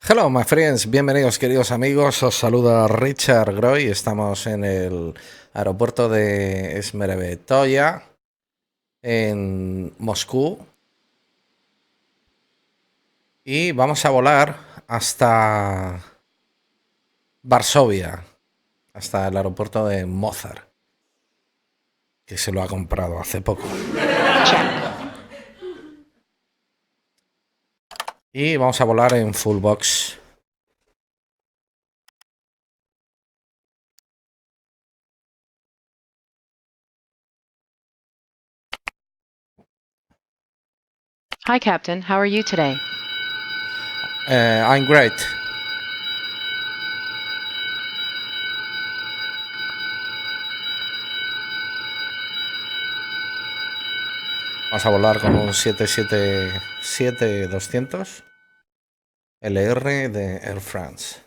Hello, my friends, bienvenidos queridos amigos, os saluda Richard Groy, estamos en el aeropuerto de Toya en Moscú y vamos a volar hasta Varsovia, hasta el aeropuerto de Mozart, que se lo ha comprado hace poco. Y vamos a volar en full box. Hi, Captain. How are you today? I'm great. Vamos a volar con un 777-200 LR de Air France.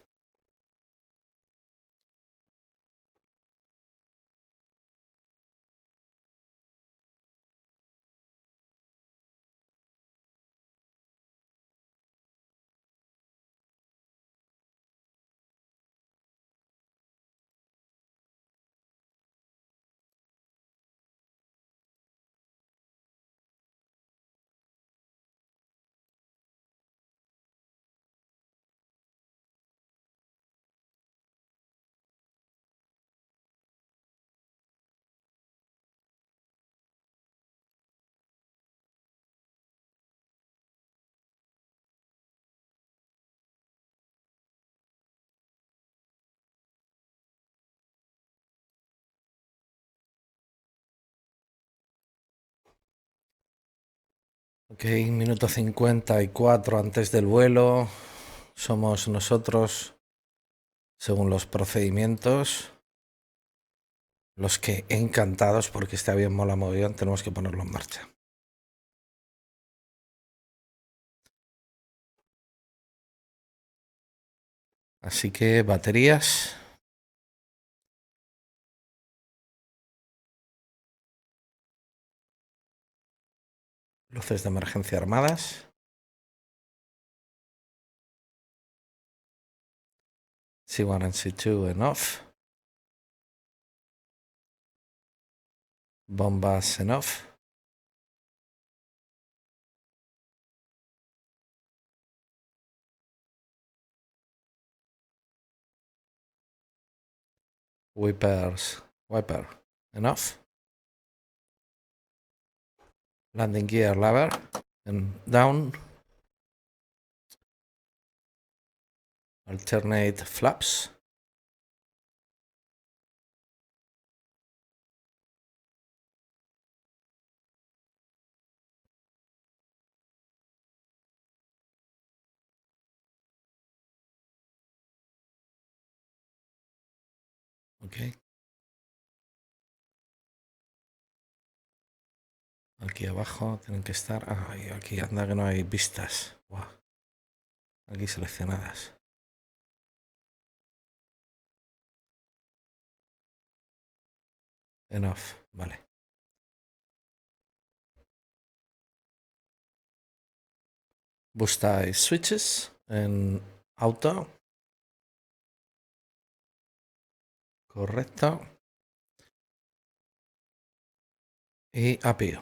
Ok, minuto 54 antes del vuelo. Somos nosotros, según los procedimientos, los que encantados porque este avión mola mogollón, tenemos que ponerlo en marcha. Así que baterías. Luces de emergencia armadas. C1 and C2 en off. Bombas en off. Wiper en off. Landing gear lever en down. Alternate flaps. Ok. Aquí abajo tienen que estar. Ah, aquí anda que no hay vistas. Wow. Aquí seleccionadas. Enough, vale. Bustáis switches en auto. Correcto. Y API.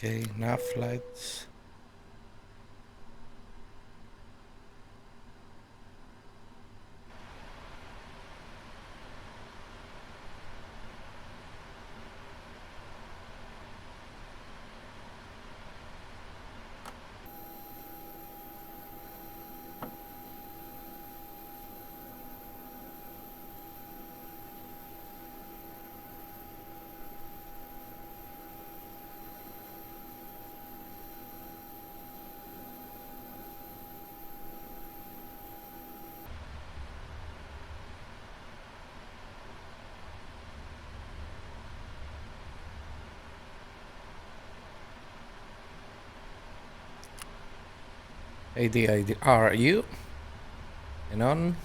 Ok, nav flights. ADRU en on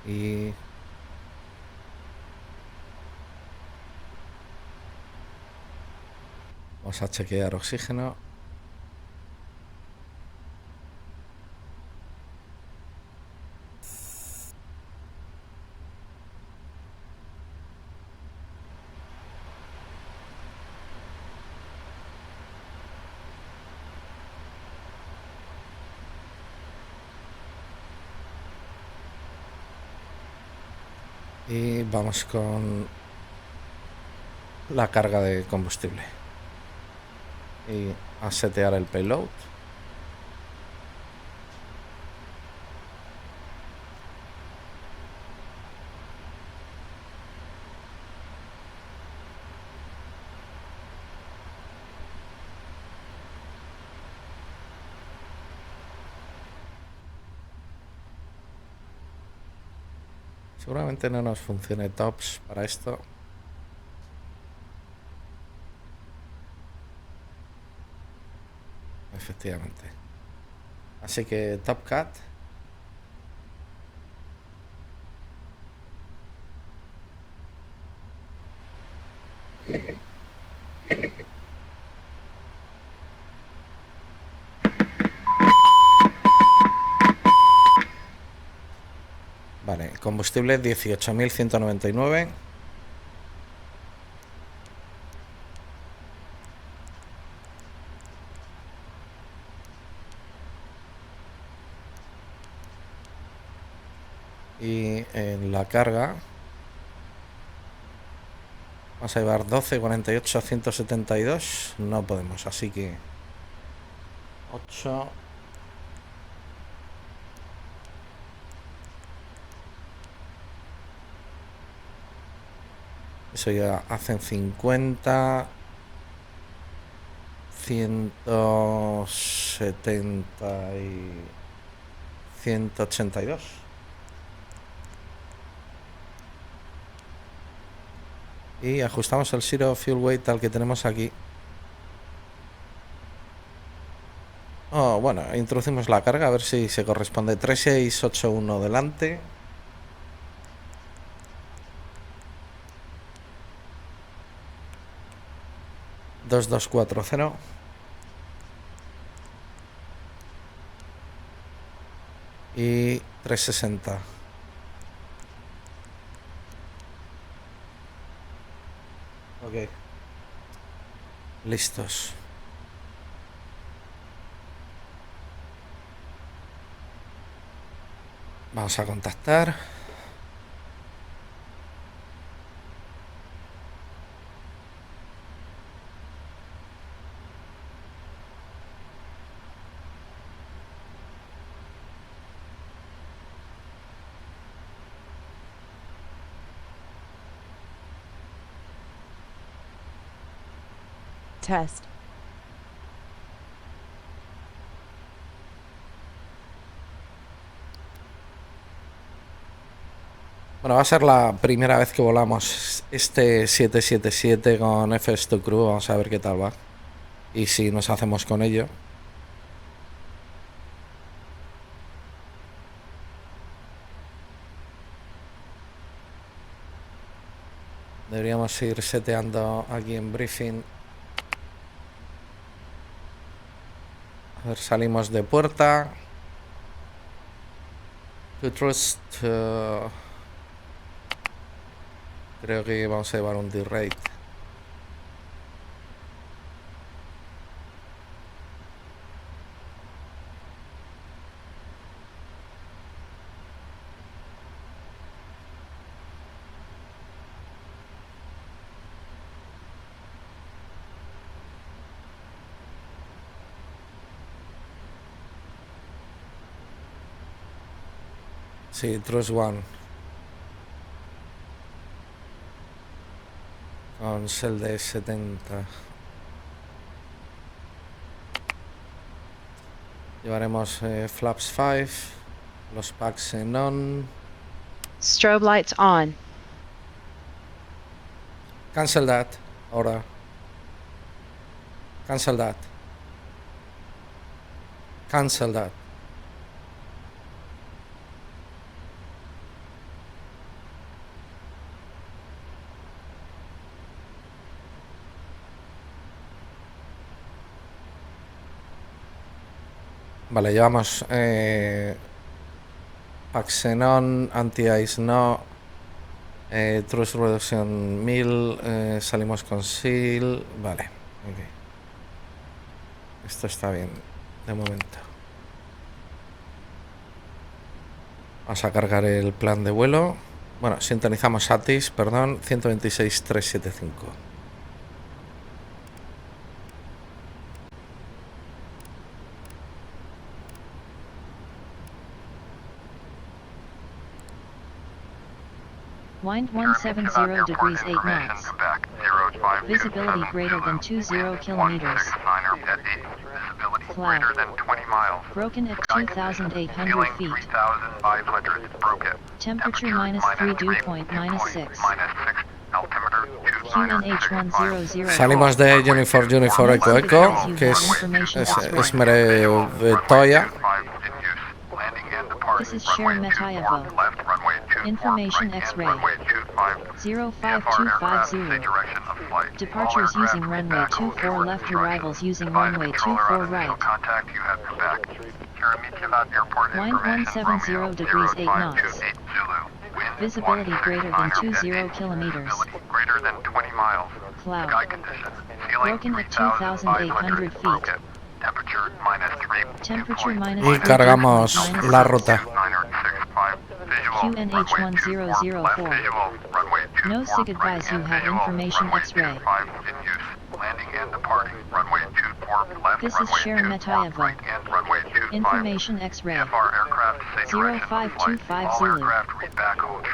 y vamos a chequear oxígeno. Y vamos con la carga de combustible y a setear el payload. Seguramente no nos funcione tops para esto. Efectivamente. Así que top cat. Vale, combustible 18.199. Y en la carga vamos a llevar 12, 48, 172. No podemos, así que 8. Eso ya hacen 50, 170 y 182. Y ajustamos el zero fuel weight al que tenemos aquí. Oh, bueno, introducimos la carga a ver si se corresponde. 3681 delante. Dos, 240 y 360. Ok. Listos. Vamos a contactar. Test. Bueno, va a ser la primera vez que volamos este 777 con FS to Crew. Vamos a ver qué tal va. Y si nos hacemos con ello. Deberíamos ir seteando aquí en briefing. A ver, salimos de puerta. To trust. Creo que vamos a llevar un D-rate. Sí, Trust One. Con Cell de 70. Llevaremos flaps 5. Los packs en on. Strobe lights on. Cancel that. Ahora. Cancel that. Cancel that. Vale, llevamos Xenon, Anti-Ice no, Trust Reduction 1000, salimos con Seal, vale, ok. Esto está bien, de momento. Vamos a cargar el plan de vuelo. Bueno, sintonizamos ATIS, perdón, 126.375. Wind 170 degrees 8 knots. Visibility greater than 20 kilometers. Cloud. Broken at 2,800 feet. Temperature -3 dew point -6. QNH 100. Salimos de Unifor Eco, que es Toya. This is Sheremetyevo. Information X-ray. 05250. Departures using runway 24 left. Arrivals using runway 24 right. Wind 170 degrees 8 knots. Visibility greater than 20 kilometers. Cloud. Broken at 2,800 feet. Temperature Y cargamos la ruta. QNH 1004. No SIG advise you have information X-ray. This is Sheremetyevo. Information X-ray. 0525 Zulu.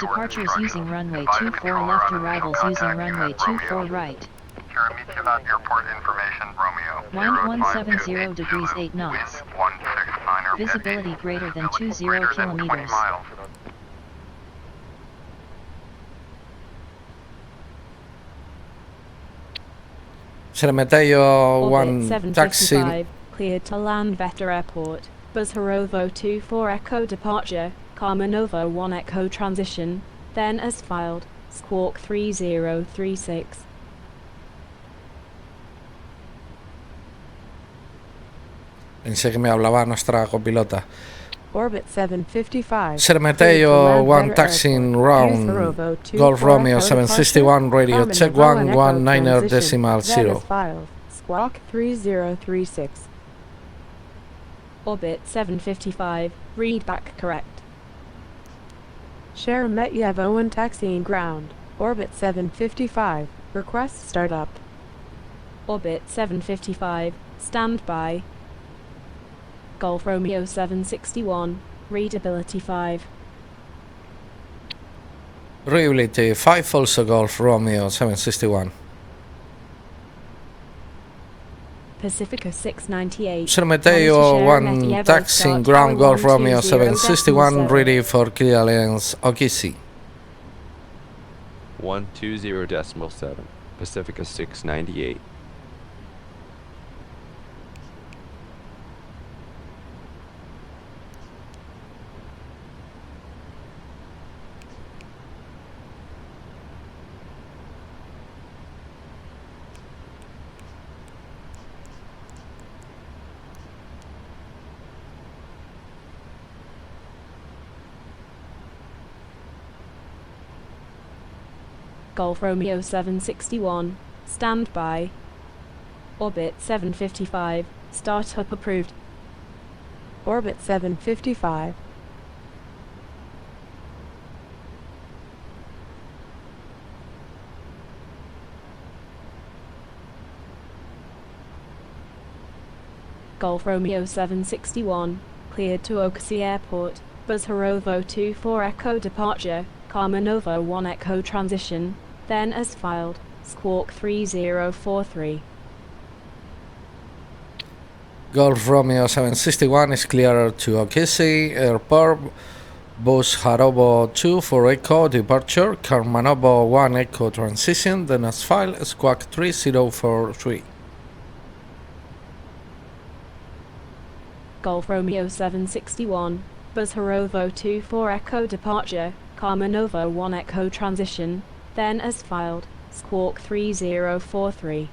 Departures using runway 24 left. Arrivals using runway 24 right. Wind 170 degrees 8 knots. Visibility greater than 20 kilometers. Sheremetyevo 1 taxi. Cleared to land Veta Airport. Buzharovo 24 Echo departure. Karmanovo 1 Echo transition. Then as filed. Squawk 3036. Pensé que me hablaba nuestra copilota. Orbit 755. Sheremetyevo 1 taxiing round. Golf Romeo 761 radio. Check 119.0. Squawk 3036. Orbit 755. Read back correct. Sheremetyevo 1 taxiing ground. Orbit 755. Request startup. Orbit 755. Stand by. Golf Romeo 761. Readability 5. Readability 5, also Golf Romeo 761. Pacifica 698. Sheremetyevo 1 taxiing ground. Golf Romeo 761 ready for clearance. OKC. 120.7. Pacifica 698. Golf Romeo 761. Stand by. Orbit 755. Startup approved. Orbit 755. Golf Romeo 761. Cleared to OKC Airport. Buzzharovo 24 Echo departure, Karmanovo 1 Echo transition, then as filed, Squawk 3043. Golf Romeo 761 is clear to Okisi Airport. Buzzharovo 2 for Echo departure, Karmanovo 1 Echo transition, then as filed, Squawk 3043. Golf Romeo 761, Buzzharovo 24 Echo departure, Karmanovo 1 Echo transition, then as filed, Squawk 3043.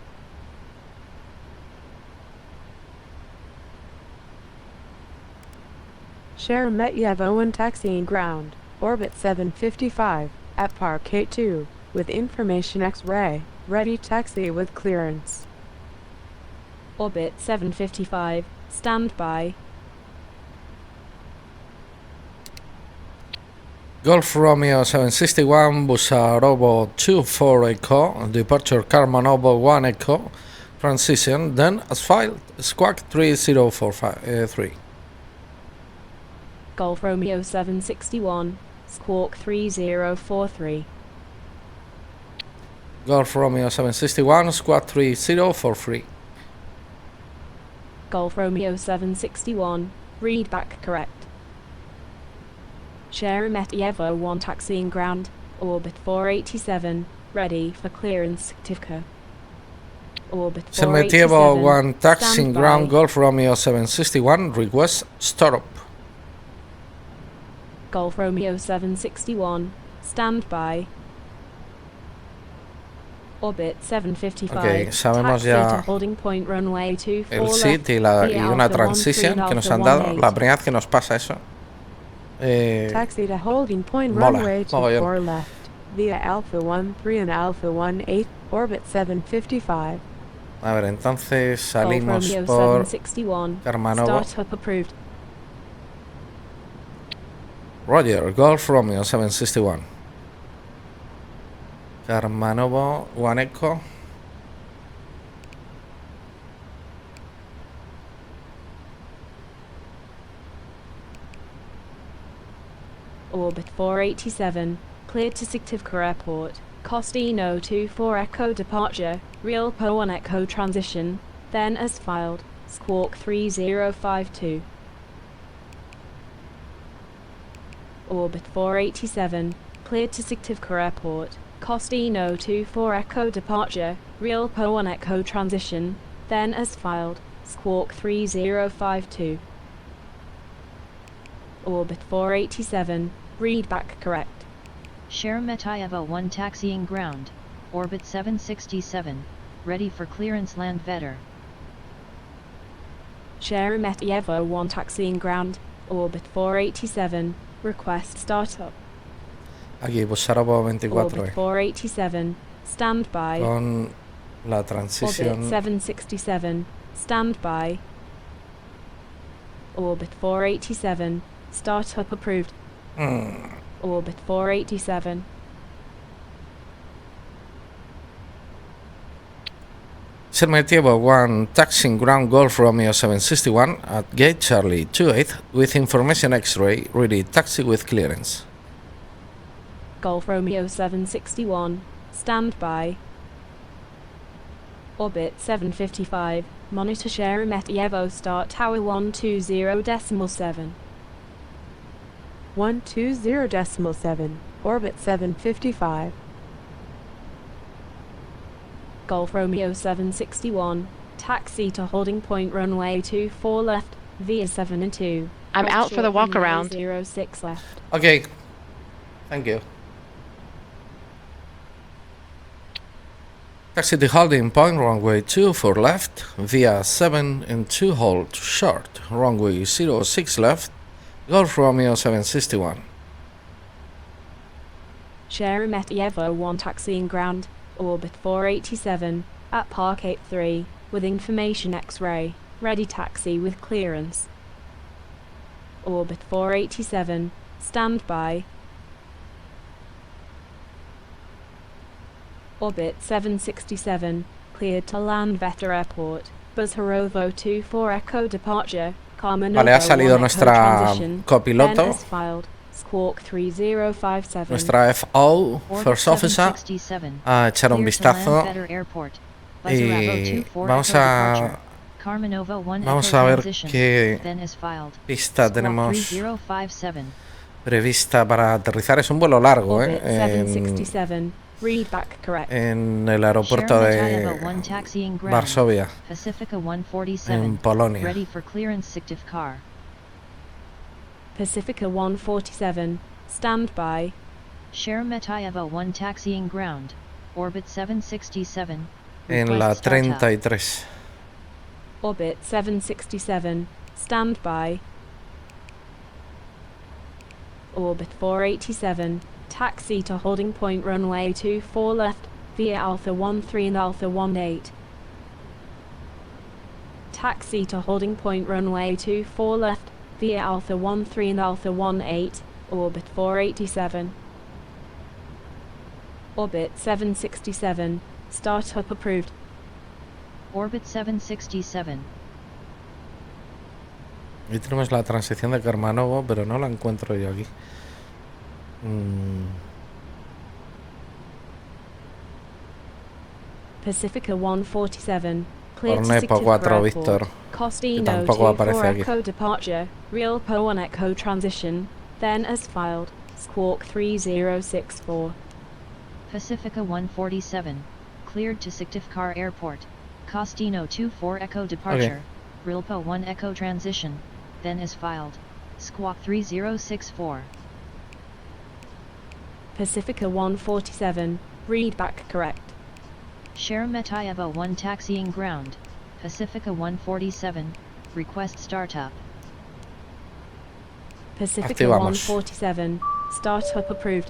Sheremetyevo and taxiing ground, orbit 755, at Park 82, with information X-ray, ready taxi with clearance. Orbit 755, standby. Golf Romeo 761, Buzzharovo 2 for Echo, departure Karmanovo 1 Echo, transition, then as filed, Squawk 3043. Golf Romeo 761, Squawk 3043. Golf Romeo 761, Squawk 3043. Golf Romeo 761, read back correct. Sheremetyevo 1 taxiing ground, orbit 487, ready for clearance, Tivka. Orbit Sheremetyevo 487, 1 taxiing standby. ground, Golf Romeo 761, request startup. Golf Romeo 761, standby. Orbit 755, Ok, sabemos taxi ya to holding point runway 24 el left, sit y una Alpha transition 13 que nos Alpha han dado. 18. La primera vez que nos pasa eso. Taxi to holding point mola, runway mogollón. 24 left, via Alpha 13 and Alpha 18, orbit 755. A ver, entonces Golf salimos Romeo por 761, Karmanovo. startup approved. Roger, Golf Romeo 761. Karmanovo 1 Echo. Orbit 487, cleared to Sigtivka Airport, Costino 24 Echo departure, Real Po 1 Echo transition, then as filed, Squawk 3052. Orbit 487, cleared to Sigtivka Airport, Costino 24 Echo departure, Real Po 1 Echo transition, then as filed, Squawk 3052. Orbit 487, read back correct. Sheremetyevo 1 taxiing ground, orbit 767, ready for clearance, land vetter. Sheremetyevo 1 taxiing ground, orbit 487, request startup. Aquí, Buzzharovo 24. Orbit 487, standby. Con la Orbit transición. 767, standby. Orbit 487, startup approved. Orbit 487. Sheremetyevo 1 taxiing ground, Golf Romeo 761 at gate Charlie 28 with information X-ray, ready taxi with clearance. Golf Romeo 761, standby. Orbit 755, monitor Sheremetyevo start tower 120.7. 120.7, orbit 755. Golf Romeo 761, taxi to holding point runway 24 left, via 7 and 2. I'm out for the walk around. 06 left. Okay, thank you. Taxi to holding point runway 24 left, via 7 and 2 hold short, runway 06 left, Golf Romeo 761. Sheremetyevo 1 taxiing ground, orbit 487, at Park 83, with information X-ray, ready taxi with clearance. Orbit 487, standby. Orbit 767, cleared to land Vetter Airport, Buzzharovo 24 Echo departure, Vale, ha salido nuestra copiloto, nuestra FO, First Officer, a echar un vistazo y vamos a ver qué pista tenemos prevista para aterrizar. Es un vuelo largo, en el aeropuerto de Varsovia, en Polonia. Pacifica 147, stand by. Sheremetyevo 1 taxiing ground, orbit 767. En la request startup. 33. Orbit 767, stand by. Orbit 487, taxi to holding point runway 24 left, via Alpha 13 and Alpha 18. Taxi to holding point runway 24 left, via Alpha 13 and Alpha 18, orbit 487. Orbit 767, startup approved. Orbit 767. Aquí tenemos la transición de Karmanovo, pero no la encuentro yo aquí. Pacifica 147, Por Nepo 4, Víctor, que tampoco aparece aquí. Echo departure, Real Po 1 Echo transition, then as filed, Squawk 3064. Pacifica 147, cleared to Syktyvkar Airport. Costino 24 Echo departure, Rilpo 1 Echo transition, then as filed, Squawk 3064. Pacifica 147, read back correct. Sheremetyevo 1 taxiing ground, Pacifica 147, request startup. Pacifica Activamos. 147, startup approved.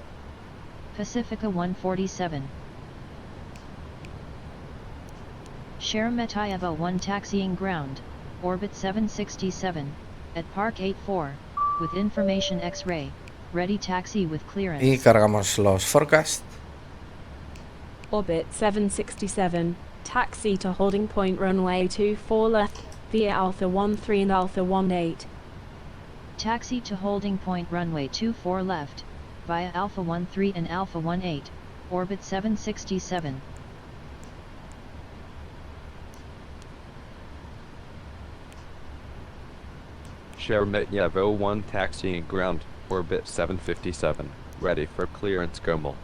Pacifica 147. Sheremetyevo 1 taxiing ground, orbit 767, at Park 84, with information X-ray, ready taxi with clearance. Y cargamos los forecast. Orbit 767, taxi to holding point runway 24 left, via Alpha 13 and Alpha 18. Taxi to holding point runway 24 left, via Alpha 13 and Alpha 18, orbit 767. Sheremetyevo 1 taxiing ground, orbit 757, ready for clearance Gomel.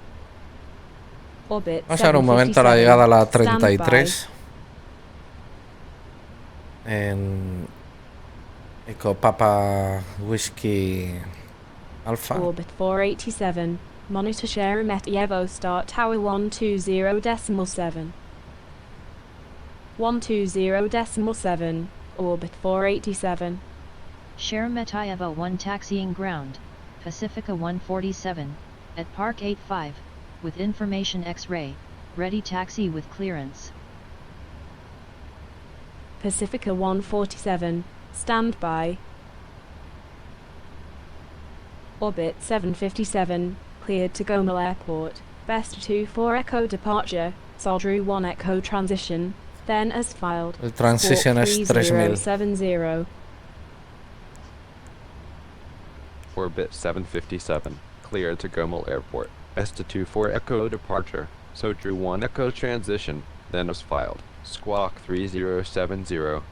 Orbit Vamos a ver un momento la llegada a la 757, 33. En Eco Papa Whiskey Alpha. Orbit 487, monitor Sheremetyevo start tower 120.7. 120.7, orbit 487. Sheremetyevo 1 taxiing ground, Pacifica 147, at Park 85, with information X-ray, ready taxi with clearance. Pacifica 147, stand by. Orbit 757, cleared to Gomel Airport, best 24 Echo departure, Soldru 1 Echo transition, then as filed, El transition es 3000. 3070. Orbit 757, cleared to Gomel Airport, esta 24 Echo departure, Sodru 1 Echo transition, then as filed, Squawk 3070.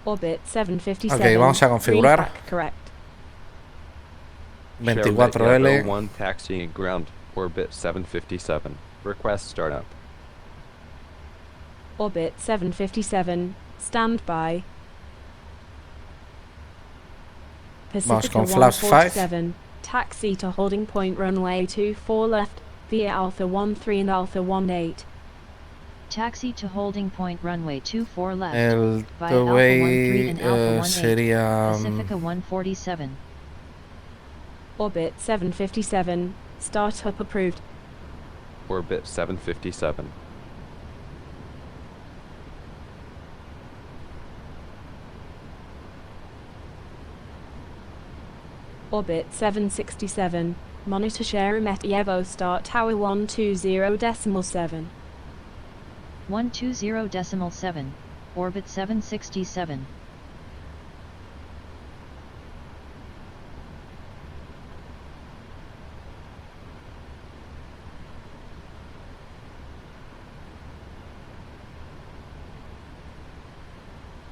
Orbit 757, Ok, vamos a configurar. read back correct. 24L. 1 taxiing ground, orbit 757, request startup. Orbit 757, stand by. Vamos Pacifica con flaps 5. 147, taxi to holding point runway 24 left, via Alpha 13 and Alpha 18. Taxi to holding point runway 24 left, El via Alpha 13 and Alpha 18, sería Pacifica 147. Orbit 757, startup approved. Orbit 757. Orbit 767, monitor Sheremetyevo start tower 120.7. 120.7, orbit 767.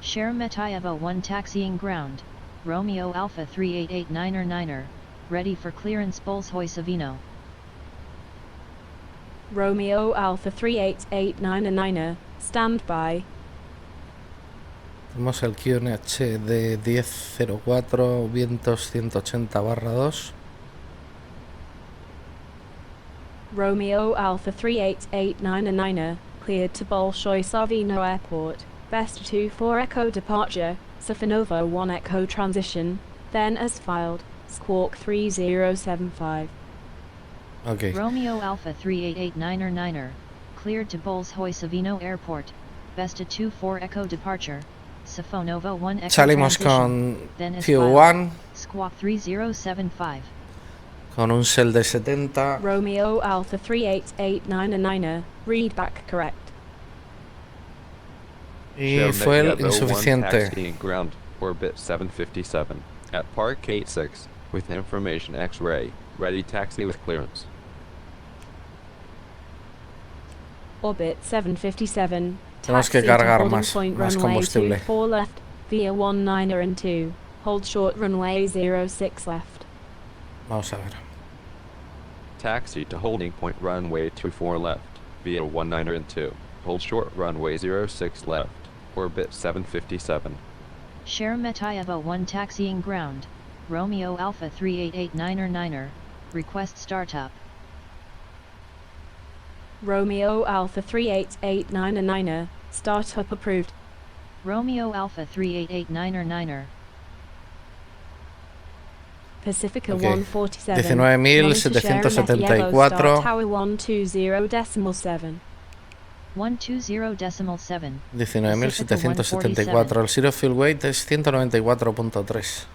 Sheremetyevo 1 taxiing ground, Romeo Alpha 38899er, ready for clearance Bolshoi Savino. Romeo Alpha 38899er, stand by. Tenemos el QNH de 1004, vientos 180/2. Romeo Alpha 38899er, cleared to Bolshoi Savino Airport, best 24 Echo departure, Safinovo 1 Echo transition, then as filed, Squawk 3075. Ok. Romeo Alpha 38899er, cleared to Bolshoi Savino Airport, Vesta 24 Echo departure, Safonovo 1 Echo Salimos transition, con then as P3D, filed, Squawk 3075. con un cell de 70. Romeo Alpha 38899er, read back correct. Y fue el Sheremetyevo 1 insuficiente. taxiing ground, orbit 757, at Park 86, with information X-ray, ready taxi with clearance. Orbit 757. Tenemos que taxi to cargar holding más point runway combustible. 24 left, via 19er and 2. Hold short runway 06 left. Vamos a ver. Taxi to holding point runway 24 left, via 19er and 2. Hold short runway 06 left, orbit 757. Sheremetyevo 1 taxiing ground, Romeo Alpha 38899er, request startup. Romeo Alpha 38899er, startup approved. Romeo Alpha 38899er, Pacifica Ok. 147. 19.774. Star Tower 120.7. 120.7. 19.774. El zero fuel weight es 194.3.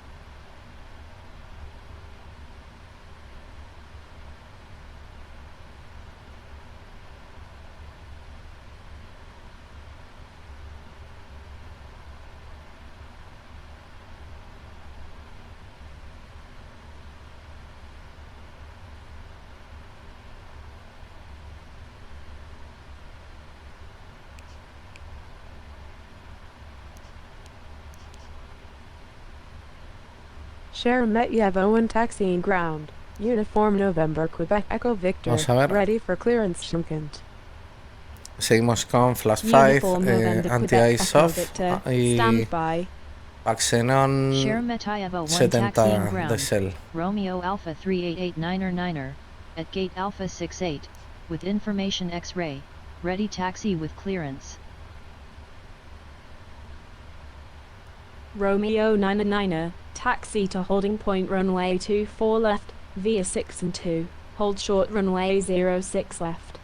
Sheremetyevo 1 taxiing ground. Uniform November Quebec Echo Victor. Vamos a ver. Ready for clearance Shimkent. Seguimos con Flash 5, Uniform November anti-ice Quebec Echo off Victor. y Stand by. Xenon Sheremetyevo 1 70 taxiing de ground, Shell. Romeo Alpha 38899er, at gate Alpha 68, with information X-ray, ready taxi with clearance. Romeo 99er, taxi to holding point runway 24 left, via 6 and 2. Hold short runway 06 left.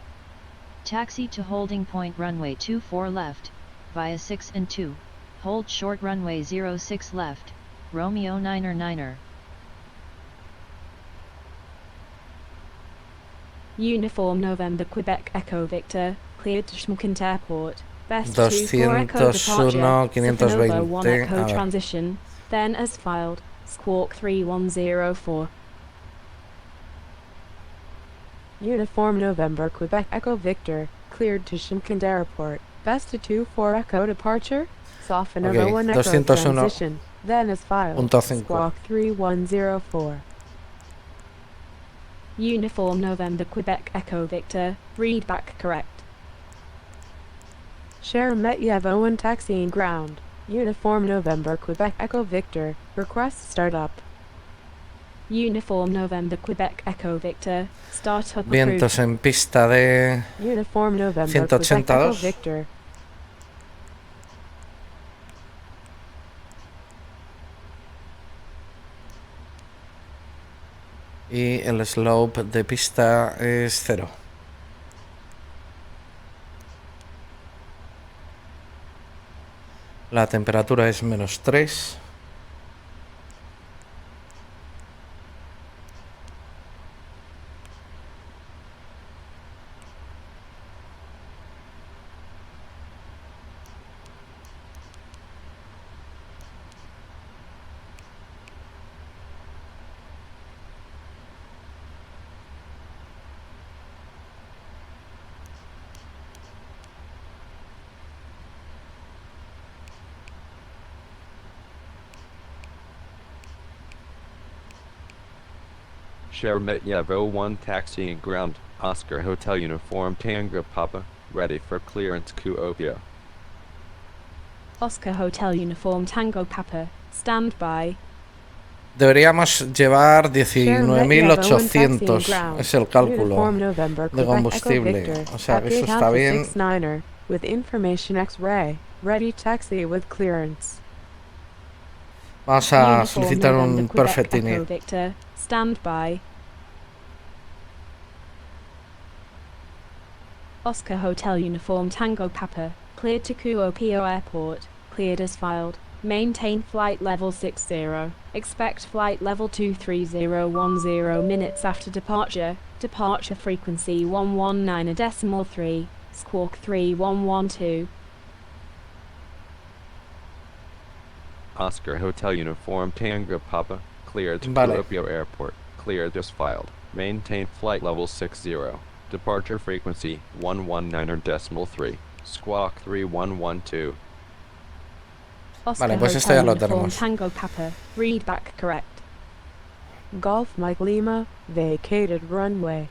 Taxi to holding point runway 24 left, via 6 and 2, hold short runway 06 left, Romeo 99er. Uniform November Quebec Echo Victor, cleared to Shimkent Airport. Best 24 Echo departure, 201, Safonova 1 520. Echo A ver. transition, then as filed, Squawk 3104. Uniform November Quebec Echo Victor. Cleared to Shimkent Airport. Best 24 Echo departure. Safonova Ok, 1 Echo 201. transition. Then as filed. Punto 5. Squawk 3104. Uniform November Quebec Echo Victor, read back correct. Sheremetyevo 1 taxiing ground. Uniform November Quebec Echo Victor. Request startup. Uniform November Quebec Echo Victor, startup approved. Vientos en pista de Uniform November Quebec 182. Echo Victor. y el slope de pista es 0. La temperatura es -3. Sheremetyevo 1 taxi and ground, Oscar Hotel Uniform Tango Papa, ready for clearance Kuopia. Oscar Hotel Uniform Tango Papa, stand by. Deberíamos llevar 19.800, es el cálculo de combustible, o sea que eso está bien. With information X-ray, ready taxi with clearance. Vamos a solicitar un perfectini. Victor, stand by. Oscar Hotel Uniform Tango Papa, cleared to Kuopio Airport, cleared as filed. Maintain flight level 60. Expect flight level 23010 minutes after departure. Departure frequency 119.3. Squawk 3112. Oscar Hotel Uniform Tango Papa, cleared to Vale. Kuopio Airport, cleared as filed. Maintain flight level 60. Departure frequency 119.3. Squawk 3112. Oscar Vale, pues esto Hotel ya lo Uniform tenemos. Tango Papa, read back correct. Golf Mike Lima, vacated runway.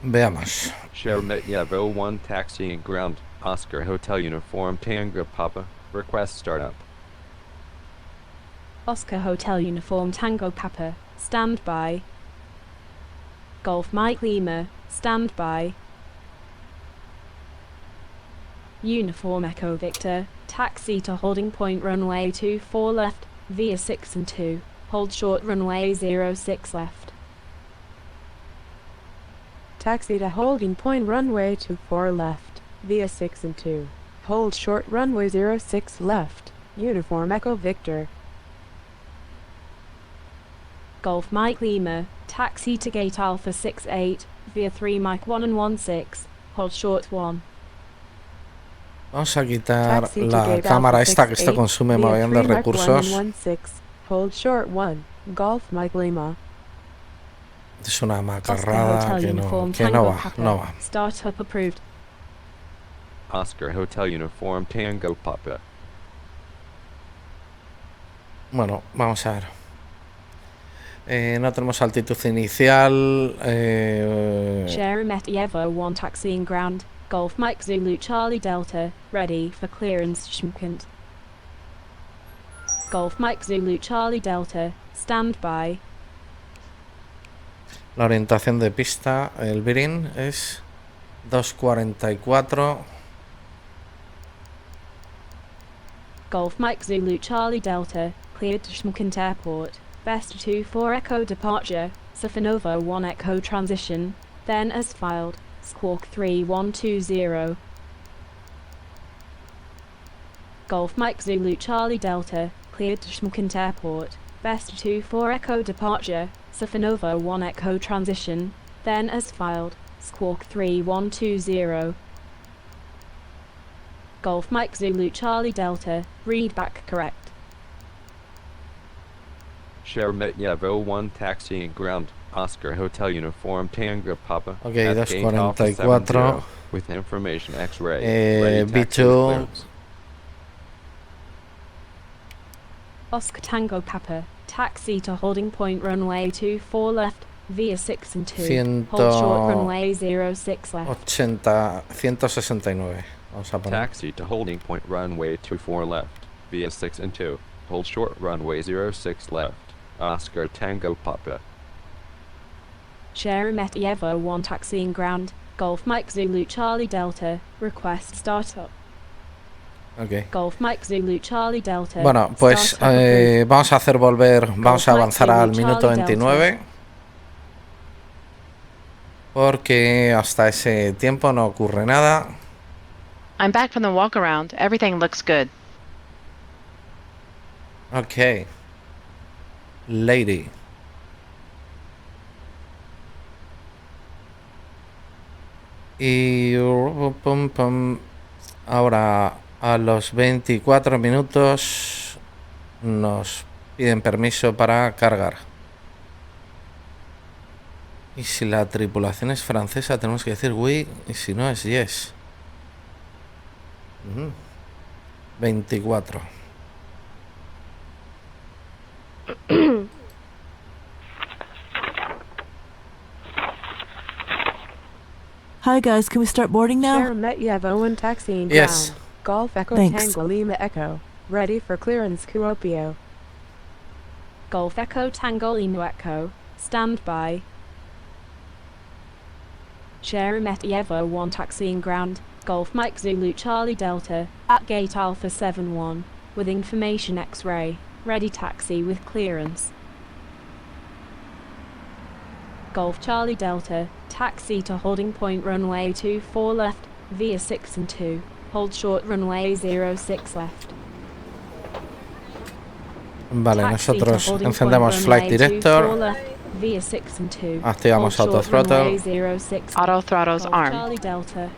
Veamos. Sheremetyevo 1 taxi and ground, Oscar Hotel Uniform Tango Papa, request startup. Oscar Hotel Uniform Tango Papa, stand by. Golf Mike Lima, stand by. Uniform Echo Victor, taxi to holding point runway 24 left, via 6 and 2, hold short runway 06 left. Taxi to holding point runway 24 left, via 6 and 2, hold short runway 06 left, Uniform Echo Victor. Golf Mike Lima, taxi to gate Alpha 68, via 3 Mike 1 and 16, hold short 1. Vamos a quitar Taxi to la gate cámara Alpha esta que esto 68, consume via mogollón de 3 Mike 1 recursos. and 16, hold short 1, Golf Mike Lima. Es una Oscar macarrada Hotel que Uniform no Tango va, Papa, no va. startup approved. Oscar Hotel Uniform Tango Papa. Bueno, vamos a ver. No tenemos altitud inicial. Sheremetyevo 1 taxiing ground, Golf Mike Zulu Charlie Delta, ready for clearance Shmkent. Golf Mike Zulu Charlie Delta, stand by. La orientación de pista, el bearing es 244. Golf Mike Zulu Charlie Delta, cleared to Shmkent Airport, best 24 Echo departure, Safanova 1 Echo transition, then as filed, Squawk 3120. Golf Mike Zulu Charlie Delta, cleared to Shmkent Airport, best 24 Echo departure, Safanova 1 Echo transition, then as filed, Squawk 3120. Golf Mike Zulu Charlie Delta, read back correct. Sheremetyevo 1 taxi and ground, Oscar Hotel Uniform Tango Papa, Ok, at gate Alpha 244. 70, with information X-ray, ready taxi V2. with clearance. Oscar Tango Papa, taxi to holding point runway 24 left, via 6 and 2, hold short runway 06 left. 169. Vamos a poner. Taxi to holding point runway 24 left, via 6 and 2, hold short runway 06 left, Oscar Tango Papa. Sheremetyevo 1 taxiing ground, Golf Mike Zulu Charlie Delta, request startup. Ok. Golf Mike Zulu Charlie Delta. Bueno, pues startup approved. vamos a hacer volver, vamos a Golf avanzar Mike al Zulu minuto Charlie 29. Porque hasta ese tiempo no ocurre nada. I'm back from the walk around. Everything looks good. Ok. Lady. Y ahora a los 24 minutos nos piden permiso para cargar. Y si la tripulación es francesa tenemos que decir oui, y si no es yes. 24. Hi guys, can we start boarding now? Sheremetyevo and taxiing Yes. ground. Golf Echo Thanks. Tango Lima Echo. Ready for clearance Kuopio. Golf Echo Tango Lima Echo. Stand by. Sheremetyevo 1 taxiing ground. Golf Mike Zulu Charlie Delta. At gate Alpha 71. With information X-ray. Ready taxi with clearance. Golf Charlie Delta. Taxi to holding point runway 24 left. Via 6 and 2. Hold short runway 06 left. Vale, Taxi to nosotros holding encendemos point Flight runway 24 Director, left, via 6 and 2. activamos Hold Auto short runway Throttle. 06. Auto throttle's Golf armed. Charlie Delta.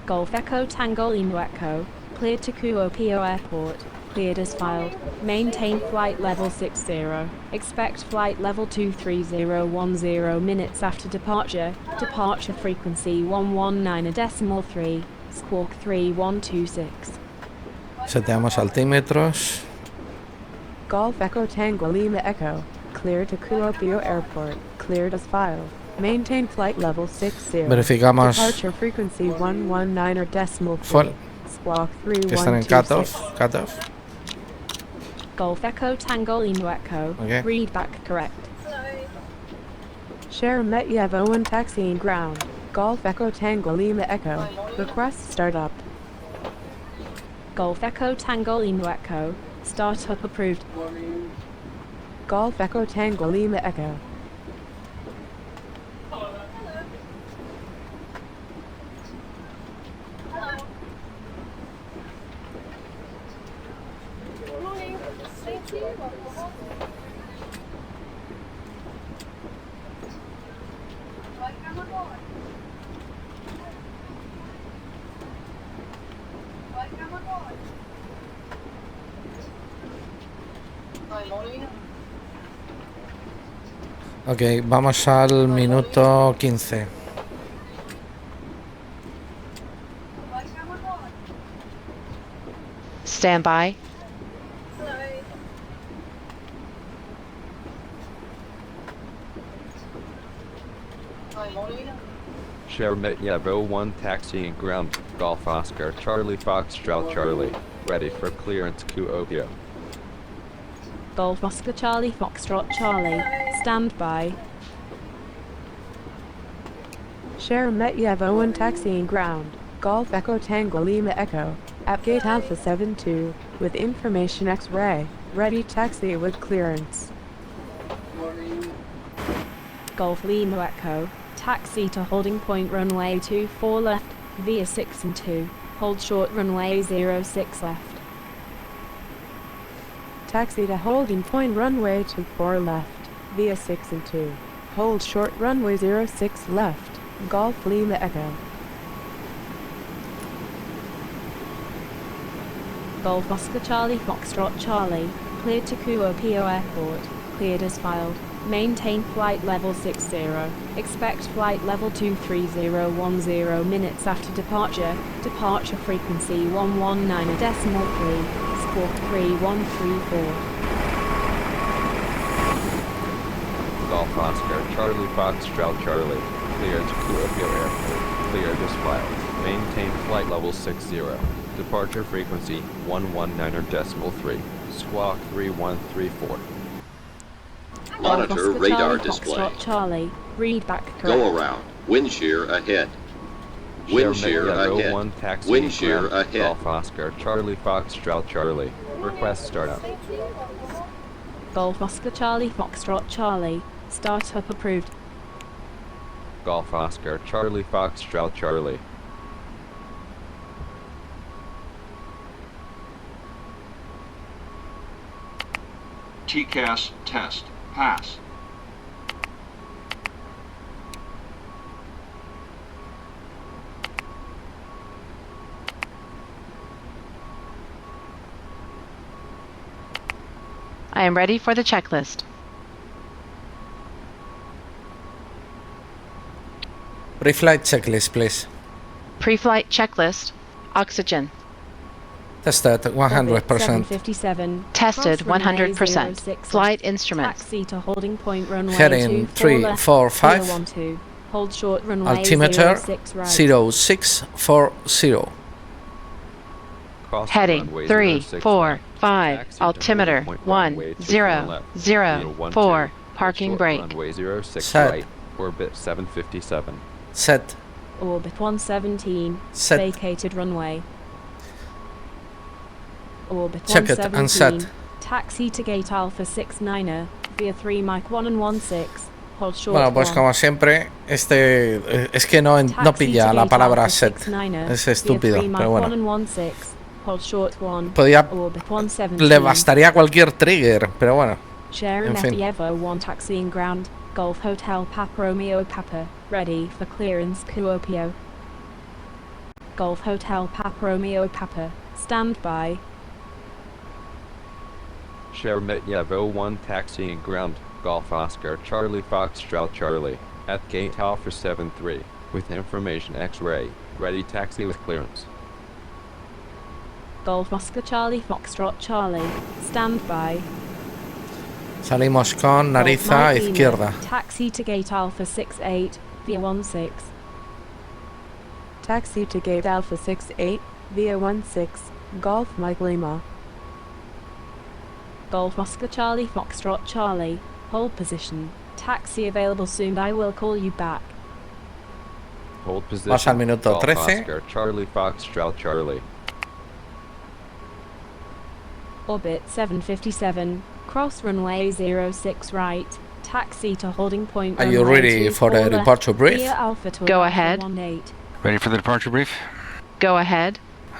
Golf Echo Tango Lima Echo. Cleared to Kuopio Airport. Cleared as filed. Maintain flight level 60. Expect flight level 23010 minutes after departure. Departure frequency 119.3. Squawk 3126. Seteamos altímetros. Golf Echo Tango Lima Echo. Clear to Kuopio Airport. Cleared as filed. Maintain flight level 60. Verificamos Departure frequency 119.3. Full. Squawk que están en 3126. cutoff. Golf Echo Tango Lima Echo. Okay. Read back correct. Sheremetyevo and taxiing ground. Golf Echo Tango Lima Echo. Request startup. Golf Echo Tango Lima Echo. Startup approved. Golf Echo Tango Lima Echo. Ok, vamos al minuto 15. Stand by. Sheremetyevo 1 taxiing ground. Golf Oscar Charlie Foxtrot Charlie. Ready for clearance Kuopio. Golf Oscar Charlie Foxtrot Charlie. Stand by. Sheremetyevo and taxiing ground. Golf Echo Tango Lima Echo. At gate Alpha 72. With information X-ray. Ready taxi with clearance. Golf Lima Echo. Taxi to holding point runway 24 left, via 6 and 2. Hold short runway 06 left. Taxi to holding point runway 24 left. Via 6 and 2. Hold short runway 06 left. Golf Lima Echo. Golf Oscar Charlie Foxtrot Charlie. Cleared to Kuopio Airport. Cleared as filed. Maintain flight level 60. Expect flight level 23010 minutes after departure. Departure frequency 119.3. Squawk 3134. Golf Oscar Charlie Foxtrot Charlie. Cleared to Kuopio Airport. Cleared as filed. Maintain flight level 60. Departure frequency 119.3. Squawk 3134. Monitor Oscar radar Charlie display. Foxtrot Charlie. Read back correct. Go around. Wind shear ahead. Wind shear Sheremetyevo ahead. 1 taxiing Wind shear ground. ahead. Golf Oscar Charlie Foxtrot Charlie. Request startup. Golf Oscar Charlie Foxtrot Charlie. Startup approved. Golf Oscar Charlie Foxtrot Charlie. TCAS test. Pass. I am ready for the checklist. Pre-flight checklist, please. Pre-flight checklist. Oxygen. Tested 100%. 757. Tested Cross runway 100%. 06 Flight left. instruments. Taxi to holding point runway Heading 24 3, left, 4, via 5. 12. Hold short runway Altimeter 06 right. 0640. Cross Heading runway 3, 06 4, left. 5. Taxi to Altimeter holding point 1, runway 24 0, left. 0, 012. 4. Parking Short brake. Runway 06 Set. right. Orbit 757. Set. Orbit 117. Set. Vacated runway. Orbit Check it 117. and set. Taxi to gate Alpha 69er via 3 Mike 1 and 16. Hold short. Bueno, pues 1. como siempre, es que no Taxi pilla to la gate palabra Alpha set. 69er Es via estúpido, 3 Mike pero 1 bueno. and 16. Hold short 1. Podía, Orbit 117. le bastaría cualquier trigger, pero bueno. Sharing En fin. Evo 1 taxiing ground. Golf Hotel Papa Romeo Papa. Ready for clearance Kuopio. Golf Hotel Papa Romeo Papa. Stand by. Sheremetyevo 1 taxiing ground. Golf Oscar Charlie Foxtrot Charlie. At gate Alpha 73. With information X-ray. Ready taxi with clearance. Golf Oscar Charlie Foxtrot Charlie. Stand by. Salimos con Golf nariz a Mike Lima, izquierda. Taxi to gate Alpha 68 via 16. Taxi to gate Alpha 68 via 16. Golf Mike Lima. Golf Oscar Charlie Foxtrot Charlie. Hold position. Taxi available soon. I will call you back. Hold position. Vamos al minuto Golf 13. Oscar Charlie Foxtrot Charlie. Orbit 757. Cross runway 06 right. Taxi to holding point. Are you runway ready for 24 the left, departure brief? via Alpha to Go Alpha ahead. 18. Ready for the departure brief? Go ahead.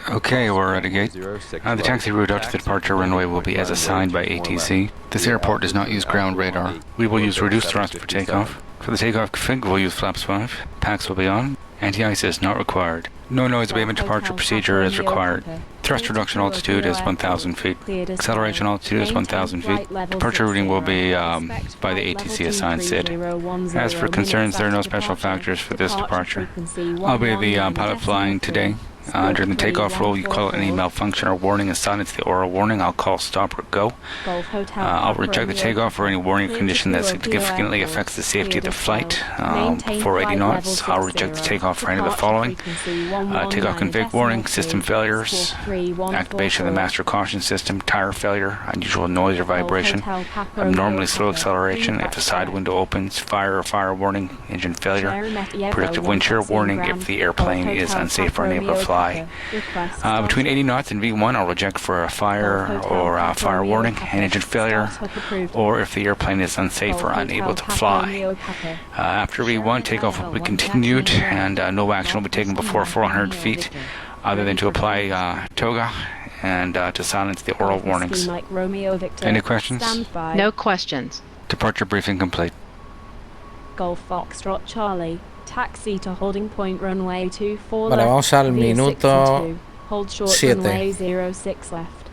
Okay, we're at a gate. 06 The right. taxi route out to the departure runway will be as assigned by ATC. This airport does not use ground radar. We will use reduced thrust for takeoff. For the takeoff config, we'll use flaps 5. Packs will be on. Anti-ice is not required. No noise abatement departure procedure is required. Thrust reduction altitude is 1,000 feet. Acceleration altitude is 1,000 feet. Departure routing will be by the ATC assigned SID. As for concerns, there are no special factors for this departure. I'll be the pilot flying today. During the takeoff roll, you call any malfunction or warning and silence the oral warning. I'll call stop or go. I'll reject the takeoff or any warning or condition that significantly affects the safety of the flight. Before 80 knots, I'll reject the takeoff for any of the following. Takeoff config warning, system failures, activation of the master caution system, tire failure, unusual noise or vibration, abnormally slow acceleration if the side window opens, fire or fire warning, engine failure, predictive wind shear warning if the airplane is unsafe or unable to fly. Between 80 knots and V1, I'll reject for a fire or fire warning and engine failure, or if the airplane is unsafe or unable to fly. After V1, takeoff will be continued and no action will be taken before 400 feet other than to apply toga and to silence the oral warnings. Any questions? No questions. Departure briefing complete. Golf Foxtrot Charlie. Taxi to holding point runway 24 Vale, left. vamos al via 6 minuto and 2. Hold short 7. runway 06 left.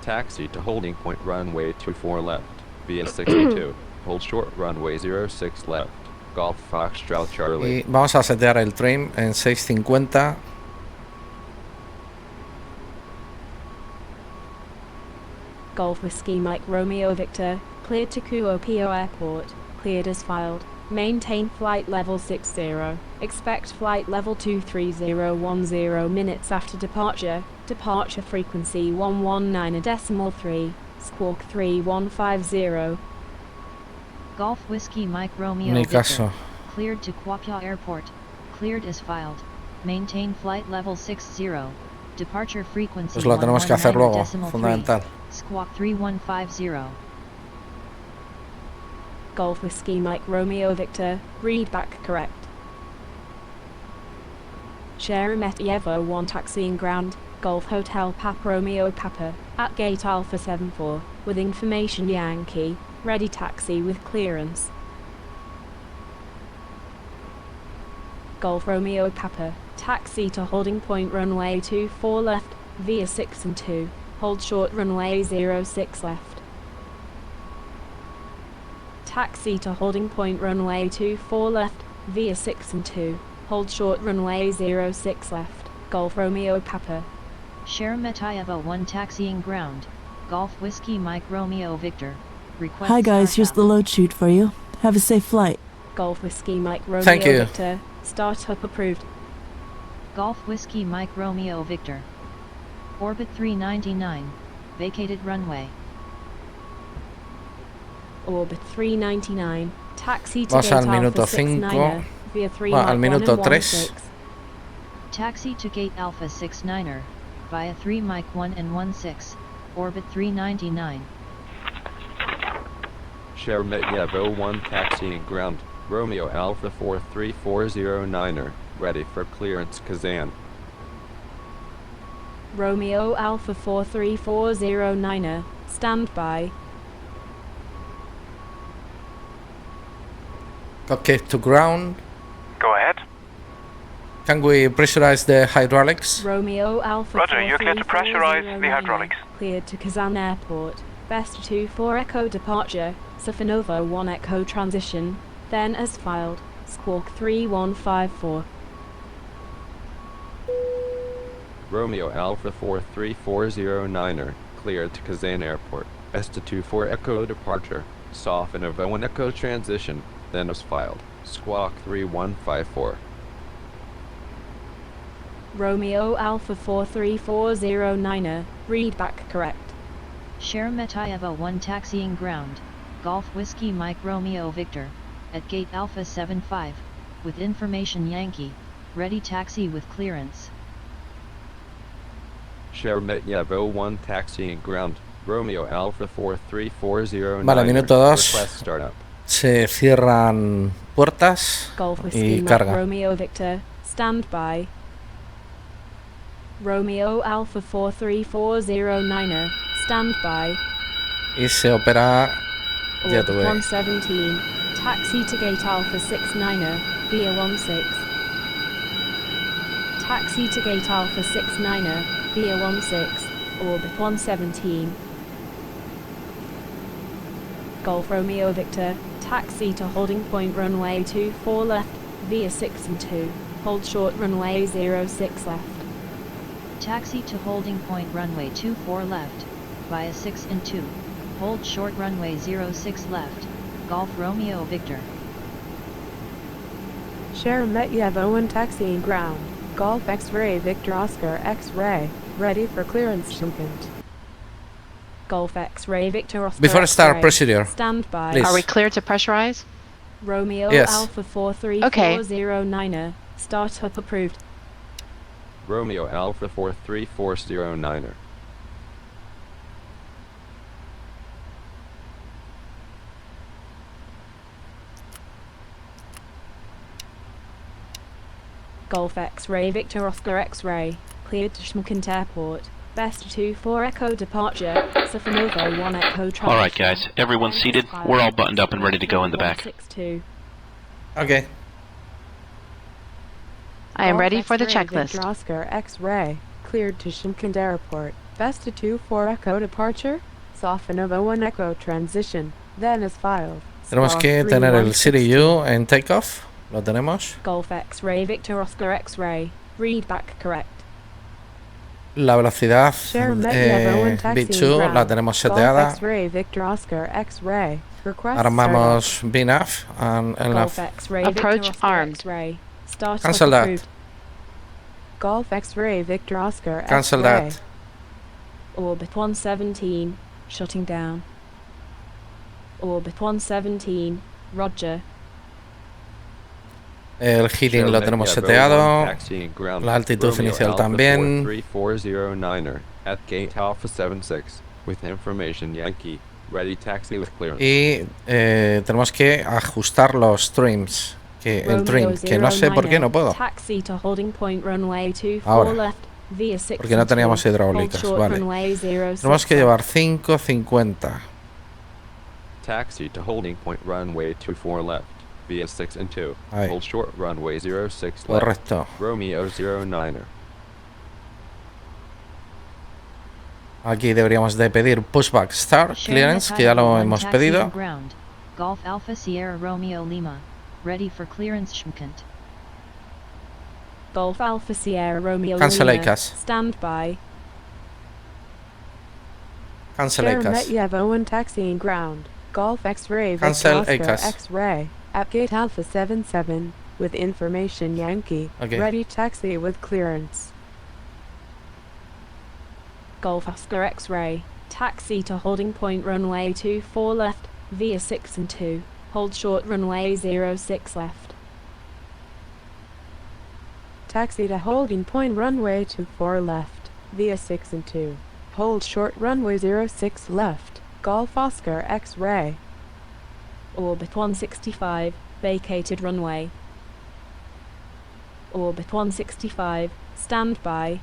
Taxi to holding point runway 24 left. Via 62. Hold short runway 06 left. Golf Foxtrot Charlie. Y vamos a setear el trim en 650. Golf Whiskey Mike Romeo Victor. Cleared to Kuopio Airport. Cleared as filed. Maintain flight level 60. Expect flight level 23010 minutes after departure. Departure frequency 119.3. Squawk 3150. Golf Whiskey Mike Romeo Ni Victor. caso. Cleared to Kuopio Airport. Cleared as filed. Maintain flight level 60. Departure frequency Pues lo tenemos que hacer luego, 119.3. fundamental. Squawk 3150. Golf Whiskey Mike Romeo Victor. Read back correct. Sheremetyevo 1 taxiing ground. Golf Hotel Papa Romeo Papa. At gate Alpha 74. With information Yankee. Ready taxi with clearance. Golf Romeo Papa. Taxi to holding point runway 24 left. Via 6 and 2. Hold short runway 06 left. Taxi to holding point runway 24 left. Via 6 and 2. Hold short runway 06 left. Golf Romeo Papa. Sheremetyevo 1 taxiing ground. Golf Whiskey Mike Romeo Victor. Request Hi guys, here's startup. the load sheet for you. Have a safe flight. Golf Whiskey Mike Romeo Thank you. Victor. Startup approved. Golf Whiskey Mike Romeo Victor. Orbit 399. Vacated runway. Orbit 399. Taxi to Vamos gate al minuto Alpha 69er 5. via 3 Bueno, al Mike 1 minuto and 3. 16. Taxi to gate Alpha 69er. Via 3 Mike 1 and 16. Orbit 399. Sheremetyevo 1 taxiing ground. Romeo Alpha 43409er. Ready for clearance Kazan. Romeo Alpha 43409er. Stand by. Okay, to ground. Go ahead. Can we pressurize the hydraulics? Romeo Alpha Roger, you're clear to pressurize the 43409er. hydraulics. Cleared to Kazan Airport. Best 24 Echo departure. Safanova 1 Echo transition. Then as filed. Squawk 3154. Romeo Alpha 43409er. Cleared to Kazan Airport. Esta 24 Echo departure. Safanova 1 Echo transition. Then as filed. Squawk 3154. Romeo Alpha 43409er. Read back correct. Sheremetyevo 1 taxiing ground. Golf Whiskey Mike Romeo Victor. At gate Alpha 75. With information Yankee. Ready taxi with clearance. Sheremetyevo 1 taxiing ground. Romeo Alpha 43409. Vale, minuto 2. Request startup. Se cierran puertas Golf y Whiskey Mike carga. Romeo Victor. Stand by. Romeo Alpha 43409er. Stand by. Y se opera Orbit Jetway. 117. Taxi to gate Alpha 69er. Via 16. Taxi to gate Alpha 69er. Via 16. Orbit 117. Golf Romeo Victor. Taxi to holding point runway 24 left. Via 6 and 2. Hold short runway 06 left. Taxi to holding point runway 24 left. Via 6 and 2. Hold short runway 06 left. Golf Romeo Victor. Sheremetyevo 1 taxiing ground. Golf X-ray Victor Oscar X-ray. Ready for clearance Shimkent. Golf X-ray Victor Oscar Before start X-ray. procedure, Stand by. please. Are we clear to pressurize? Romeo Yes. Alpha 43409er. Startup approved. Romeo Alpha 43409er. Golf X-ray Victor Oscar X-ray. Cleared to Shmukent Airport. Best 24 Echo departure. Safanova 1 Echo transition. Alright guys, everyone's seated. We're all buttoned up and ready to go in the back. 162. Okay. I am Golf ready for the X-ray checklist. Victor Oscar X-ray. Cleared to Shimkent Airport. Best 24 Echo departure. Safanova 1 Echo transition. Then as filed. Tenemos Squawk que tener el 3162. CDU en takeoff. Lo tenemos. Golf X-ray Victor Oscar X-ray. Read back correct. La velocidad Sheremetyevo 1 taxiing B2 ground. la tenemos Golf seteada. X-ray Victor Oscar X-ray. Request Armamos VNAV and Golf LNAV. X-ray Approach Victor Oscar armed. X-ray. Startup Cancel that. approved. Golf X-ray Victor Oscar Cancel X-ray. that. Orbit 117. Shutting down. Orbit 117. Roger. El heating lo tenemos seteado. La altitud inicial también. 3409er at gate Alpha 76 with information Yankee. Ready taxi with clearance. Y tenemos que ajustar los trims. El trim, que no sé por qué no puedo. Taxi to holding point runway 24 Ahora. left via 6 Porque no teníamos hidráulicas, vale. Tenemos que llevar 5.50. Taxi to holding point runway 24 left via 6 and 2. Ahí. Hold short runway 06 left. Correcto. Romeo 09er. Aquí deberíamos de pedir pushback start clearance, que ya lo Sheremetyevo 1 hemos taxiing pedido. ground. Golf Alpha Sierra Romeo Lima. Ready for clearance Shmukent. Golf Alpha Sierra Romeo Cancel Lima. ACAS. Stand by. Cancel ACAS. Sheremetyevo 1 taxiing ground. Golf X-ray Cancel Victor ACAS. X-ray. Appgate Alpha 77 with information Yankee. Okay. Ready taxi with clearance. Golf Oscar X-ray. Taxi to holding point runway 24 left, via 6 and 2. Hold short runway 06 left. Taxi to holding point runway 24 left, via 6 and 2. Hold short runway 06 left. Golf Oscar X-ray. Orbit 165, vacated runway. Orbit 165, stand by.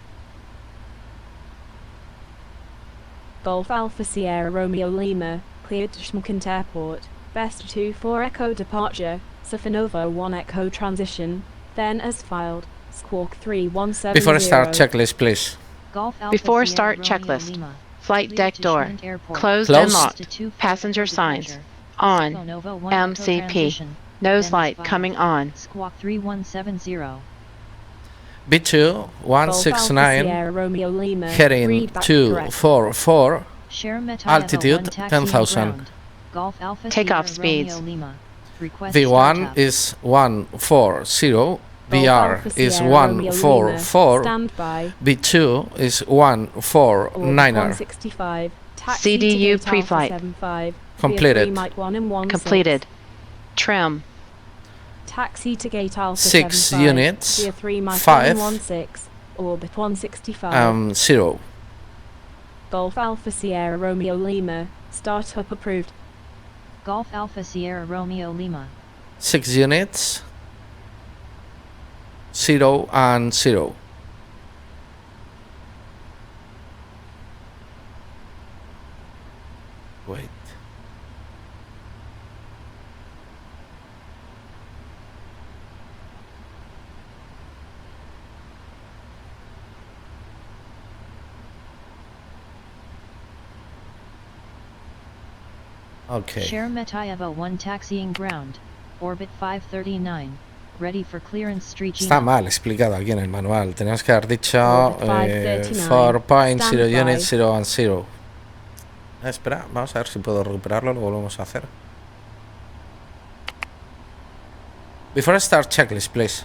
Golf Alpha Sierra Romeo Lima, cleared to Schmuckent Airport. Best 24 Echo departure, Sofinova 1 Echo transition, then as filed, Squawk 3170. Before start, checklist, please. Golf Alpha Before Sierra start, Romeo checklist. Lima. Flight Cleared deck to door. Schmuckent Airport. Closed Closed. and locked. Best 24 Passenger Echo signs. departure. On. Sofinova 1 Echo MCP. transition, Nose then as light filed. coming on. Squawk 3170. B2 Golf Alpha 169 Sierra Romeo Lima, heading read back to correct. 44. Sheremetyevo Altitude 1 taxiing 10,000. ground. Golf Alpha Takeoff Sierra speeds. Romeo Lima. Request V1 startup. is 140. Golf BR Alpha is Sierra Romeo Lima, 144. stand by. B2 is Orbit 149er. 165, taxi to CDU gate Alpha pre-flight. 75, Completed. via 3 Mike 1 and 1 Completed. Trim. Taxi to gate Alpha 6 75, units. via 3 Mike 1 5. and 1 6, orbit 165. 0. Golf Alpha Sierra Romeo Lima, startup approved. Golf Alpha Sierra Romeo Lima. 6 units. 0 and 0. Wait. Okay. Sheremetyevo 1 taxiing ground. Orbit 539. Ready for clearance street. Está mal explicado aquí en el manual. Teníamos que haber dicho Orbit 539. 4.0 Stand units, by. 0 and 0. Espera, vamos a ver si puedo recuperarlo, lo volvemos a hacer. Before start, checklist, please.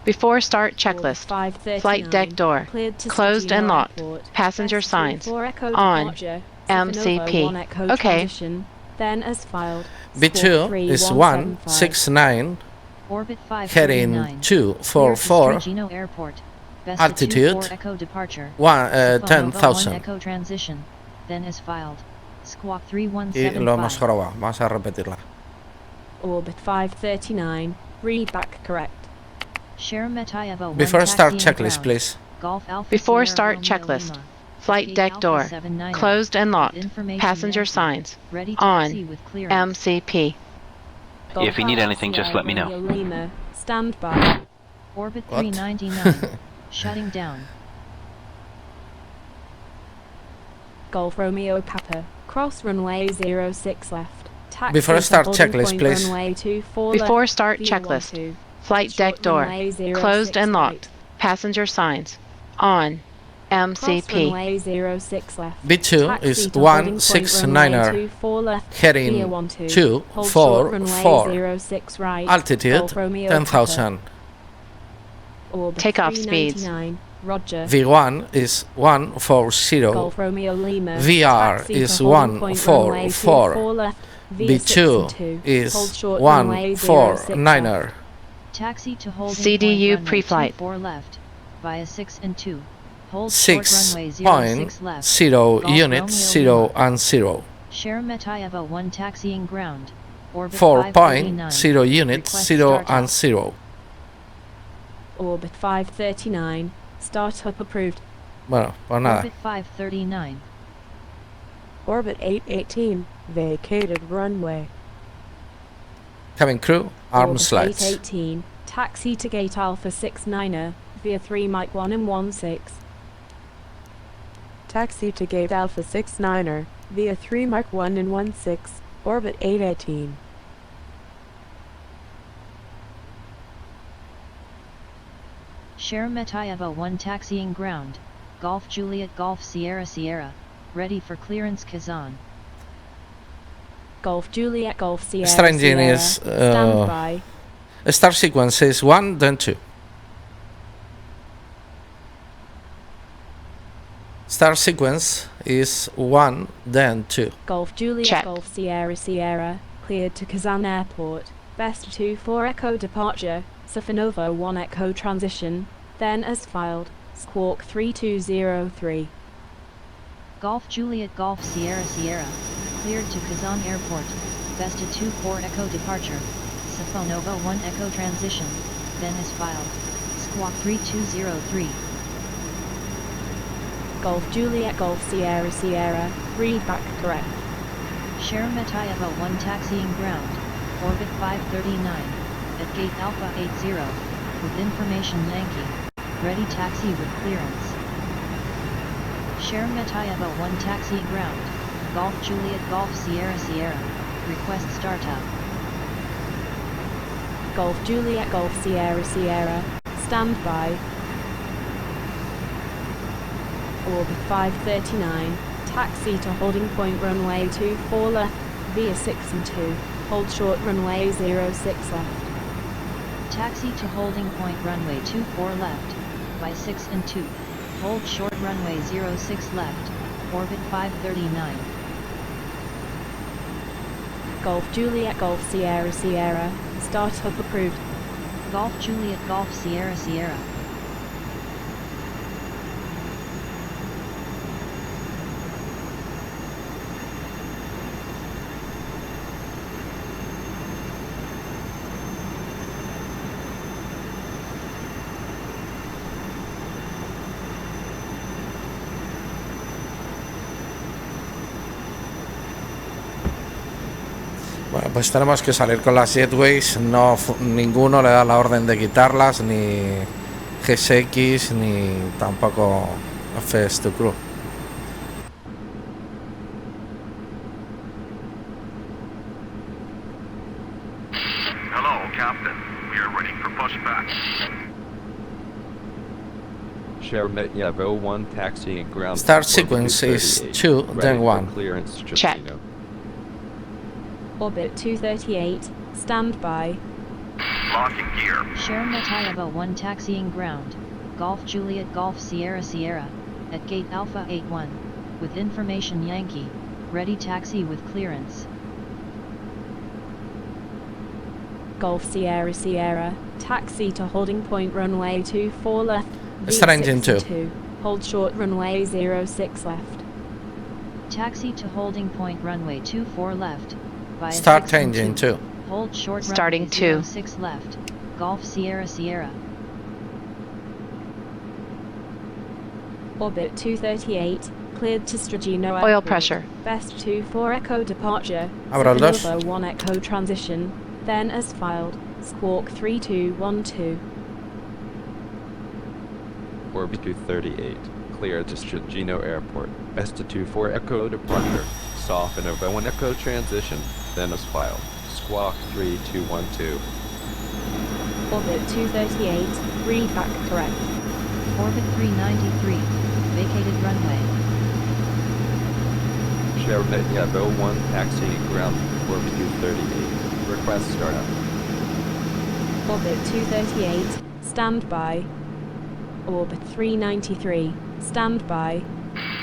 Before start, Orbit checklist. 539, Flight deck door. cleared to Closed and Sigino locked. Airport. Passenger Best signs. 24 Echo On. departure, MCP. Sofinova 1 Echo Okay. transition, then as filed. B2 is 169 Orbit heading 539. 244. Sigino Airport. Best Altitude 24 Echo departure. 10,000. 1 Echo transition. Then as filed. Squawk Y lo hemos 3175. grabado. Vamos a repetirla. Orbit 539, read back correct. Sheremetyevo 1 Before start, taxiing checklist, ground. please. Golf Alpha Before Sierra start, Romeo checklist. Lima. Flight Gate deck Alpha door. 79. Closed and locked. Information Passenger Yankee. signs. Ready On. taxi with clearance. MCP. If you need anything, just let me know. Romeo Lima, stand by. Orbit What? 399. Shutting down. Golf Romeo Papa, cross runway 06 left. Taxi Before to start, holding checklist, point please. runway 24 Before left, start, via checklist. 12. Flight Short deck door. runway 06 Closed and right. locked. Passenger signs. On. Cross MCP. runway 06 left. B2 Taxi is to holding point 169er runway 24 left, heading via 12. 2 Hold 4 short runway 4. 06 right. Altitude Golf Romeo 10,000. Papa, orbit Takeoff speeds. 399, Roger. V1 is 140. Golf Romeo Lima. VR Taxi is to holding point runway 144. 24 left, via 6 and B2 2. is Hold short runway 06 left. 149er. Taxi to holding CDU point runway pre-flight. 24 left. Via 6 and 2. Hold short runway 06 left. 6.0 Golf units, Romeo 0 and 0. Sheremetyevo 1 taxiing ground. Orbit 4.0 539. units, Request 0 startup. and 0. Orbit 539. Startup approved. Bueno, pues nada. Orbit 539. Orbit 818, vacated runway. Cabin crew, arms Orbit lights. 818. Taxi to gate Alpha 69er via 3 Mike 1 and 16. Taxi to gate Alpha 69er via 3 Mark 1 and 16. Orbit 818. Sheremetyevo 1 taxiing ground, Golf Juliet Golf Sierra Sierra, ready for clearance Kazan. Golf Juliet Golf Sierra Star engine Sierra, is stand by. start sequence is 1 then 2. Start sequence is 1 then 2. Golf Juliet Check. Golf Sierra Sierra, cleared to Kazan Airport, best 2-4 Echo departure, Safanova 1 Echo transition, then as filed, Squawk 3203. Golf Juliet Golf Sierra Sierra, cleared to Kazan Airport, Vesta 2-4 Echo departure, Safonova 1 Echo transition, then as filed, Squawk 3203. Golf Juliet Golf Sierra Sierra, read back correct. Sheremetyevo 1 taxiing ground, orbit 539, at gate Alpha 80, with information Yankee, ready taxi with clearance. Sheremetyevo 1 taxi ground, Golf Juliet Golf Sierra Sierra, request startup. Golf Juliet Golf Sierra Sierra, stand by. Orbit 539, taxi to holding point runway 24 left, via 6 and 2, hold short runway 06 left. Taxi to holding point runway 24 left, by 6 and 2, hold short runway 06 left, orbit 539. Golf Juliet Golf Sierra Sierra, startup approved. Golf Juliet Golf Sierra Sierra. Bueno, pues tenemos que salir con las jetways. No, ninguno le da la orden de quitarlas, ni GSX, ni tampoco FS to Crew. Hello, Captain. We are ready for pushback. Sheremetyevo 1 taxiing ground. Start sequence is 2 then 1. Clearance Check. Chicino. Orbit 238, stand by. Locking gear. Sheremetyevo 1 taxiing ground, Golf Juliet Golf Sierra Sierra, at gate Alpha 81, with information Yankee, ready taxi with clearance. Golf Sierra Sierra, taxi to holding point runway 24 left, Star via engine 6 and 2. 2, hold short runway 06 left. Taxi to holding point runway 24 left, via Start 6 and engine 2. hold short Starting runway 2. 06 left, Golf Sierra Sierra. Orbit 238, cleared to Stragino Oil Airport. pressure. Best 2-4 Echo departure, Abra el dos. Safanova 1 Echo transition, then as filed, Squawk 3212. Orbit 238, clear to Stragino Airport, Vesta 24 Echo departure, Safanova 1 Echo transition, then as filed, Squawk 3212. Orbit 238, read back correct. Orbit 393, vacated runway. Sheremetyevo 1 taxiing ground, Orbit 238, request startup. Orbit 238, stand by. Orbit 393, stand by.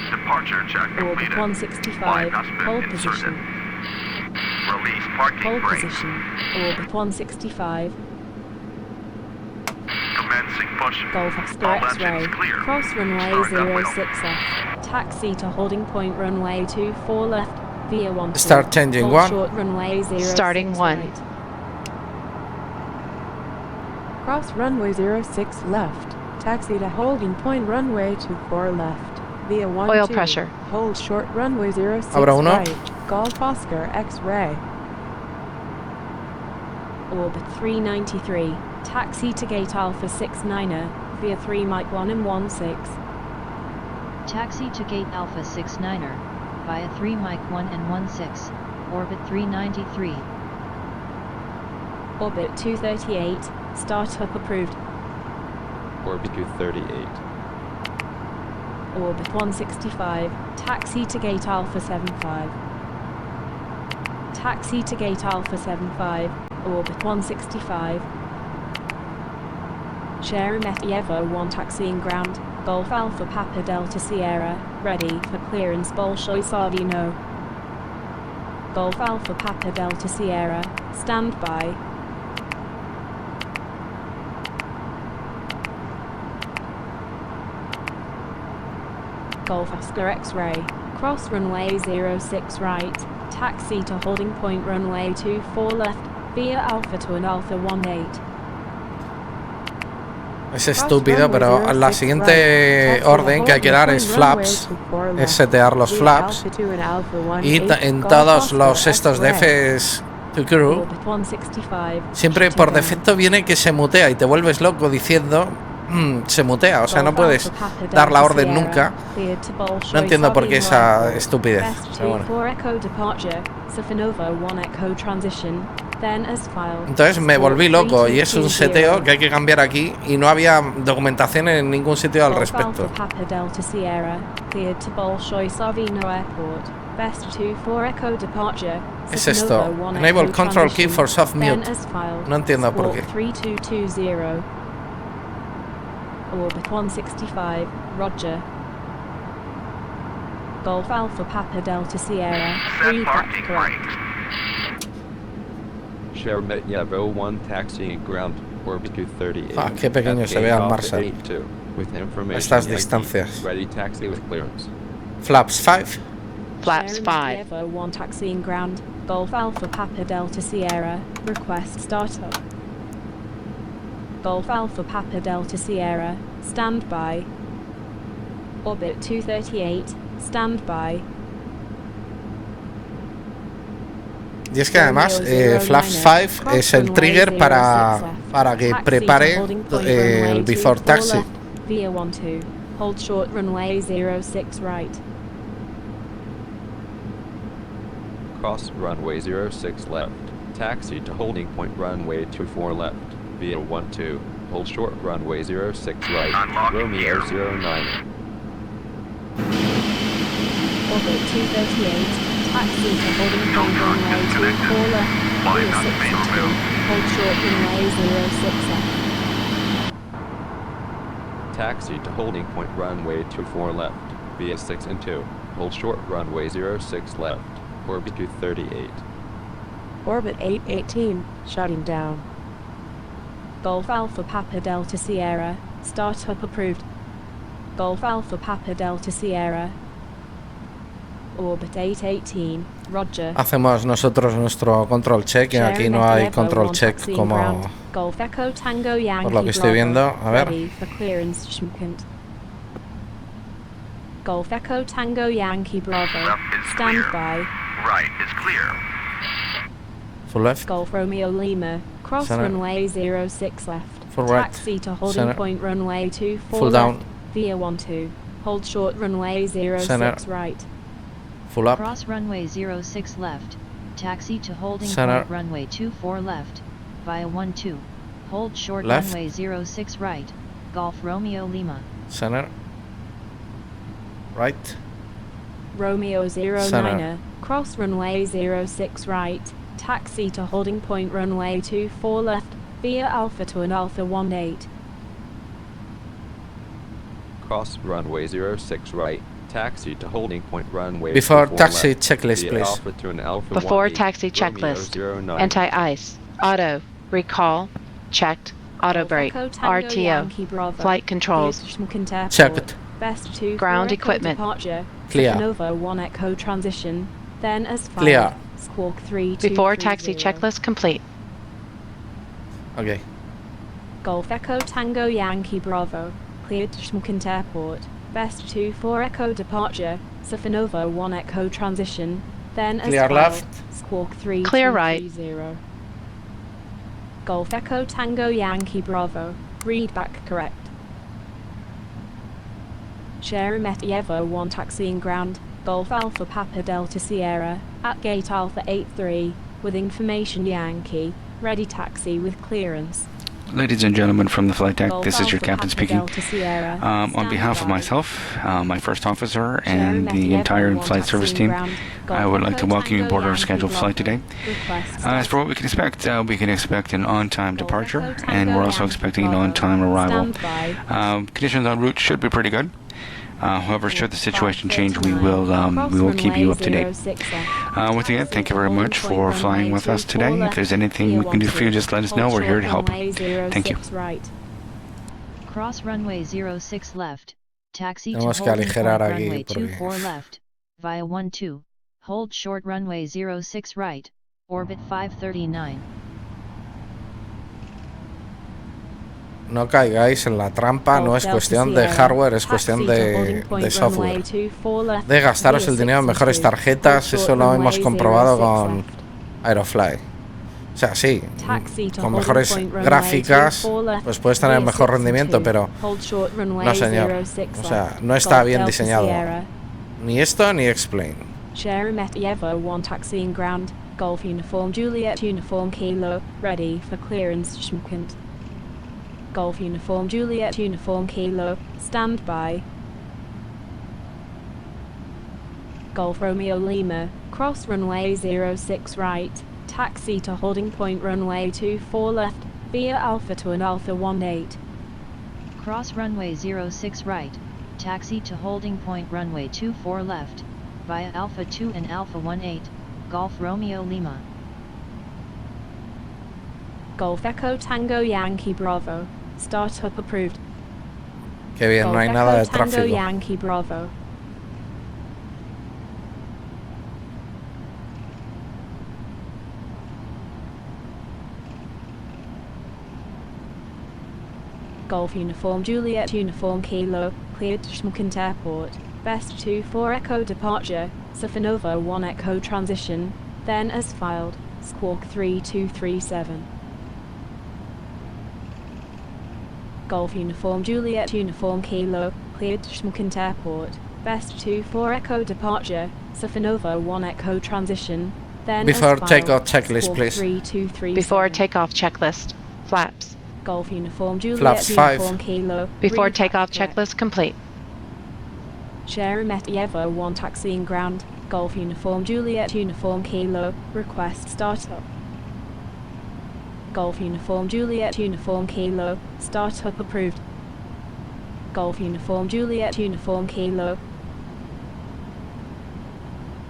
Departure check Orbit completed. 165, Line has been hold inserted. position. Release parking Hold brake. position. Orbit 165, Commencing push. Golf Oscar All X-ray, engines clear. cross runway Start at wheel. 06 left, taxi to holding point runway 24 left, via 1 Start changing hold 1. short runway 06 Starting 1. right. Cross runway 06 left. Taxi to holding point runway 24 left. Via 1 Oil 2. pressure. Hold short runway 06 Abra uno. right. Golf Oscar X-ray. Orbit 393, taxi to gate Alpha 69er, via 3 Mike 1 and 16. Taxi to gate Alpha 69er, via 3 Mike 1 and 16, orbit 393. Orbit 238, startup approved. Orbit 238. Orbit 165, taxi to gate Alpha 75. Taxi to gate Alpha 75, Orbit 165. Sheremetyevo 1 taxiing ground, Golf Alpha Papa Delta Sierra, ready for clearance Bolshoi Savino. Golf Alpha Papa Delta Sierra, stand by. Golf Oscar X-ray, cross runway 06 right, taxi to holding point runway 24 left, via Alpha to an Alpha 18. Es estúpido, pero la siguiente orden que hay que dar es flaps, es setear los flaps, y en todos los estos de Fs to crew siempre por defecto viene que se mutea y te vuelves loco diciendo se mutea, o sea, no puedes dar la orden nunca. No entiendo por qué esa estupidez, pero bueno. Entonces me volví loco y es un seteo que hay que cambiar aquí y no había documentación en ningún sitio al respecto. Es esto, enable control key for soft mute. No entiendo por qué. Orbit 165, Roger. Golf Alpha Papa Delta Sierra, read back correct. Sheremetyevo 1 taxiing ground, Orbit 238. Ah, qué pequeño se ve al Marshall. A estas distancias. Ready taxi with clearance. Flaps 5. Flaps 5. 1 taxiing ground, Golf Alpha Papa Delta Sierra, request startup. Golf Alpha Papa Delta Sierra, stand by. Orbit 238, stand by. Y es que además Flaps 5 es el trigger para que prepare el before taxi. Via 12, hold short runway 06 right. Cross runway 06 left. Taxi to holding point runway 24 left. Via 12, hold short runway 06 right, Romeo 09. Orbit 238, taxi to holding point runway 24 left, via 62, hold short runway 06 left. Taxi to holding point runway 24 left, via 6 and 2, hold short runway 06 left, Orbit 238. Orbit 818, shutting down. Golf Alpha Papa Delta Sierra, startup approved. Golf Alpha Papa Delta Sierra. Orbit 818, Roger. Hacemos nosotros nuestro control check y aquí no hay control check como Golf Echo Tango Yankee por lo que estoy viendo. A ver. Golf Echo Tango Yankee Bravo, stand by. Right, it's clear. Full left. Golf Romeo Lima, cross Center. runway 06 left. Full right. Taxi to holding Center. point runway 24 Full left. down. Via 12, hold short runway 06 Center. right. Full up. Cross runway 06 left. Taxi to holding Center. point runway 24 left. Via 12, hold short Left. runway 06 right. Golf Romeo Lima. Center. Right. Romeo 09er, Center. cross runway 06 right. Taxi to holding point runway 24 left. Via Alpha to an Alpha 18. Cross runway 06 right. Taxi to holding point runway Before 24 taxi left. checklist, Via please. Alpha to an Alpha Before 18, taxi Romeo checklist. 09. Anti-ice. Auto. Recall. Checked. Auto brake. RTO. Flight controls. Checked. Best 2 Ground equipment. Departure. Clear. Nova 1 Echo transition. Then as filed. Clear. Squawk 3 Before taxi checklist complete. Okay. Golf Echo Tango Yankee Bravo. Cleared to Schmuckent Airport. Best 2-4 Echo departure. Safanova 1 Echo transition. Then as Clear filed. left. Squawk 3 Clear right. Golf Echo Tango Yankee Bravo. Read back correct. Sheremetyevo 1 taxiing ground. Golf Alpha Papa Delta Sierra. At gate Alpha 83. With information Yankee. Ready taxi with clearance. Ladies and gentlemen from the flight deck, Golf this is your Alpha captain Papa speaking. Delta Sierra, On stand behalf of by. myself, my first officer, Sierra and Meta the entire Echo 1 flight service taxiing team, ground. I Golf would like to Echo welcome you aboard our Tango scheduled Yankee flight today. Request As for what we can expect an on-time Golf departure, Echo and we're Tango also Yankee expecting an Bravo. on-time arrival. Stand by. Conditions en route should be pretty good. However, should the situation change, we will keep you up to date. Once again, thank you very much for flying with us today. If there's anything we can do for you, just let us know. We're here to help. Thank you. Cross runway 06 left. Taxi to Tenemos que holding aligerar point aquí runway porque 24 left. Via 12. Hold short runway 06 right. Orbit 539. no caigáis en la trampa, no es cuestión de hardware, es cuestión de software. De gastaros el dinero en mejores tarjetas, eso lo hemos comprobado con Aerofly. O sea, sí, con mejores gráficas, pues puedes tener mejor rendimiento, pero no, señor. O sea, no está bien diseñado. Ni esto ni Explain. Taxiing ground. Golf uniform Juliet uniform Kilo, ready for clearance. Schmukent. Golf uniform Juliet uniform Kilo, stand by. Golf Romeo Lima, cross runway 06 right, taxi to holding point runway 24 left, via Alpha to an Alpha 18. Cross runway 06 right, taxi to holding point runway 24 left, via Alpha 2 and Alpha 18, Golf Romeo Lima. Golf Echo Tango Yankee Bravo, startup approved. Qué bien, Golf no hay Echo nada de Tango tráfico. Yankee Bravo. Golf uniform Juliet uniform Kilo, cleared to Schmukent Airport, best 2-4 Echo departure, Sofinova 1 Echo transition, then as filed, Squawk 3237. Golf uniform Juliet uniform Kilo, cleared to Schmukent Airport, best 2-4 Echo departure, Sofinova 1 Echo transition, then Before as filed, takeoff checklist, Squawk please. 3237. Before takeoff checklist. Flaps. Golf uniform Juliet Flaps 5. uniform Kilo. Before read takeoff correct. checklist complete. Sheremetyevo 1 taxiing ground. Golf uniform Juliet uniform Kilo. Request startup. Golf uniform Juliet uniform Kilo. Startup approved. Golf uniform Juliet uniform Kilo.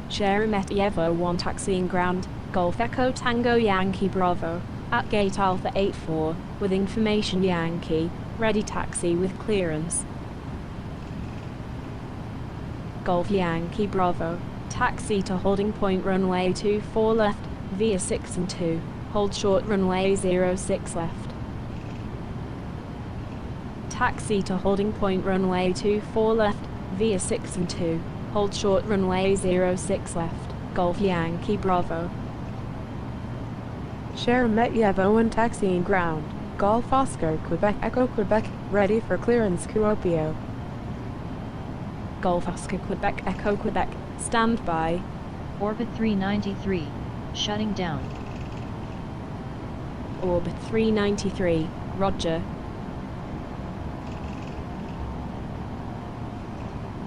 Sheremetyevo 1 taxiing ground. Golf Echo Tango Yankee Bravo. At gate Alpha 84, with information Yankee, ready taxi with clearance. Golf Yankee Bravo, taxi to holding point runway 24 left, via 6 and 2, hold short runway 06 left. Taxi to holding point runway 24 left, via 6 and 2, hold short runway 06 left, Golf Yankee Bravo. Sheremetyevo 1 taxiing ground. Golf Oscar Quebec Echo Quebec, ready for clearance Kuopio. Golf Oscar Quebec Echo Quebec, stand by. Orbit 393, shutting down. Orbit 393, roger.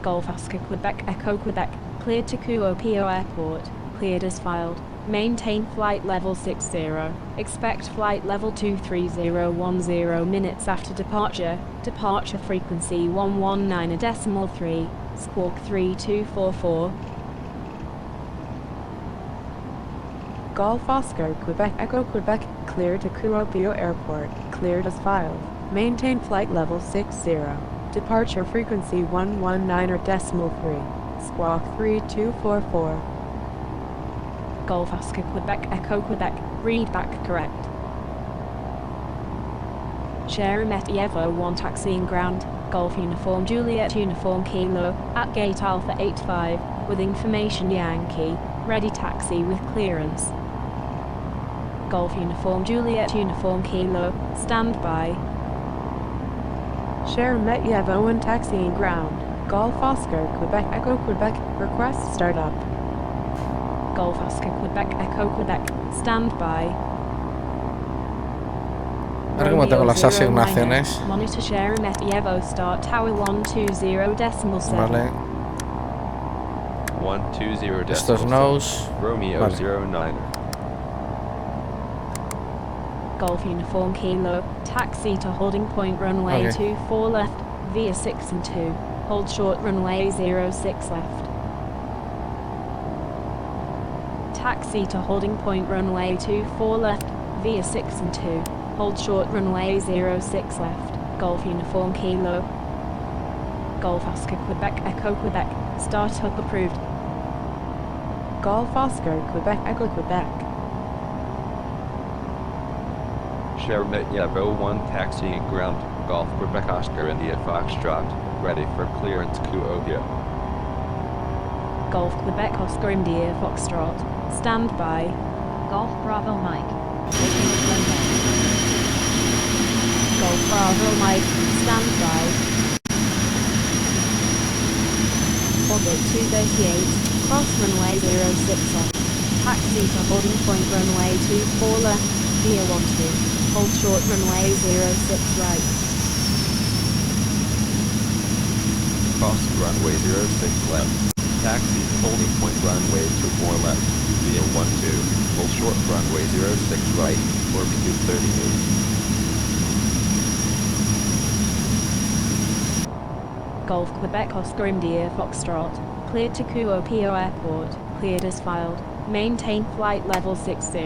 Golf Oscar Quebec Echo Quebec, cleared to Kuopio Airport, cleared as filed. Maintain flight level 60. Expect flight level 23010 minutes after departure. Departure frequency 119.3. Squawk 3244. Golf Oscar Quebec Echo Quebec, cleared to Kuopio Airport, cleared as filed. Maintain flight level 60. Departure frequency 119.3. Squawk 3244. Golf Oscar Quebec Echo Quebec, read back correct. Sheremetyevo 1 taxiing ground. Golf uniform Juliet uniform Kilo, at gate Alpha 85, with information Yankee, ready taxi with clearance. Golf uniform Juliet uniform Kilo, stand by. Sheremetyevo 1 taxiing ground. Golf Oscar Quebec Echo Quebec, request startup. Golf Oscar Quebec Echo Quebec, stand by. Ahora como tengo las asignaciones. Monitor share Evo start tower 120.7. Vale. 120. Estos no's. Romeo Vale. 09. Golf uniform kilo. Taxi to holding point runway Okay. 24 left. Via 6 and 2. Hold short runway 06 left. Taxi to holding point runway 24 left. Via 6 and 2. Hold short runway 06 left. Golf uniform kilo. Golf Oscar Quebec Echo Quebec. Startup approved. Golf Oscar Quebec Echo Quebec. Shermet Evo 1 taxiing ground. Golf Quebec Oscar India Foxtrot. Ready for clearance Kuobia. Golf Quebec Oscar India Foxtrot. Stand by. Golf Bravo Mike. Golf Bravo Mike. Stand by. Orbit 238. Cross runway 06 left. Taxi to holding point runway 24 left. Via 12. Hold short runway 06 right. Cross runway 06 left. Taxi to holding point runway 24 left. Via 12. Hold short runway 06 right. Orbit 238. Golf Quebec Oscar India Foxtrot. Cleared to Kuopio Airport. Cleared as filed. Maintain flight level 60.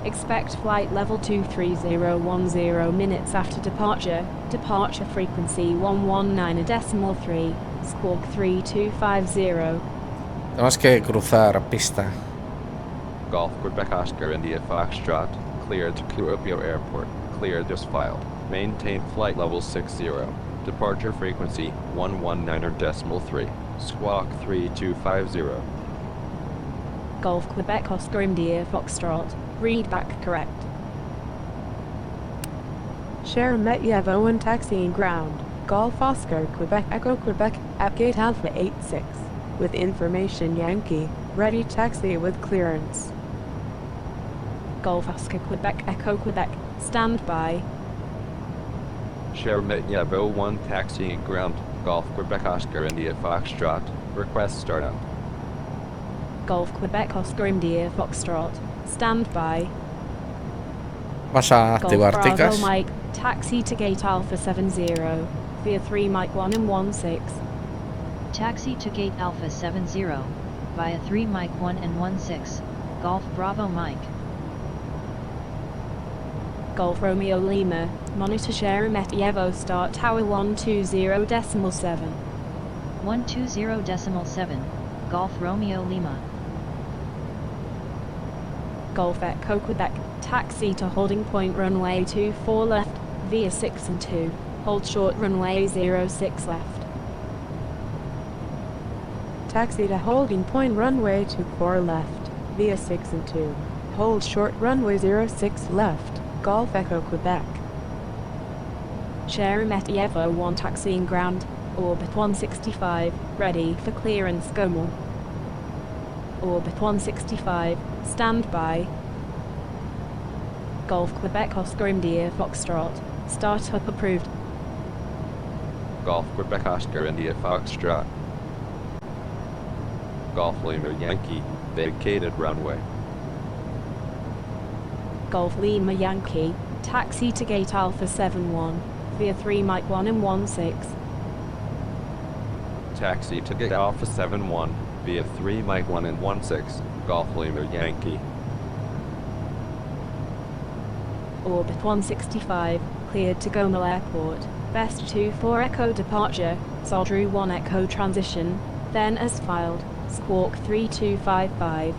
Expect flight level 23010 minutes after departure. Departure frequency 119.3. Squawk 3250. Tenemos que cruzar pista. Golf Quebec Oscar India Foxtrot. Cleared to Kuopio Airport. Cleared as filed. Maintain flight level 60. Departure frequency 119.3. Squawk 3250. Golf Quebec Oscar India Foxtrot. Read back correct. Shermet Evo 1 taxiing ground. Golf Oscar Quebec Echo Quebec at gate Alpha 86. With information Yankee. Ready taxi with clearance. Golf Oscar Quebec Echo Quebec. Stand by. Shermet Evo 1 taxiing ground. Golf Quebec Oscar India Foxtrot. Request startup. Golf Quebec Oscar India Foxtrot. Stand by. Vas a activar Golf ticas. Bravo Mike. Taxi to gate Alpha 70. Via 3 Mike 1 and 16. Taxi to gate Alpha 70. Via 3 Mike 1 and 16. Golf Bravo Mike. Golf Romeo Lima. Monitor share Evo start tower 120.7. 120.7. Golf Romeo Lima. Golf Echo Quebec. Taxi to holding point runway 24 left. Via 6 and 2. Hold short runway 06 left. Taxi to holding point runway 24 left. Via 6 and 2. Hold short runway 06 left. Golf Echo Quebec. Shermet Evo 1 taxiing ground. Orbit 165. Ready for clearance GOML. Orbit 165. Stand by. Golf Quebec Oscar India Foxtrot. Startup approved. Golf Quebec Oscar India Foxtrot. Golf Lima Yankee. Vacated runway. Golf Lima Yankee. Taxi to gate Alpha 71. Via 3 Mike 1 and 16. Taxi to gate Alpha 71. Via 3 Mike 1 and 16. Golf Lima Yankee. Orbit 165. Cleared to GOML Airport. Best 24 Echo departure. Soldru 1 Echo transition. Then as filed. Squawk 3255.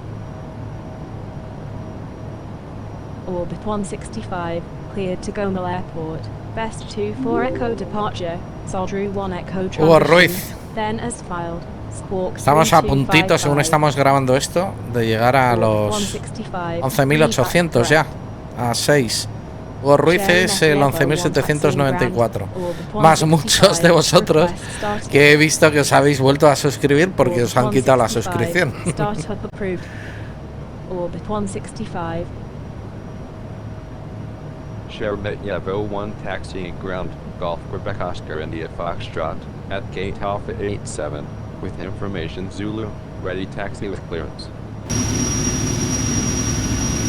Orbit 165. Cleared to GOML Airport. Best 24 Echo departure. Soldru 1 Echo Hugo transition. Ruiz. Then as filed. Squawk Estamos a puntito, según 3255. estamos grabando esto, de llegar a los 11.800 ya. A 6. Hugo Ruiz es el 11.794. Más muchos de vosotros que he visto que os habéis vuelto a suscribir porque os han quitado la suscripción. Startup approved. Orbit 165. Sheremetyevo 1 taxiing ground, Golf Quebec Oscar India Foxtrot, at gate Alpha 87, with information Zulu, ready taxi with clearance.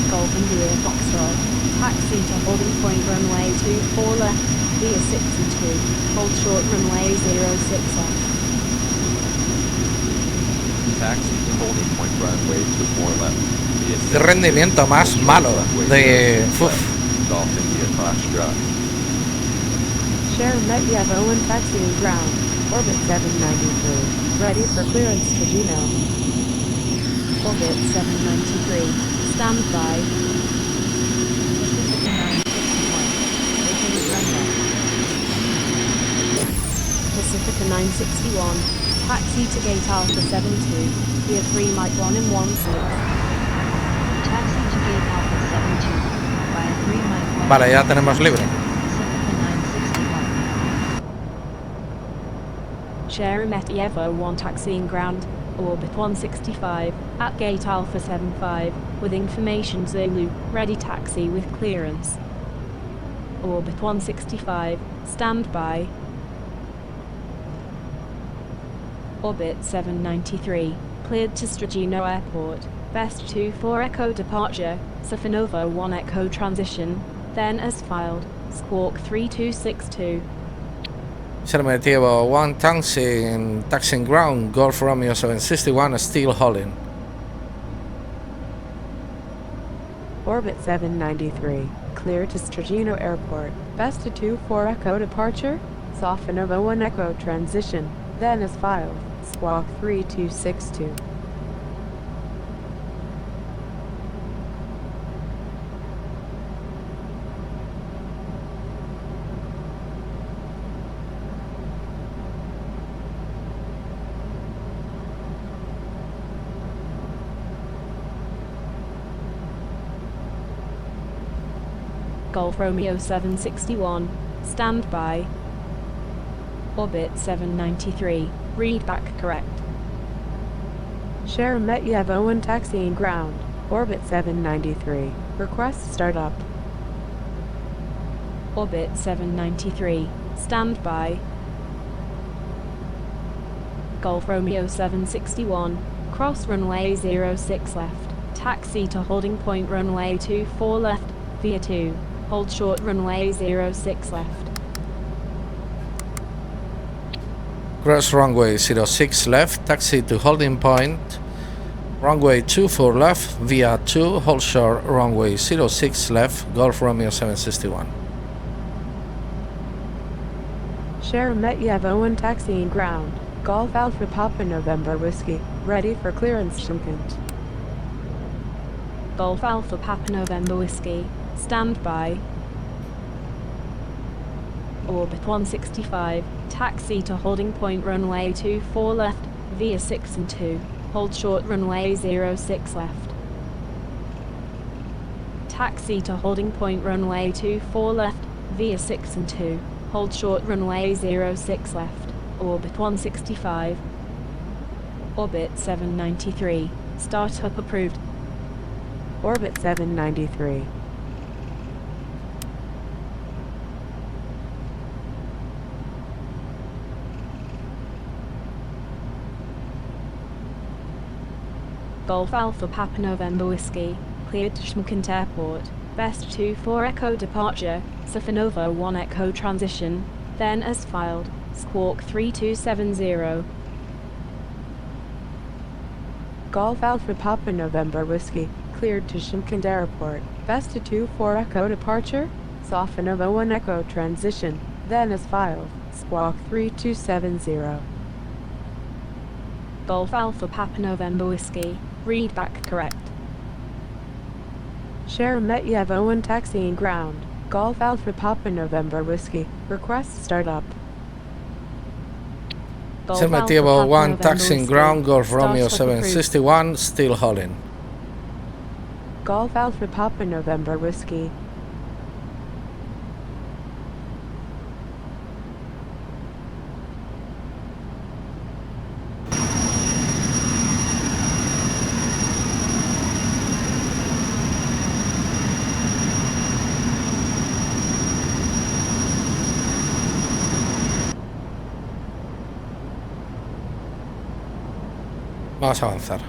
Golf India Foxtrot, taxi to holding point runway 24 left, via 6 and 2, hold short runway 06 left. Taxi to holding point runway 24 left, via 6 Qué rendimiento más malo de... Golf India Foxtrot. Sheremetyevo 1 taxiing ground, orbit 793, ready for clearance to Juno. Orbit 793, stand by. Pacifica 961, taxi to gate Alpha 72, via 3 Mike 1 and 16. Taxi to gate Alpha 72, via 3 Mike 1. Vale, ya tenemos libre. Sheremetyevo 1 taxiing ground, orbit 165, at gate Alpha 75, with information Zulu, ready taxi with clearance. Orbit 165, stand by. Orbit 793, cleared to Stragino Airport, best 24 Echo departure, Safanova 1 Echo transition, then as filed, Squawk 3262. Sheremetyevo 1 taxiing ground, Golf Romeo 761, still holding. Orbit 793, clear to Stragino Airport, best 24 Echo departure, Safanova 1 Echo transition, then as filed, Squawk 3262. Golf Romeo 761, stand by. Orbit 793, read back correct. Sheremetyevo 1 taxiing ground, orbit 793, request startup. Orbit 793, stand by. Golf Romeo 761, cross runway 06 left, taxi to holding point runway 24 left, via 2, hold short runway 06 left. Cross runway 06 left, taxi to holding point, runway 24 left, via 2, hold short runway 06 left, Golf Romeo 761. Sheremetyevo 1 taxiing ground, Golf Alpha Papa November Whiskey, ready for clearance Shimkent. Golf Alpha Papa November Whiskey, stand by. Orbit 165, taxi to holding point runway 24 left, via 6 and 2, hold short runway 06 left. Taxi to holding point runway 24 left, via 6 and 2, hold short runway 06 left, orbit 165. Orbit 793, startup approved. Orbit 793. Golf Alpha Papa November Whiskey, cleared to Shmkent Airport, best 24 Echo departure, Safanova 1 Echo transition, then as filed, Squawk 3270. Golf Alpha Papa November Whiskey, cleared to Shmkent Airport, best 24 Echo departure, Safanova 1 Echo transition, then as filed, Squawk 3270. Golf Alpha Papa November Whiskey, read back correct. Sheremetyevo 1 taxiing ground, Golf Alpha Papa November Whiskey, request startup. Sheremetyevo 1 taxiing ground, Golf Romeo 761, still holding. Golf Alpha Papa November Whiskey. Vamos a avanzar.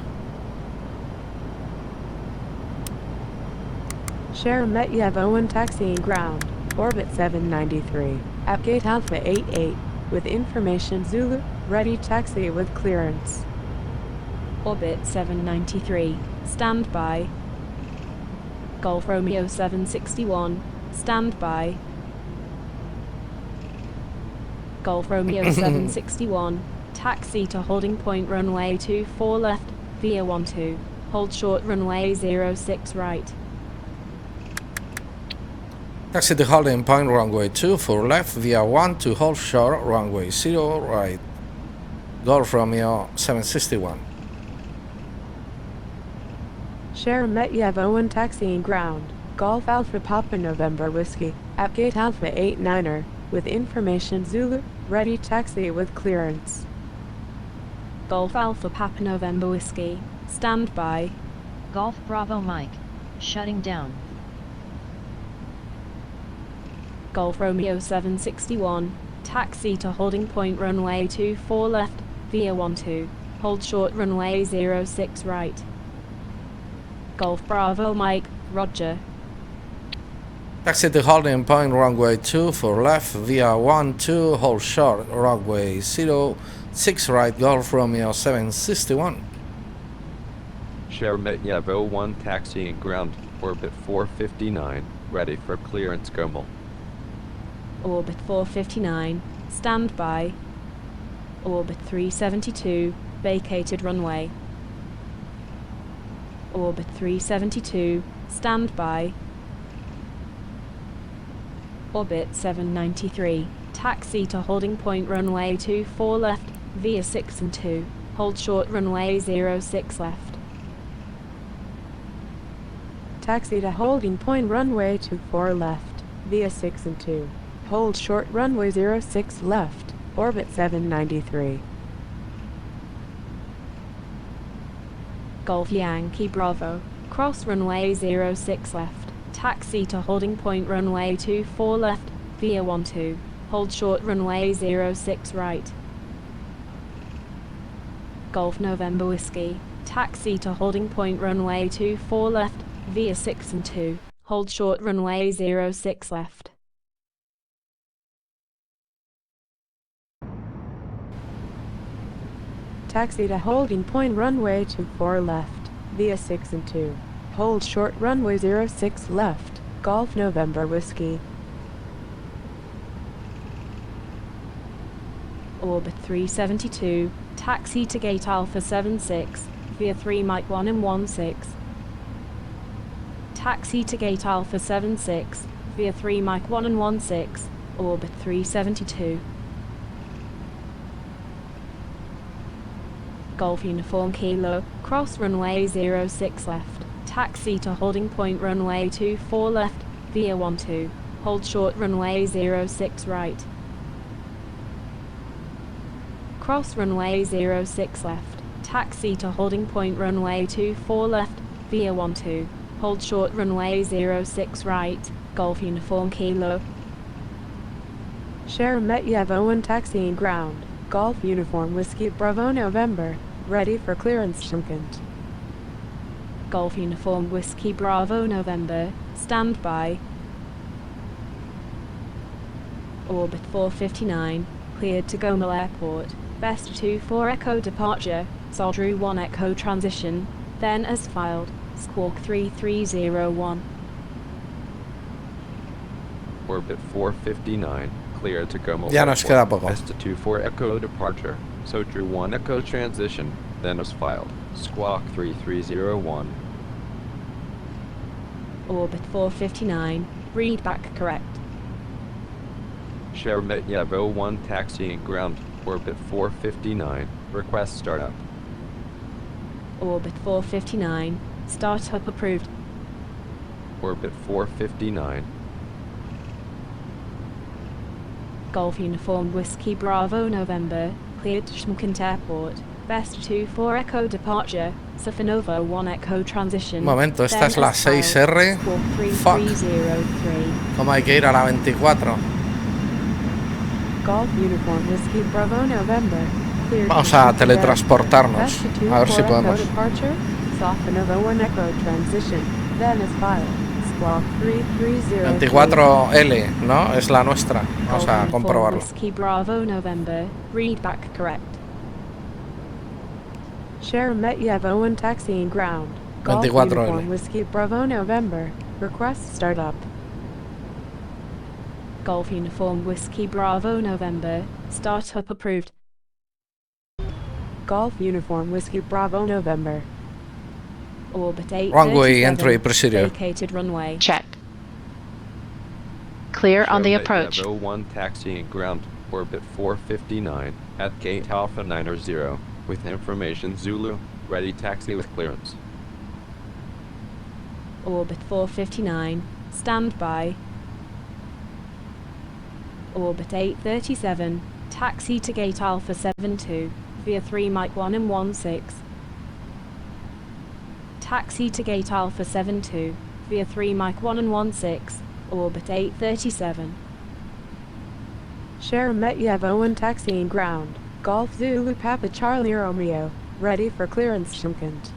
Sheremetyevo 1 taxiing ground, orbit 793, at gate Alpha 88, with information Zulu, ready taxi with clearance. Orbit 793, standby. Golf Romeo 761, standby. Golf Romeo 761, taxi to holding point runway 24 left, via 12, hold short runway 06 right. Taxi to holding point runway 24 left via 12, hold short runway 0 right. Golf Romeo 761. Sheremetyevo 1 taxiing ground, Golf Alpha Papa November Whiskey, at gate Alpha 89er, with information Zulu, ready taxi with clearance. Golf Alpha Papa November Whiskey, standby. Golf Bravo Mike, shutting down. Golf Romeo 761, taxi to holding point runway 24 left, via 12, hold short runway 06 right. Golf Bravo Mike, roger. Taxi to holding point runway 24 left via 12, hold short runway 06 right. Golf Romeo 761. Sheremetyevo 1 taxiing ground, orbit 459, ready for clearance Gomel. Orbit 459, standby. Orbit 372, vacated runway. Orbit 372, standby. Orbit 793, taxi to holding point runway 24 left, via 6 and 2, hold short runway 06 left. Taxi to holding point runway 24 left, via 6 and 2, hold short runway 06 left, orbit 793. Golf Yankee Bravo, cross runway 06 left, taxi to holding point runway 24 left, via 12, hold short runway 06 right. Golf November Whiskey, taxi to holding point runway 24 left, via 6 and 2, hold short runway 06 left. Taxi to holding point runway 24 left, via 6 and 2, hold short runway 06 left, Golf November Whiskey. Orbit 372, taxi to gate Alpha 76, via 3 Mike 1 and 16. Taxi to gate Alpha 76, via 3 Mike 1 and 16, orbit 372. Golf Uniform Kilo, cross runway 06 left, taxi to holding point runway 24 left, via 12, hold short runway 06 right. Cross runway 06 left, taxi to holding point runway 24 left, via 12, hold short runway 06 right, Golf Uniform Kilo. Sheremetyevo 1 taxiing ground, Golf Uniform Whiskey Bravo November, ready for clearance Shimkent. Golf Uniform Whiskey Bravo November, standby. Orbit 459, cleared to Gomel Airport, Best 24 Echo departure, Soldru 1 Echo transition, then as filed, Squawk 3301. Orbit 459, clear to Gomel Ya nos queda poco. Esta 24 Echo departure, Soldru 1 Echo transition, then as filed, Squawk 3301. Orbit 459, read back correct. Sheremetyevo 1 taxiing ground, Orbit 459, request startup. Orbit 459, startup approved. Orbit 459. Golf Uniform Whiskey Bravo November, cleared to Shimkent Airport, Best 24 Echo departure, Safanova 1 Echo transition. Un momento, esta es la 6R. Fuck. ¿Cómo hay que ir a la 24? Golf Uniform Whiskey Bravo November, Cleared Vamos to a Shinkan teletransportarnos. Best to two A ver si for echo podemos. departure. Soften of 1 echo transition. Then is filed. Squawk 330. 24L, ¿no? Es la nuestra. Vamos Golf a Uniform comprobarlo. Whiskey Bravo November. Read back correct. Sheremetyevo Owen taxiing ground. Golf 24L. Uniform Whiskey Bravo November. Request startup. Golf Uniform Whiskey Bravo November. Startup approved. Golf Uniform Whiskey Bravo November. Orbit 837. Runway entry procedure. Vacated runway. Check. Clear on the Show approach. Medvedev 01 taxiing ground, orbit 459, at gate Alpha 90, with information Zulu, ready taxi with clearance. Orbit 459. Stand by. Orbit 837. Taxi to gate Alpha 72, via 3 Mike 1 and 16. Taxi to gate Alpha 72, via 3 Mike 1 and 16, orbit 837. Sheremetyevo Owen taxiing ground. Golf Zulu Papa Charlie Romeo. Ready for clearance Shimkent.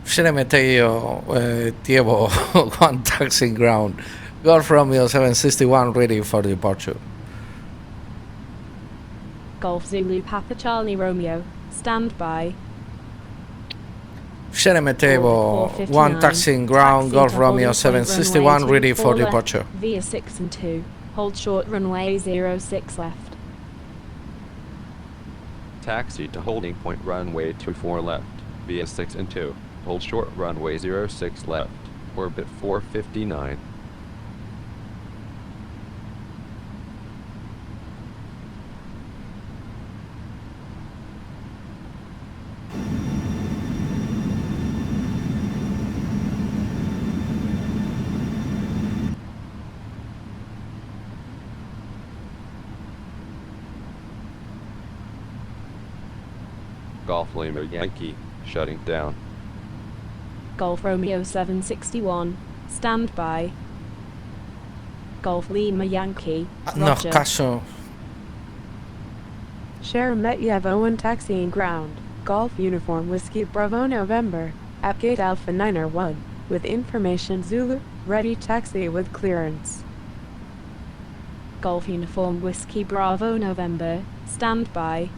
Sheremetyevo Tievo 1 taxing ground. Golf Romeo 761 ready for departure. Golf Zulu Papa Charlie Romeo. Stand by. Sheremetyevo 1 taxiing ground. Golf Romeo 761 ready for departure. Via 6 and 2. Hold short runway 06 left. Taxi to holding point runway 24 left, via 6 and 2. Hold short runway 06 left, orbit 459. Golf Lima Yankee, shutting down. Golf Romeo 761. Stand by. Golf Lima Yankee. Haznos Roger. caso. Sheremetyevo Owen taxiing ground. Golf Uniform Whiskey Bravo November. At gate Alpha 901. With information Zulu. Ready taxi with clearance. Golf Uniform Whiskey Bravo November. Stand by.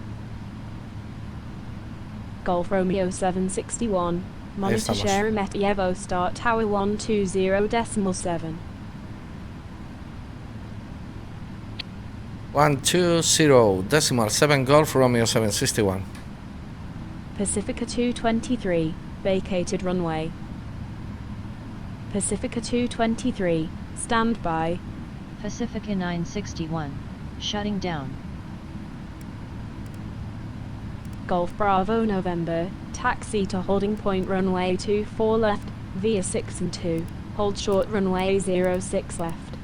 Golf Romeo 761. Monitor estamos. Sheremetyevo start tower 120.7. 120.7 Golf Romeo 761. Pacifica 223. Vacated runway. Pacifica 223. Stand by. Pacifica 961. Shutting down. Golf Bravo November. Taxi to holding point runway 24 left, via 6 and 2. Hold short runway 06 left.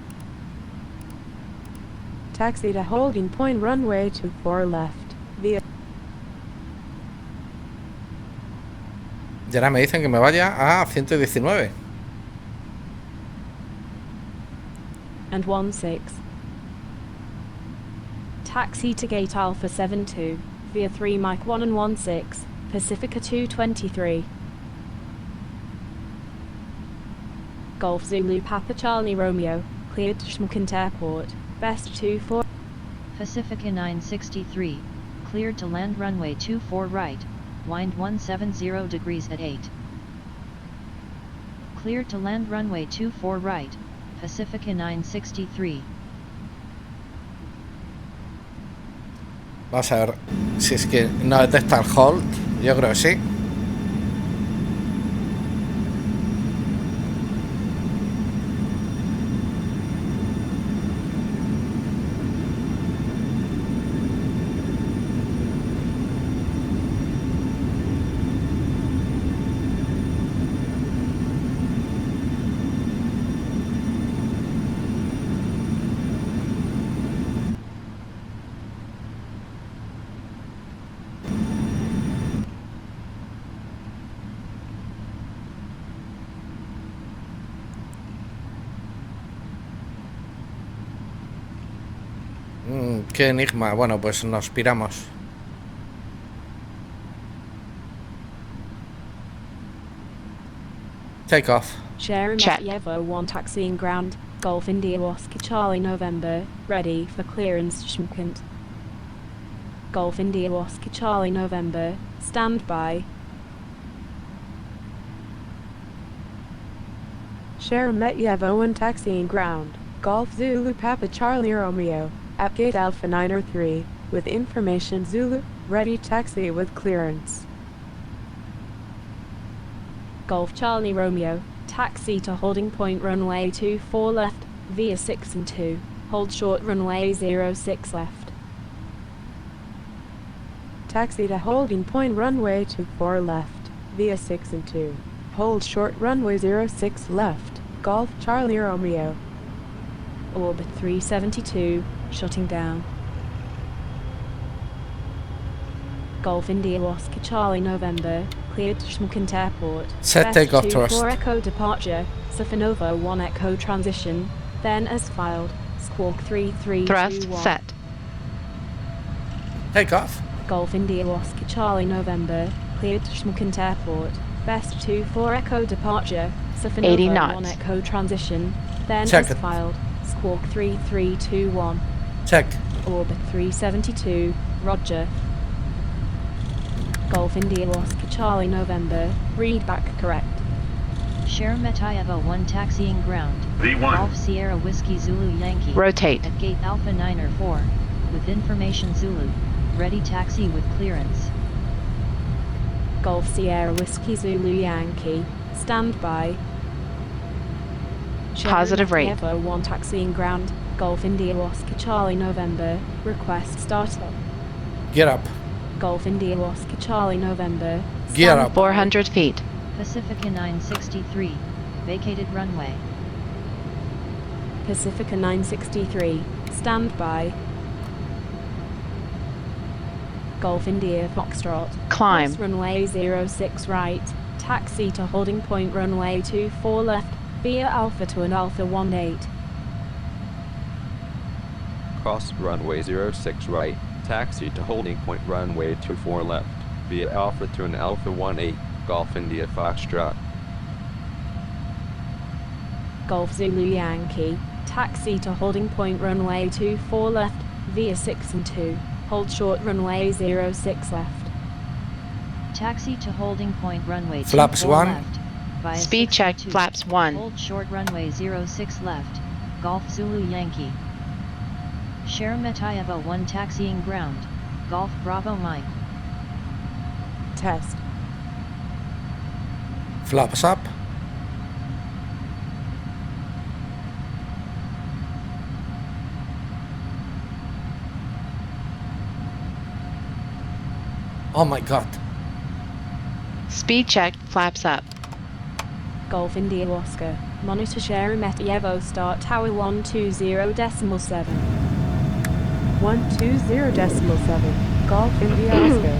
Taxi to holding point runway 24 left. Via. Y ahora me dicen que me vaya a 119. And 16. Taxi to gate Alpha 72, via 3 Mike 1 and 16, Pacifica 223. Golf Zulu Papa Charlie Romeo, cleared to Shmkent Airport, best 24. Pacifica 963. Cleared to land runway 24 right. Wind 170 degrees at 8. Cleared to land runway 24 right. Pacifica 963. Vamos a ver si es que no detecta el hold. Yo creo que sí. Qué enigma. Bueno, pues nos piramos. Take off. Check. Yevo 1 taxiing ground. Golf India Oscar Charlie November. Ready for clearance. Shmkant. Golf India Oscar Charlie November. Stand by. Sheremetyevo 1 taxiing ground. Golf Zulu Papa Charlie Romeo. At gate Alpha 903. With information Zulu. Ready taxi with clearance. Golf Charlie Romeo. Taxi to holding point runway 24 left, via 6 and 2. Hold short runway 06 left. Taxi to holding point runway 24 left, via 6 and 2. Hold short runway 06 left. Golf Charlie Romeo. Orbit 372, shutting down. Golf India Oscar Charlie November. Cleared to Shmkant Airport. Set takeoff thrust. 4 Echo departure. Safanova 1 Echo transition. Then as filed. Squawk 3321. Thrust set. Take off. Golf India Oscar Charlie November. Cleared to Shmkant Airport. Best 4 Echo departure. 80 Safanova knots. 1 Echo transition. Then Check as it. filed. Squawk 3321. Check. Orbit 372. Roger. Golf India Oscar Charlie November. Read back correct. Sheremetyevo 1 taxiing ground. V1. Golf Sierra Whiskey Zulu Yankee. Rotate. At gate Alpha 904. With information Zulu. Ready taxi with clearance. Golf Sierra Whiskey Zulu Yankee. Stand by. Positive rate. Evo 1 taxiing ground. Golf India Oscar Charlie November. Request startup. Get up. Golf India Oscar Charlie November. Gear Stand up. 400 feet. Pacifica 963. Vacated runway. Pacifica 963. Stand by. Golf India Foxtrot. Climb. Cross runway 06 right. Taxi to holding point runway 24 left. Via Alpha to an Alpha 18. Cross runway 06 right. Taxi to holding point runway 24 left, via Alpha to an Alpha 18, Golf India Foxtrot. Golf Zulu Yankee. Taxi to holding point runway 24 left, via 6 and 2. Hold short runway 06 left. Taxi to holding point runway Flaps 24 1. left. Via Speed 6 check. and 2. Flaps 1. Hold short runway 06 left. Golf Zulu Yankee. Sheremetyevo 1 taxiing ground. Golf Bravo Mike. Test. Flaps up. Oh my god. Speed check. Flaps up. Golf India Oscar. Monitor Sheremetyevo start tower 120.7. 120.7. Golf India Oscar.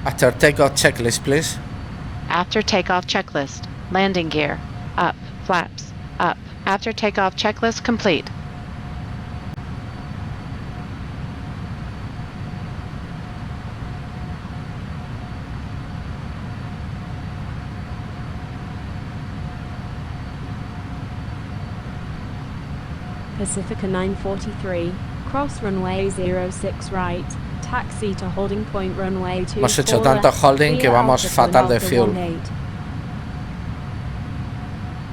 After takeoff checklist, please. After takeoff checklist. Landing gear. Up. Flaps. Up. After takeoff checklist complete. Pacifica 943. Cross runway 06 right. Taxi to holding point runway 24 Hemos hecho tanto left, holding que via vamos Alpha to an fatal de Alpha fuel. 18.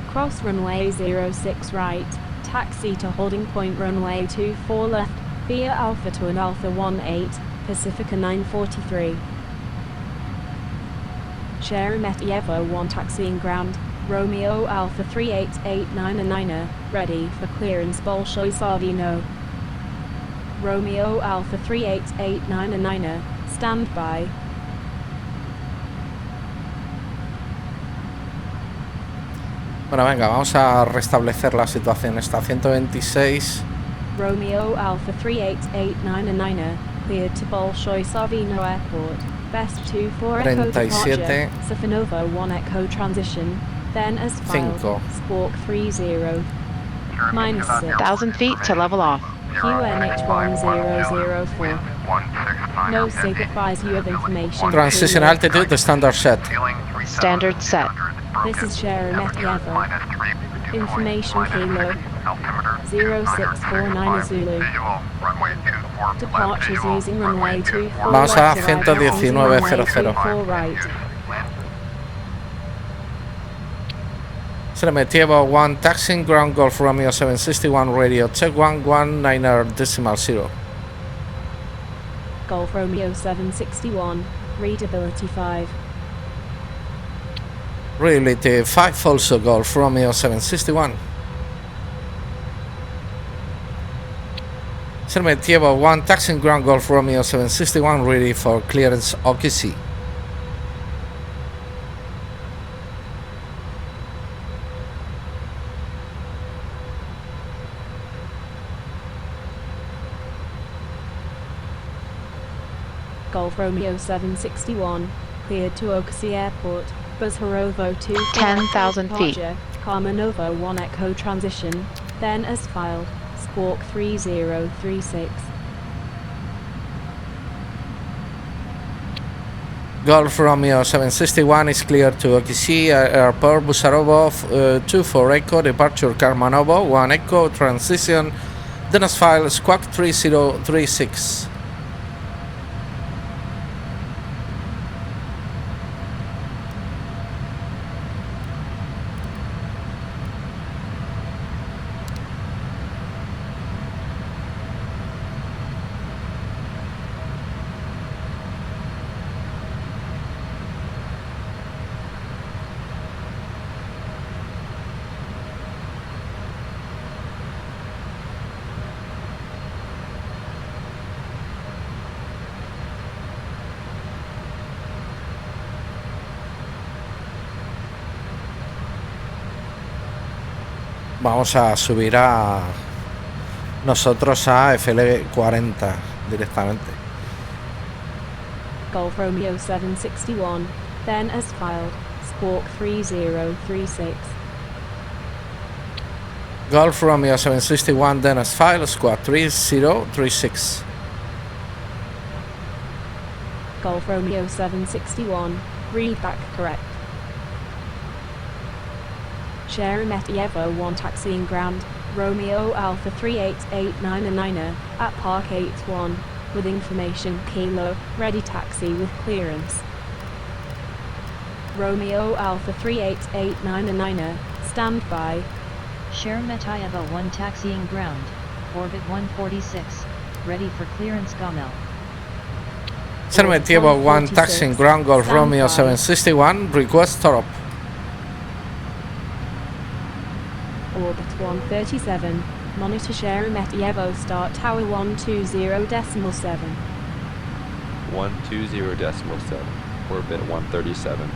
Cross runway 06 right. Taxi to holding point runway 24 left, via Alpha to an Alpha 18. Pacifica 943. Sheremetyevo 1 taxiing ground. Romeo Alpha 3889 ready for clearance Bolshoi Savino. Romeo Alpha 3889 stand by. Bueno, venga, vamos a restablecer la situación. Está 126. Romeo Alpha 38899 cleared to Bolshoi Savino Airport. Best 24 Echo 37. departure. Safanova 1 Echo transition. Then as filed. 5. Squawk 30. -6. 1,000 feet to level off. QNH1004. No signifies you have information. Transition altitude, the standard set. Standard set. This is Sharon Ever. Information kilo 0649 Zulu. Departures using runway 24 Vamos a left, arrival using runway 119.00. 24 right. Selectivo 1 taxiing ground Golf Romeo 761 radio check 119.0. Golf Romeo 761, readability 5. Reality 5 also Golf Romeo 761. Selectivo 1 taxiing ground Golf Romeo 761 ready for clearance OKC. Golf Romeo 761, cleared to OKC Airport, Buzharovo 2 10,000 feet. Karmanovo 1 Echo transition, then as filed, Squawk 3036. Golf Romeo 761 is cleared to OKC Airport, Buzharovo 24 Echo, departure Karmanovo 1 Echo, transition, then as filed, Squawk 3036. Vamos a subir a nosotros a FL40 directamente. Golf Romeo 761, then as filed, Squawk 3036. Golf Romeo 761, then as filed, Squawk 3036. Golf Romeo 761, read back correct. Sheremetyevo 1 taxiing ground, Romeo Alpha 38899 at Park 81, with information Kilo, ready taxi with clearance. Romeo Alpha 38899, stand by. Sheremetyevo 1 taxiing ground, orbit 146, ready for clearance Gomel. Sheremetyevo 1 taxiing ground, Golf Romeo 761, request stop. Orbit 137, monitor Sheremetyevo start tower 120.7. 120.7, orbit 137.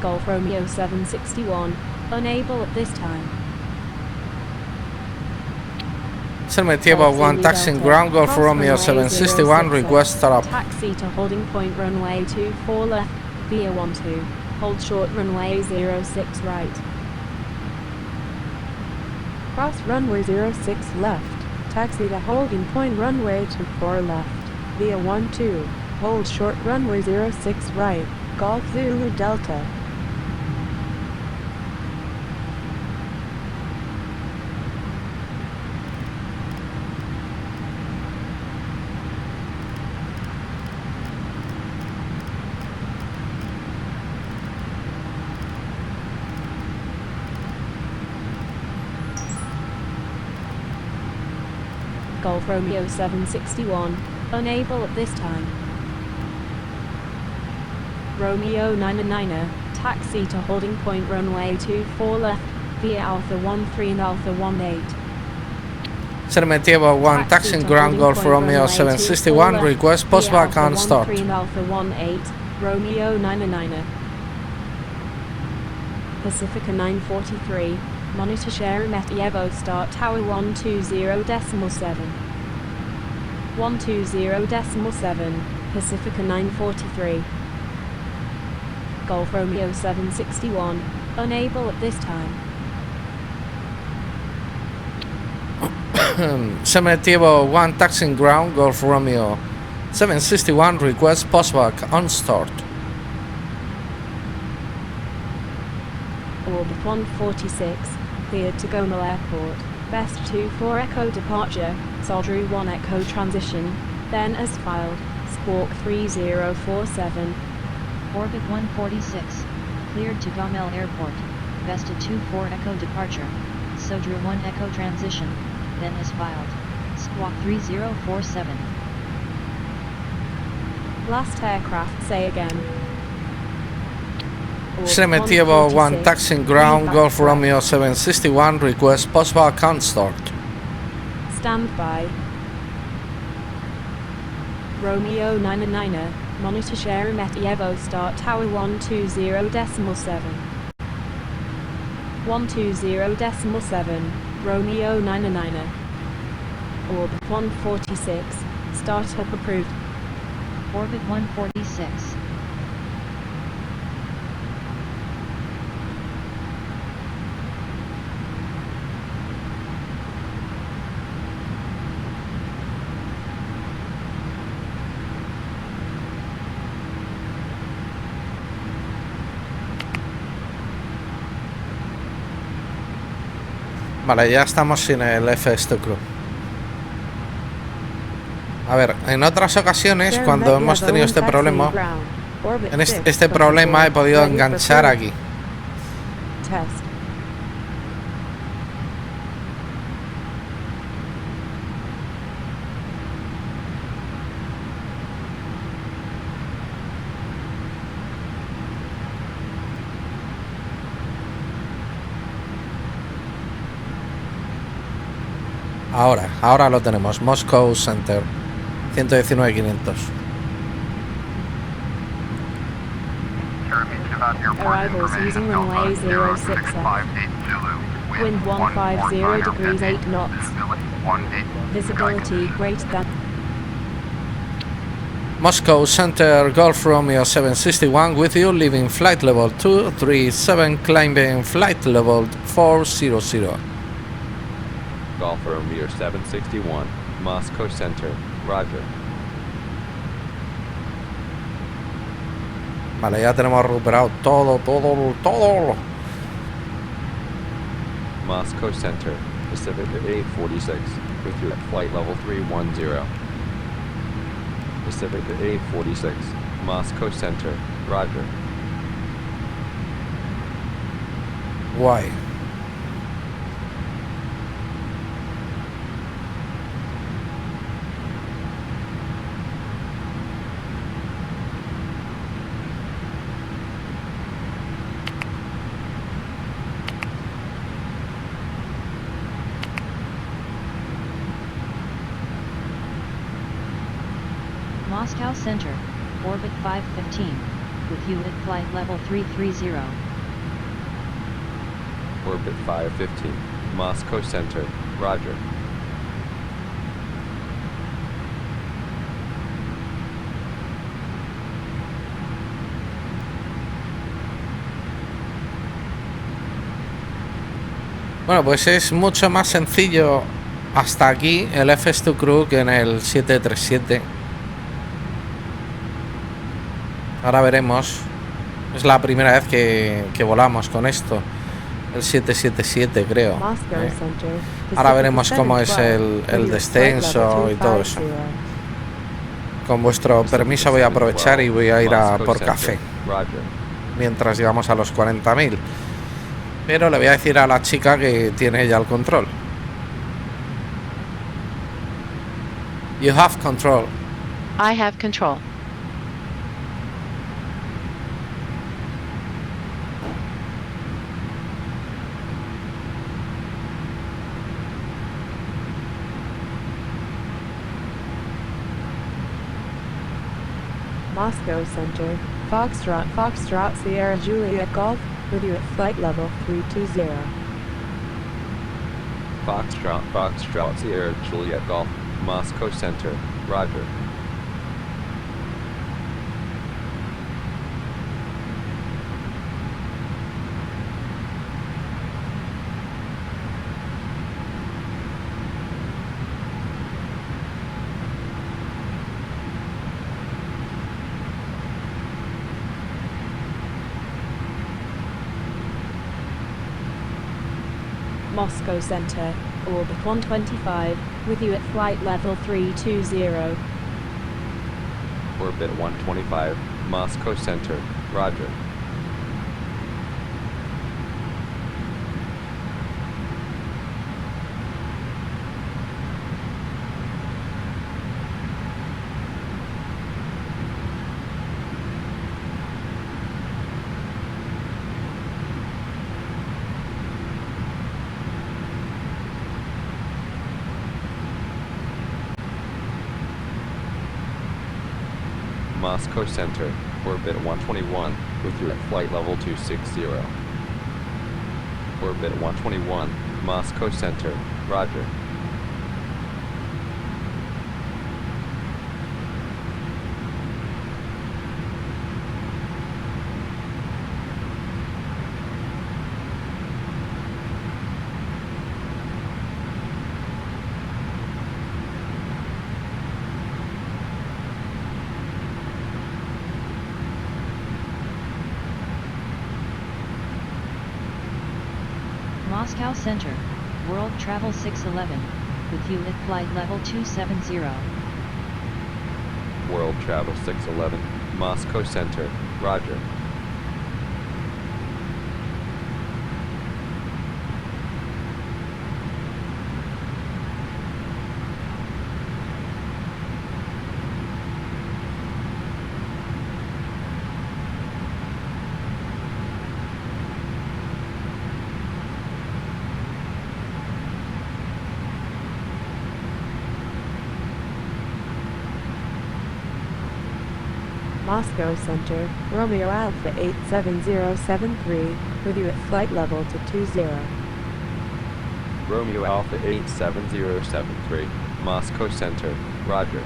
Golf Romeo 761, unable at this time. Sheremetyevo 1 taxiing ground, Golf Romeo 761, request stop. Taxi to holding point runway 24 left, via 12, hold short runway 06 right. Cross runway 06 left, taxi to holding point runway 24 left, via 12, hold short runway 06 right, Golf Zulu Delta. Golf Romeo 761, unable at this time. Romeo 99er, taxi to holding point runway 24 left, via Alpha 13 and Alpha 18. Sheremetyevo 1 taxiing ground, Golf Romeo 761, request post back and start. Alpha 18, Romeo 99er. Pacifica 943, monitor Sheremetyevo start tower 120.7. 120.7, Pacifica 943. Golf Romeo 761, unable at this time. Cementerio 1 taxing ground, Golf Romeo 761, request postback on start. Orbit 146, cleared to Gomel Airport, Best 24 Echo departure, Soldru 1 Echo transition, then as filed, Squawk 3047. Orbit 146, cleared to Gomel Airport, Vesta 24 Echo departure, Sodru 1 Echo transition, then as filed, Squawk 3047. Last aircraft, say again. Orbit Cementerio 1 146, taxing ground, feedback Golf correct. Romeo 761, request postback on start. Stand by. Romeo 99er, monitor share Metievo start tower 120.7. 120.7, Romeo 99er. Orbit 146, startup approved. Orbit 146. Vale, ya estamos sin el FS Crew. A ver, en otras ocasiones, cuando hemos tenido este problema, en este problema he podido enganchar aquí. Test. Ahora lo tenemos. Moscú Center 119.500. Arrivals using runway 06 Wind 150 degrees 8 knots. Visibility greater than. Moscow Center, Golf Romeo 761 with you, leaving flight level 237, climbing flight level 400. Golf Romeo 761, Moscow Center, Roger. Vale, ya tenemos recuperado todo. Moscow Center, Pacific 846, with you at flight level 310. Pacific 846, Moscow Center, Roger. Guay. Moscow Center, orbit 515, with you at flight level 330. Orbit 515, Moscow Center, Roger. Bueno, pues es mucho más sencillo hasta aquí el FS2 Crew que en el 737. Ahora veremos. Es la primera vez que volamos con esto. El 777 creo. Ahora veremos cómo es el descenso y todo eso. Con vuestro permiso voy a aprovechar y voy a ir a por café mientras llegamos a los 40.000. Pero le voy a decir a la chica que tiene ya el control. You have control. I have control. Moscow Center, Foxtrot, Sierra Juliet Golf, with you at flight level 320. Foxtrot, Sierra Juliet Golf, Moscow Center, Roger. Moscow Center, orbit 125, with you at flight level 320. Orbit 125, Moscow Center, roger. Moscow Center, orbit 121, with you at flight level 260. Orbit 121, Moscow Center, roger. Moscow Center, World Travel 611, with you at flight level 270. World Travel 611, Moscow Center, roger. Moscow Center, Romeo Alpha 87073, with you at flight level to 20. Romeo Alpha 87073, Moscow Center, roger.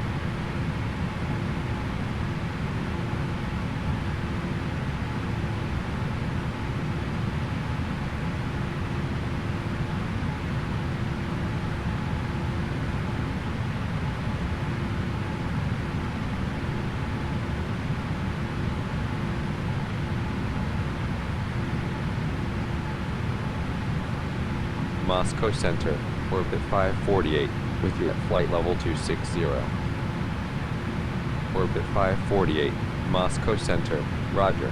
Moscow Center, orbit 548, with you at flight level 260. Orbit 548, Moscow Center, roger.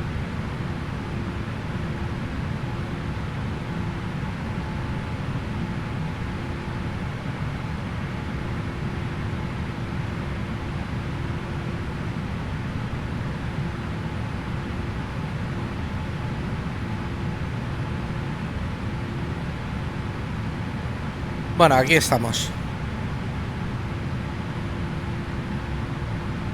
Bueno, aquí estamos.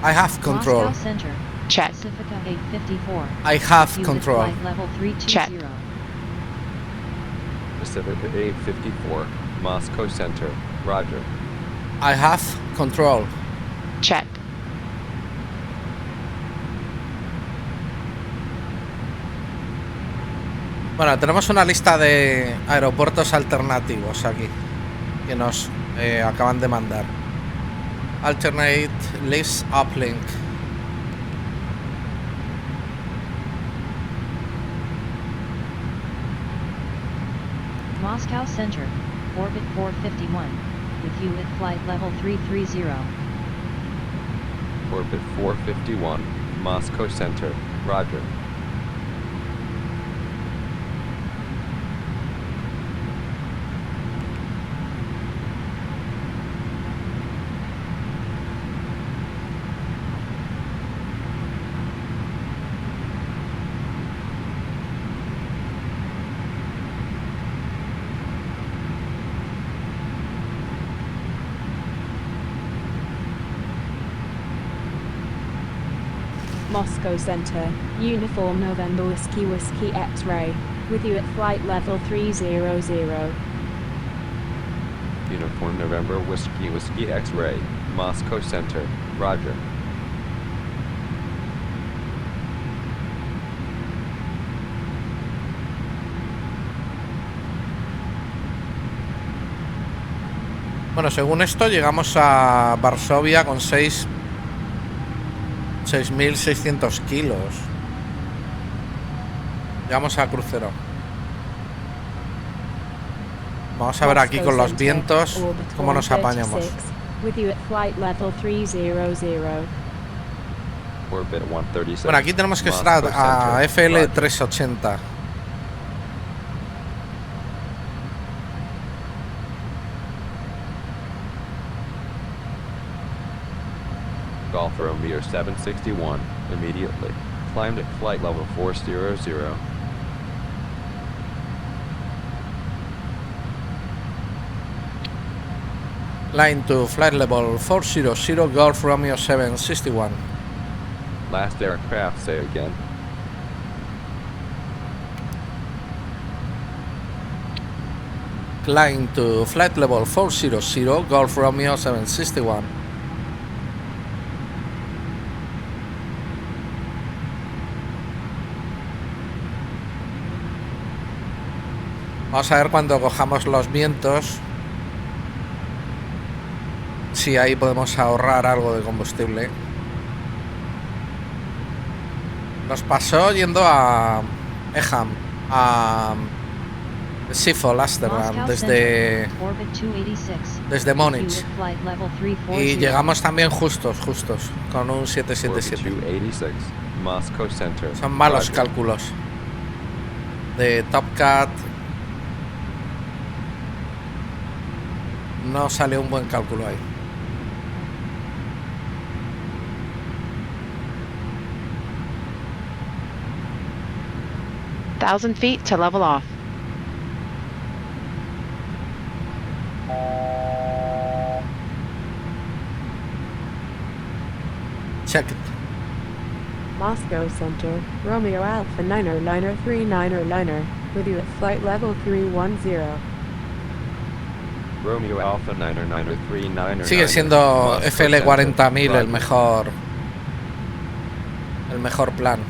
I have control. Moscow Center, Check. Pacifica 854. I have with you at control. flight level 320. Check. Pacifica 854, Moscow Center, roger. I have control. Check. Bueno, tenemos una lista de aeropuertos alternativos aquí que nos acaban de mandar. Alternate list uplink. Moscow Center, orbit 451, with you at flight level 330. Orbit 451, Moscow Center, roger. Moscow Center, Uniform November Whiskey Whiskey X-Ray, with you at flight level 300. Uniform November Whiskey Whiskey X-Ray, Moscow Center, roger. Bueno, según esto llegamos a Varsovia con 6.600 kilos. Llegamos a crucero. Vamos a ver aquí Moscow con los Center, vientos orbit cómo nos 136, apañamos. with you at flight level 300. Orbit 136. Bueno, aquí tenemos que estar Moscow a Center, FL Roger. 380. Golf Romeo 761, immediately. Climbed at flight level 400. Line to flight level 400, Golf Romeo 761. Last aircraft, say again. Climb to flight level 400, Golf Romeo 761. Vamos a ver cuando cojamos los vientos si ahí podemos ahorrar algo de combustible. Nos pasó yendo a Eham, a Schiphol, Amsterdam, desde Múnich. Y llegamos también justos, con un 777. Orbit 286, Moscow Center. Son malos Roger. cálculos de Top Cat. No salió un buen cálculo ahí. Thousand feet to level off. Check it. Moscow Center, Romeo Alpha 9er, with you at flight level 310. Romeo Alpha 9er, Sigue siendo FL 40.000 el mejor plan.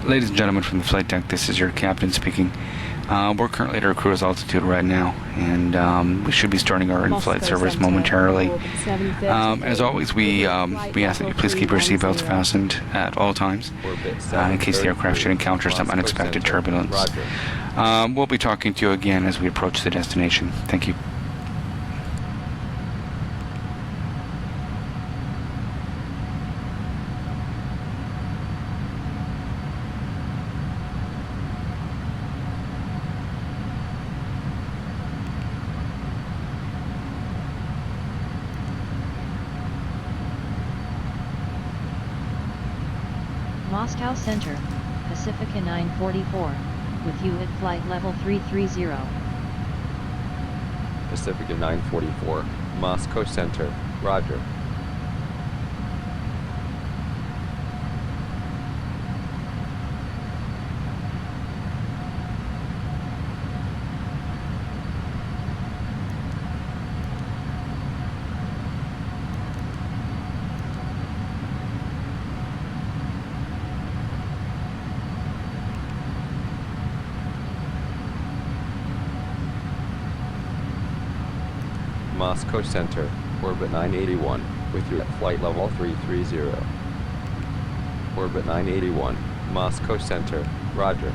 Ladies and gentlemen from the flight deck, this is your captain speaking. We're currently at our cruise altitude right now, and we should be starting our in-flight service momentarily. As always, we ask that you please keep your seatbelts fastened at all times in case the aircraft should encounter some unexpected turbulence. We'll be talking to you again as we approach the destination. Thank you. Moscow Center, Pacifica 944, with you at flight level 330. Pacifica 944, Moscow Center, Roger. Moscow Center, orbit 981, with you at flight level 330. Orbit 981, Moscow Center, Roger.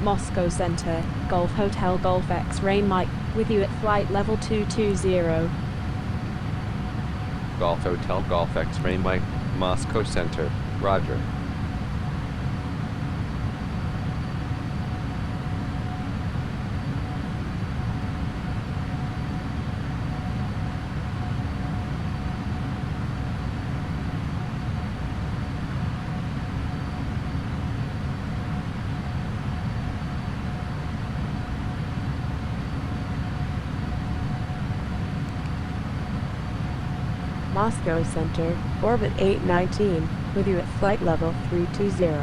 Moscow Center, Golf Hotel Golf X-Ray Mike, with you at flight level 220. Golf Hotel Golf X-Ray Mike, Moscow Center, Roger. Moscow Center, orbit 819, with you at flight level 320.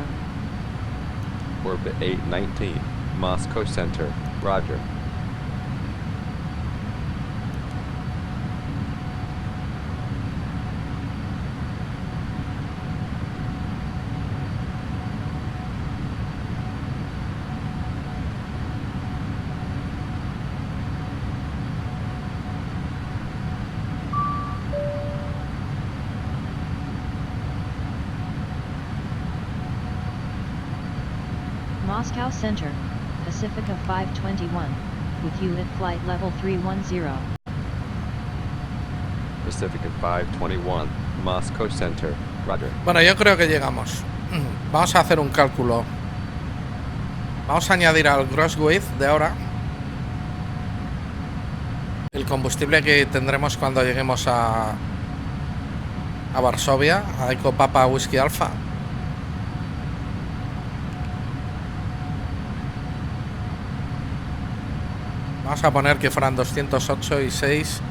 Orbit 819, Moscow Center, roger. Moscow Center, Pacifica 521, with you at flight level 310. Pacifica 521, Moscow Center, roger. Bueno, yo creo que llegamos. Vamos a hacer un cálculo. Vamos a añadir al gross weight de ahora el combustible que tendremos cuando lleguemos a Varsovia, a Eco Papa Whisky Alpha. Vamos a poner que fueran 208 y 6,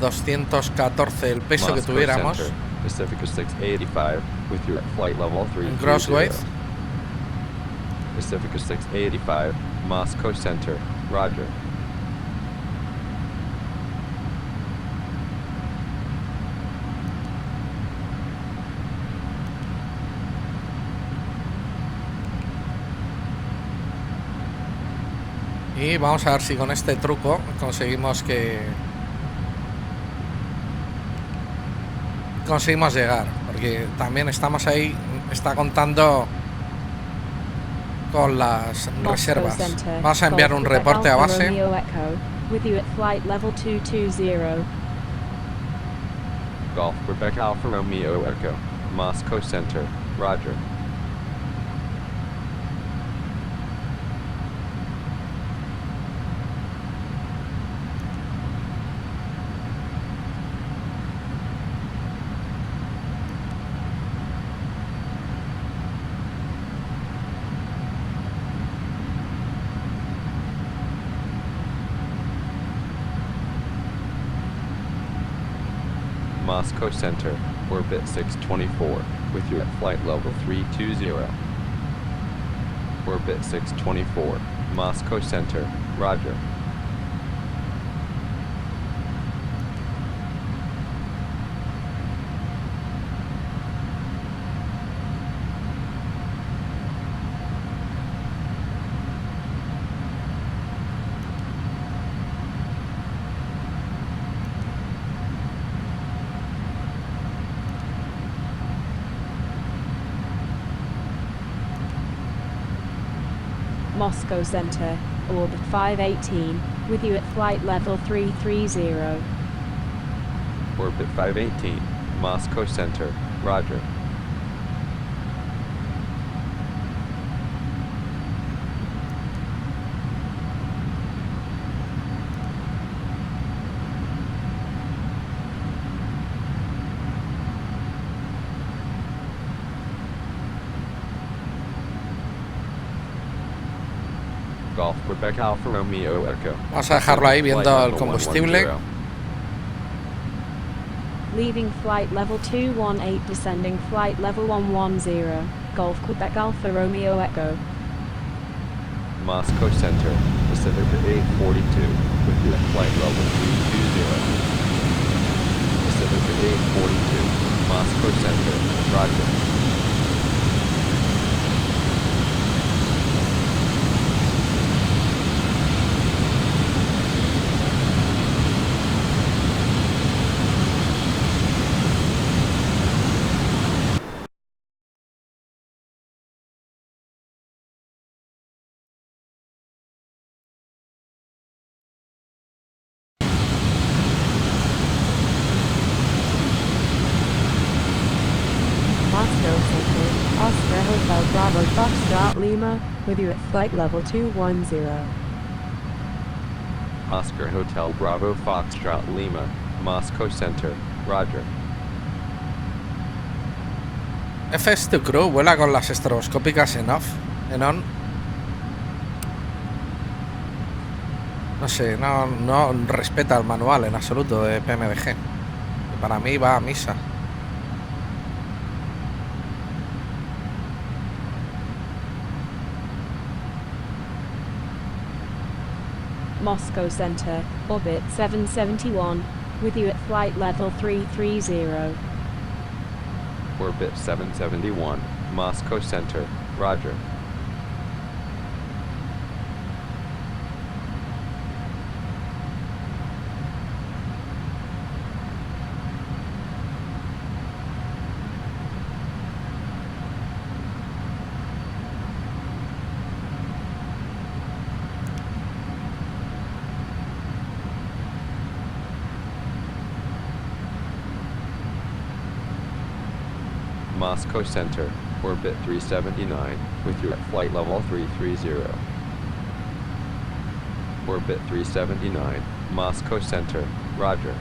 214 el peso que tuviéramos. Pacifica 685, with you at flight level 320. Gross weight. Pacifica 685, Moscow Center, roger. Y vamos a ver si con este truco conseguimos llegar, porque también estamos ahí, está contando con las reservas. Vamos a enviar un reporte a base. Golf Quebec Alpha Romeo Echo, Moscow Center, roger. Moscow Center, orbit 624, with you at flight level 320. Orbit 624, Moscow Center, roger. Moscow Center, orbit 518, with you at flight level 330. Orbit 518, Moscow Center, roger. Golf Quebec Alpha Romeo Echo. Vamos a dejarlo ahí viendo el combustible. Leaving flight level 218, descending flight level 110. Golf Quebec Alpha Romeo Echo. Moscow Center, Pacifica 842, with you at flight level 320. Pacifica 842, Moscow Center, roger. Oscar Hotel Bravo Foxtrot Lima, with you at flight level 210. Oscar Hotel Bravo Foxtrot Lima, Moscow Center, roger. FS2 Crew vuela con las estroboscópicas en off, en on. No sé, no respeta el manual en absoluto de PMDG. Para mí va a misa. Moscow Center, orbit 771, with you at flight level 330. Orbit 771, Moscow Center, roger. Moscow Center, orbit 379, with you at flight level 330. Orbit 379, Moscow Center, roger.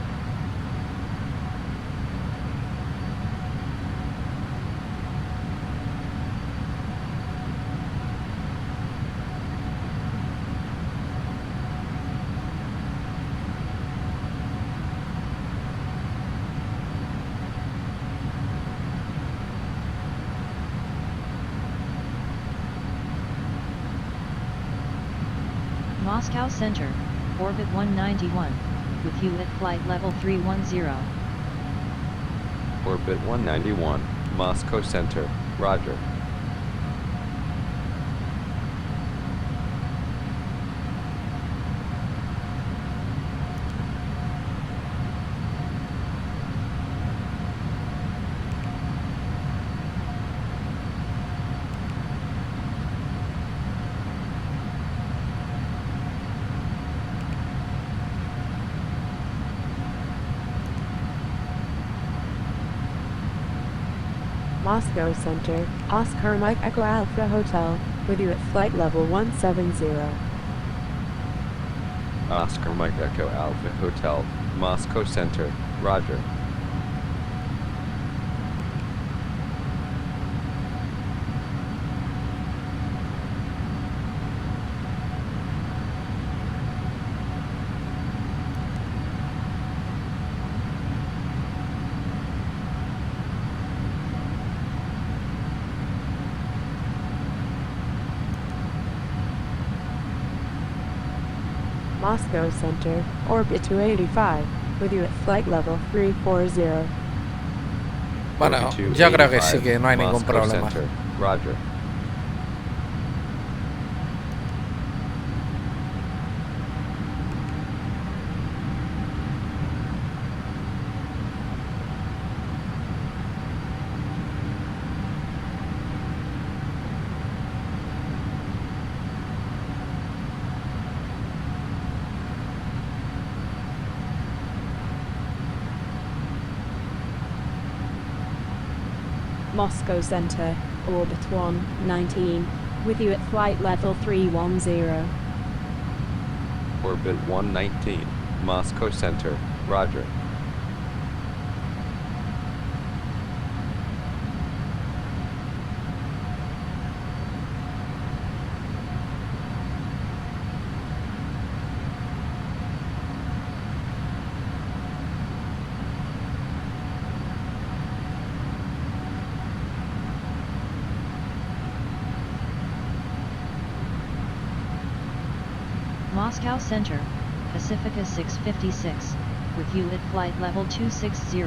Moscow Center, orbit 191, with you at flight level 310. Orbit 191, Moscow Center, roger. Moscow Center, Oscar Mike Echo Alpha Hotel, with you at flight level 170. Oscar Mike Echo Alpha Hotel, Moscow Center, roger. Moscow Center, orbit 285, with you at flight level 340. Bueno, yo creo que sí, que no hay ningún problema. Center, roger. Moscow Center, orbit 119, with you at flight level 310. Orbit 119, Moscow Center, roger. Moscow Center, Pacifica 656, with you at flight level 260.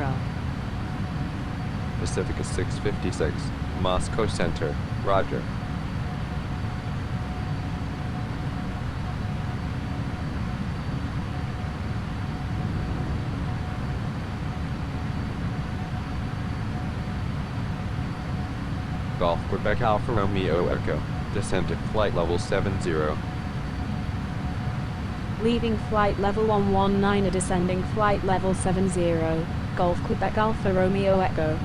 Pacifica 656, Moscow Center, roger. Golf Quebec Alpha Romeo Echo, descent at flight level 70. Leaving flight level 119 descending flight level 70, Golf Quebec Alpha Romeo Echo.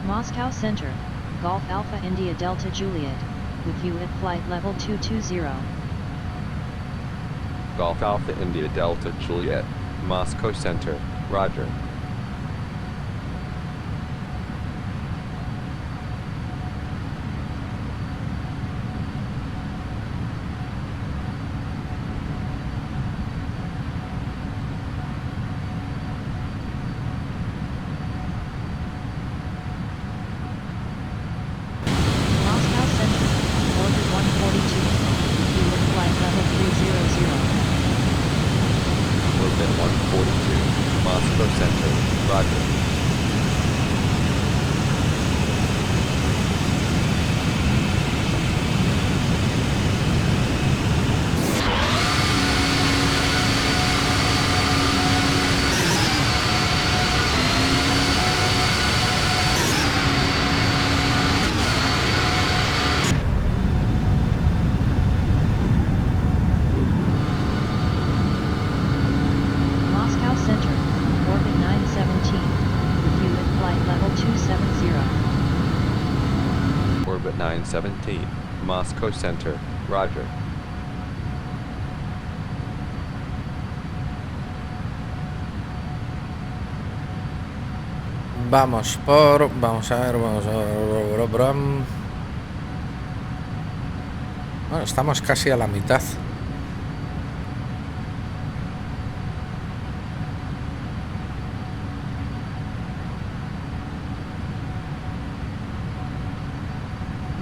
Moscow Center, Golf Alpha India Delta Juliet, with you at flight level 220. Golf Alpha India Delta Juliet, Moscow Center, roger. Center, roger. Moscow Center, orbit 917, with you at flight level 270. Orbit 917, Moscow Center, roger. Vamos a ver. Bueno, estamos casi a la mitad.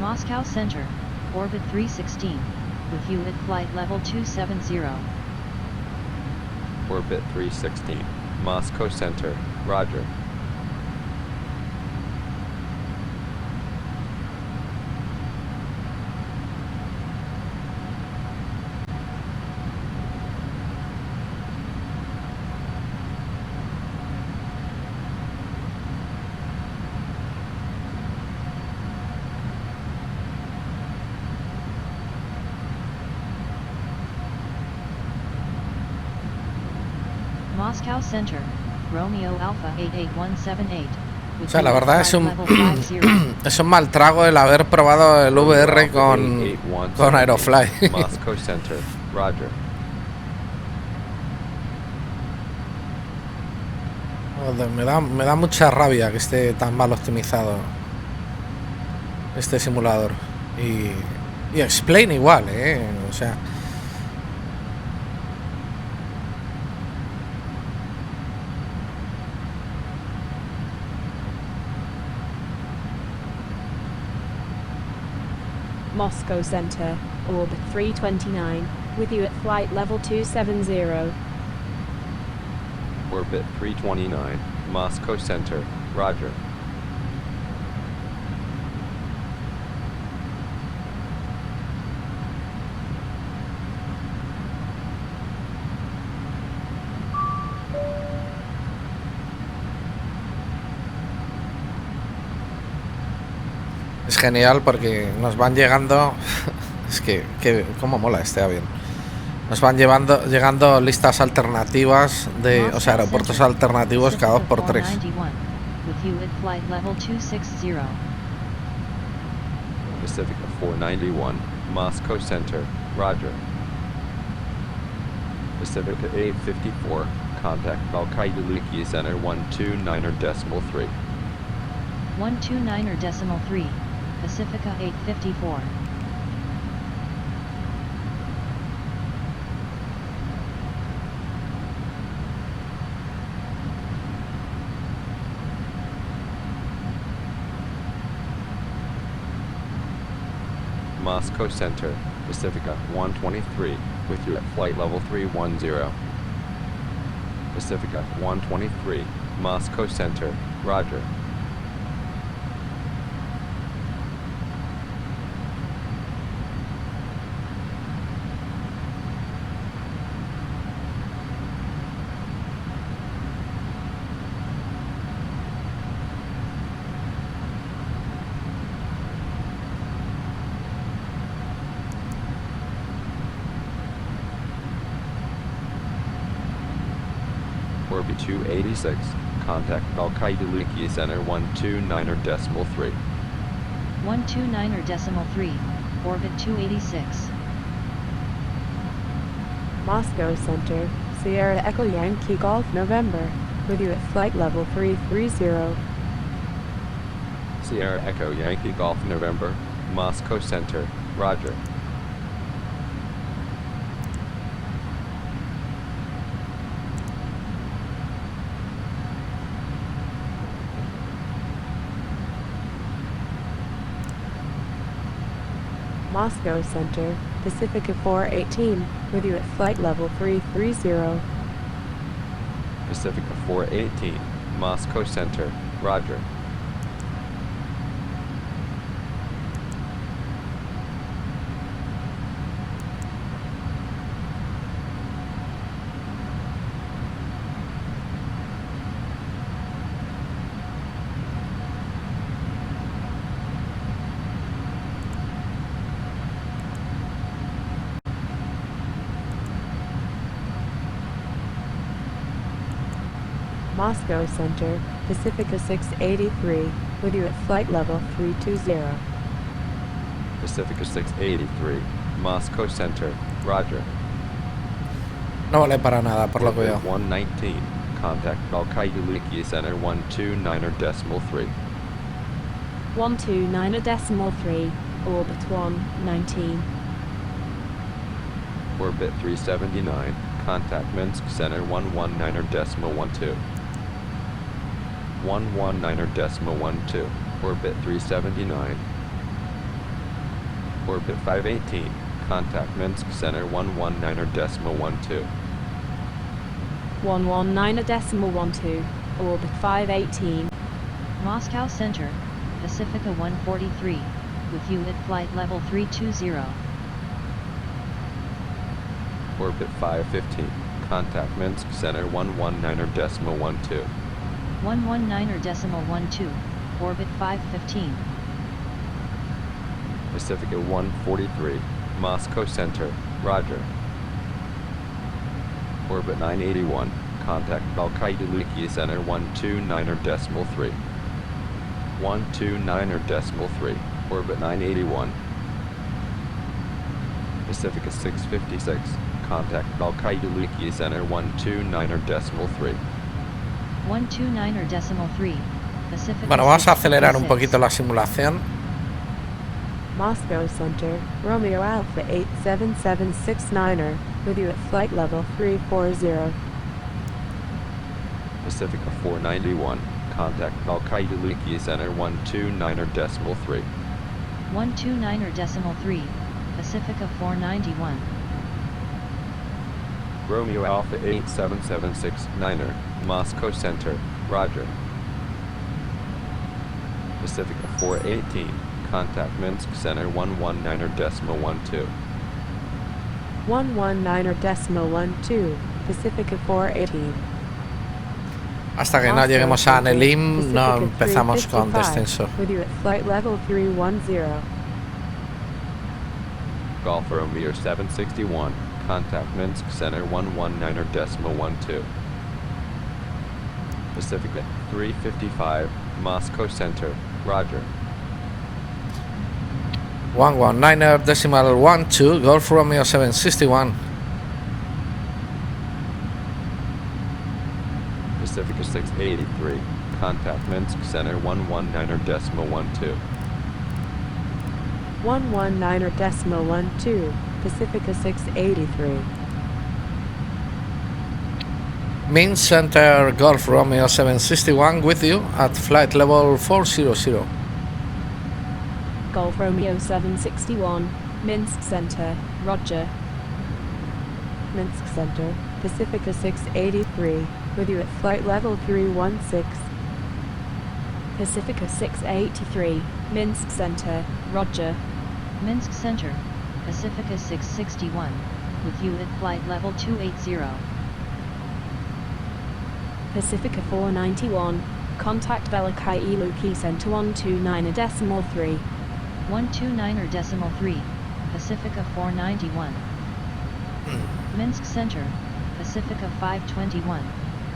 Moscow Center, orbit 316, with you at flight level 270. Orbit 316, Moscow Center, roger. Moscow Center, Romeo Alpha 88178. O sea, la verdad es un mal trago el haber probado el VR con Aerofly. Moscow Center, roger. Joder, me da mucha rabia que esté tan mal optimizado este simulador. Y Explain igual, o sea. Moscow Center, orbit 329, with you at flight level 270. Orbit 329, Moscow Center, roger. Es genial porque nos van llegando. Es que cómo mola este avión. Nos van llegando listas alternativas de, o sea, aeropuertos alternativos cada 2x3. Pacifica 491, Moscow Center, roger. Pacifica 854, contact Valkyrie Center 129.3. 129.3, Pacifica 854. Moscow Center, Pacifica 123, with you at flight level 310. Pacifica 123, Moscow Center, roger. Orbit 286, contact Valkyrie Center 129.3. 129.3, orbit 286. Moscow Center, Sierra Echo Yankee Golf November, with you at flight level 330. Sierra Echo Yankee Golf November, Moscow Center, roger. Moscow Center, Pacifica 418, with you at flight level 330. Pacifica 418, Moscow Center, Roger. Moscow Center, Pacifica 683, with you at flight level 320. Pacifica 683, Moscow Center, Roger. No vale para nada, por lo que veo. 119, contact Alkayuliki Center 129.3. 129.3, orbit 119. Orbit 379, contact Minsk Center 119.12. 119.12, orbit 379. Orbit 518, contact Minsk Center 119.12. 119.12, orbit 518. Moscow Center, Pacifica 143, with you at flight level 320. Orbit 515, contact Minsk Center 119.12. 119.12, orbit 515. Pacifica 143, Moscow Center, Roger. Orbit 981, contact Alkayuliki Center 129.3. 129.3, orbit 981. Pacifica 656, contact Alkayuliki Center 129.3. 129.3, Pacifica. Bueno, vamos a acelerar un poquito la simulación. Moscow Center, Romeo Alpha 87769er, with you at flight level 340. Pacifica 491, contact Alkayuliki Center 129.3. 129.3, Pacifica 491. Romeo Alpha 87769er, Moscow Center, Roger. Pacifica 418, contact Minsk Center 119.12. 119.12, Pacifica 418. Hasta que no lleguemos a Nelim, no empezamos con descenso. With you at flight level 310. Golf Romeo 761, contact Minsk Center 119.12. Pacifica 355, Moscow Center, Roger. 119.12, Golf Romeo 761. Pacifica 683, contact Minsk Center 119.12. 119.12, Pacifica 683. Minsk Center, Golf Romeo 761 with you at flight level 400. Golf Romeo 761, Minsk Center, Roger. Minsk Center, Pacifica 683, with you at flight level 316. Pacifica 683, Minsk Center, Roger. Minsk Center, Pacifica 661, with you at flight level 280. Pacifica 491, contact Velikayiluki Center 129.3. 129.3, Pacifica 491. Minsk Center, Pacifica 521,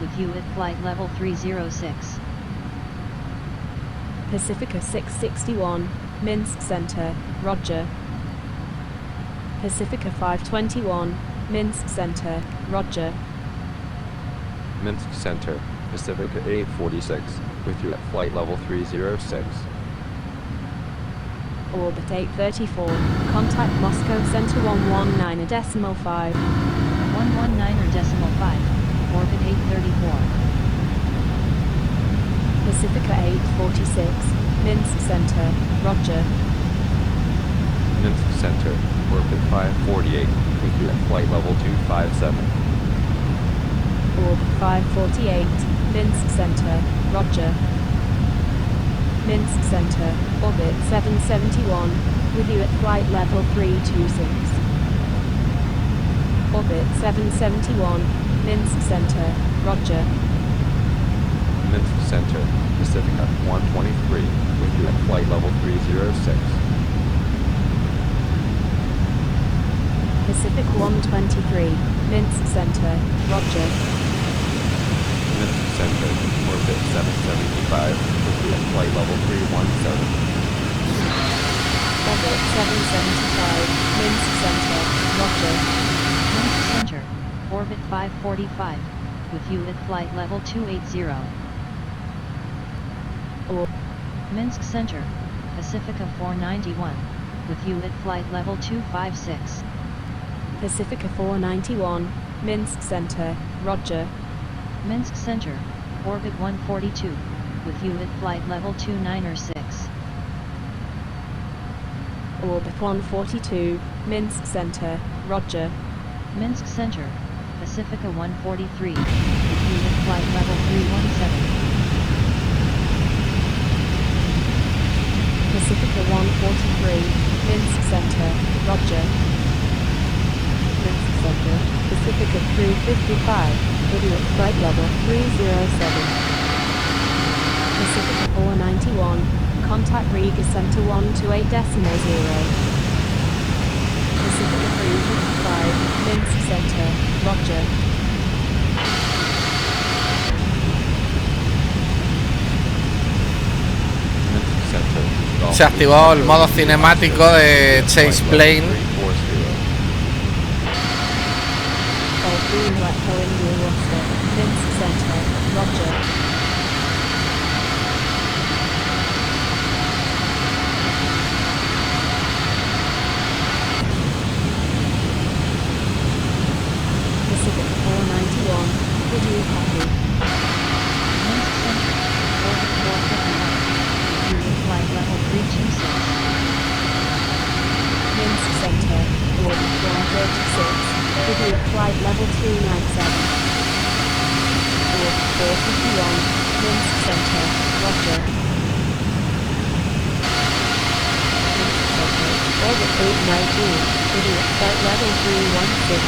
with you at flight level 306. Pacifica 661, Minsk Center, Roger. Pacifica 521, Minsk Center, Roger. Minsk Center, Pacifica 846, with you at flight level 306. Orbit 834, contact Moscow Center 119.5. 119.5, orbit 834. Pacifica 846, Minsk Center, Roger. Minsk Center, orbit 548, with you at flight level 257. Orbit 548, Minsk Center, Roger. Minsk Center, orbit 771, with you at flight level 326. Orbit 771, Minsk Center, Roger. Minsk Center, Pacifica 123, with you at flight level 306. Pacific 123, Minsk Center, Roger. Minsk Center, orbit 775, with you at flight level 317. Orbit 775, Minsk Center, Roger. Minsk Center, orbit 545, with you at flight level 280. Minsk Center, Pacifica 491, with you at flight level 256. Pacifica 491, Minsk Center, Roger. Minsk Center, orbit 142, with you at flight level 296. Orbit 142, Minsk Center, Roger. Minsk Center, Pacifica 143, with you at flight level 317. Pacifica 143, Minsk Center, Roger. Minsk Center, Pacifica 355, with you at flight level 307. Pacifica 491, contact Riga Center 128.0. Pacifica 355, Minsk Center, Roger. Minsk Center, Se activó el modo cinemático de Chase Plane. Minsk Center, Roger. Pacific 491, video copy. Minsk Center, orbit 451, with you at flight level 326. Minsk Center, orbit 436, video at flight level 297. Orbit 451, Minsk Center, Roger. Minsk Center, Orbit 819, with you at flight level 316.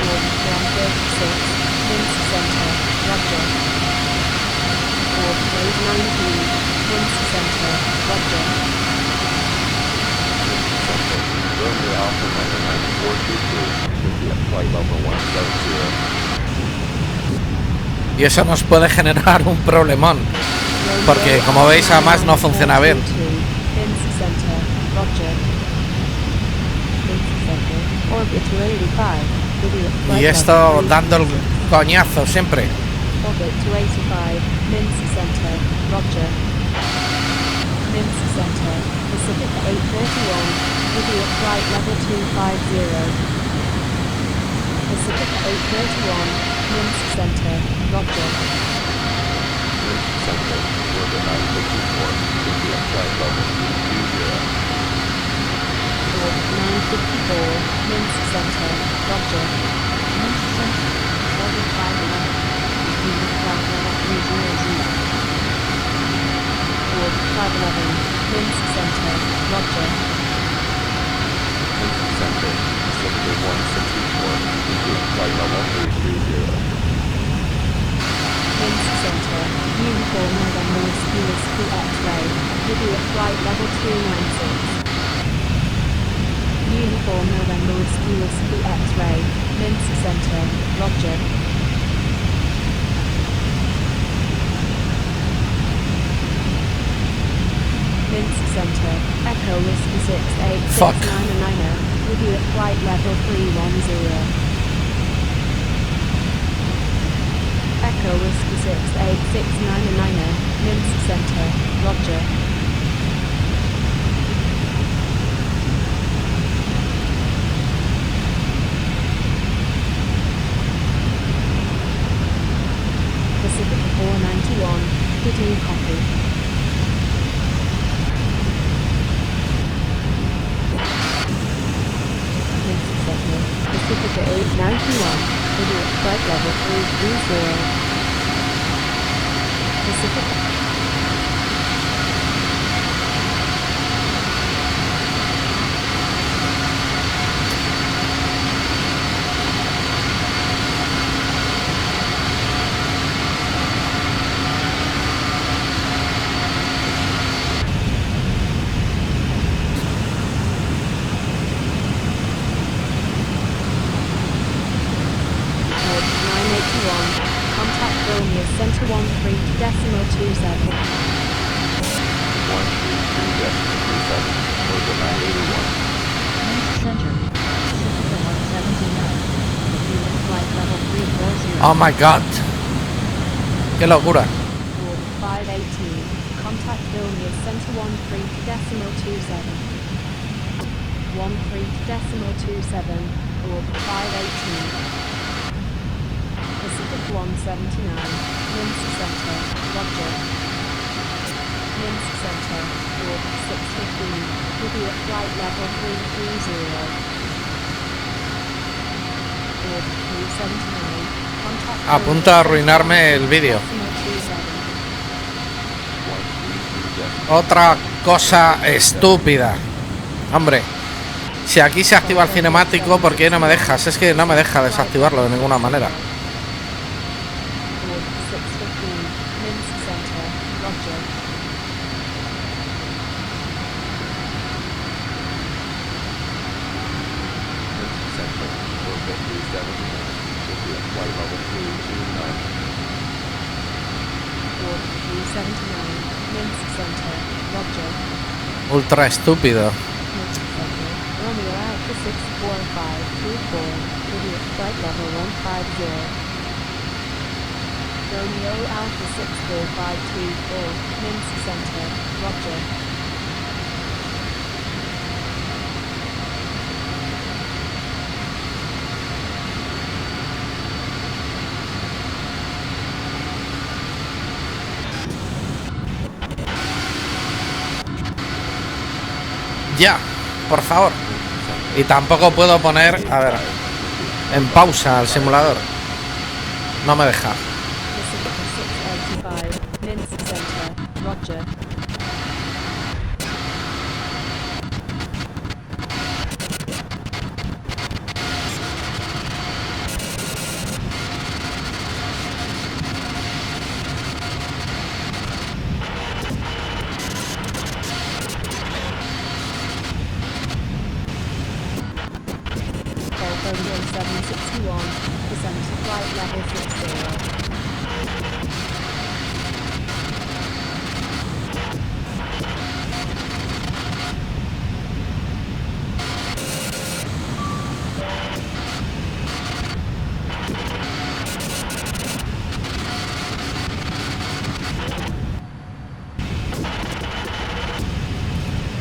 Orbit 136, Minsk Center, Roger. Orbit 819, Minsk Center, Roger. Romeo Alpha 99422, with you at flight level 170. Y eso nos puede generar un problemón, porque como veis además no funciona bien. Minsk Center, Roger. Minsk Center, orbit 285, with you at flight Y esto level dando el coñazo siempre. Orbit 285, Minsk Center, Roger. Minsk Center, Pacifica 831, with you at flight level 250. Pacifica 831, Minsk Center, Roger. Minsk Center, orbit 954, with you at flight level 320. Orbit 954, Minsk Center, Roger. Minsk Center, orbit 511, with you at flight level 300. Orbit 511, Minsk Center, Roger. Minsk Center, Pacifica 164, with you at flight level 330. Minsk Center, Uniform November Whiskey Whiskey X-Ray, with you at flight level 296. Uniform November Whiskey Whiskey X-Ray, Minsk Center, Roger. Minsk Center, Echo Whiskey 68690, with you at flight level 310. Echo Whiskey 68690, Minsk Center, Roger. Pacifica 491, video copy. Minsk Center, Pacifica 891, with you at flight level Pacific. Center 13.27. 133.27. Over 981. Center, Pacifica 179. Refueling flight level 340. Oh my god. Qué locura. Warp 518. Contact Vilnius Center 13.27. 13.27. Warp 518. Pacific 179. Minsk Center. Roger. Minsk Center. Warp 615. Will be at flight level 330. Warp 379. Contact A punto de arruinarme el vídeo. Otra cosa estúpida. Hombre, si aquí se activa el cinemático, ¿por qué no me dejas? Es que no me deja desactivarlo de ninguna manera. Ultra estúpido. Romeo Alpha 64524, Minsk Center, Roger. Ya, por favor. Y tampoco puedo poner, a ver, en pausa al simulador. No me deja.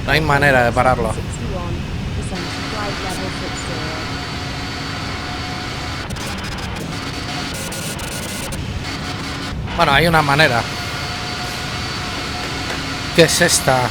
No hay manera de pararlo. Bueno, hay una manera. ¿Qué es esta?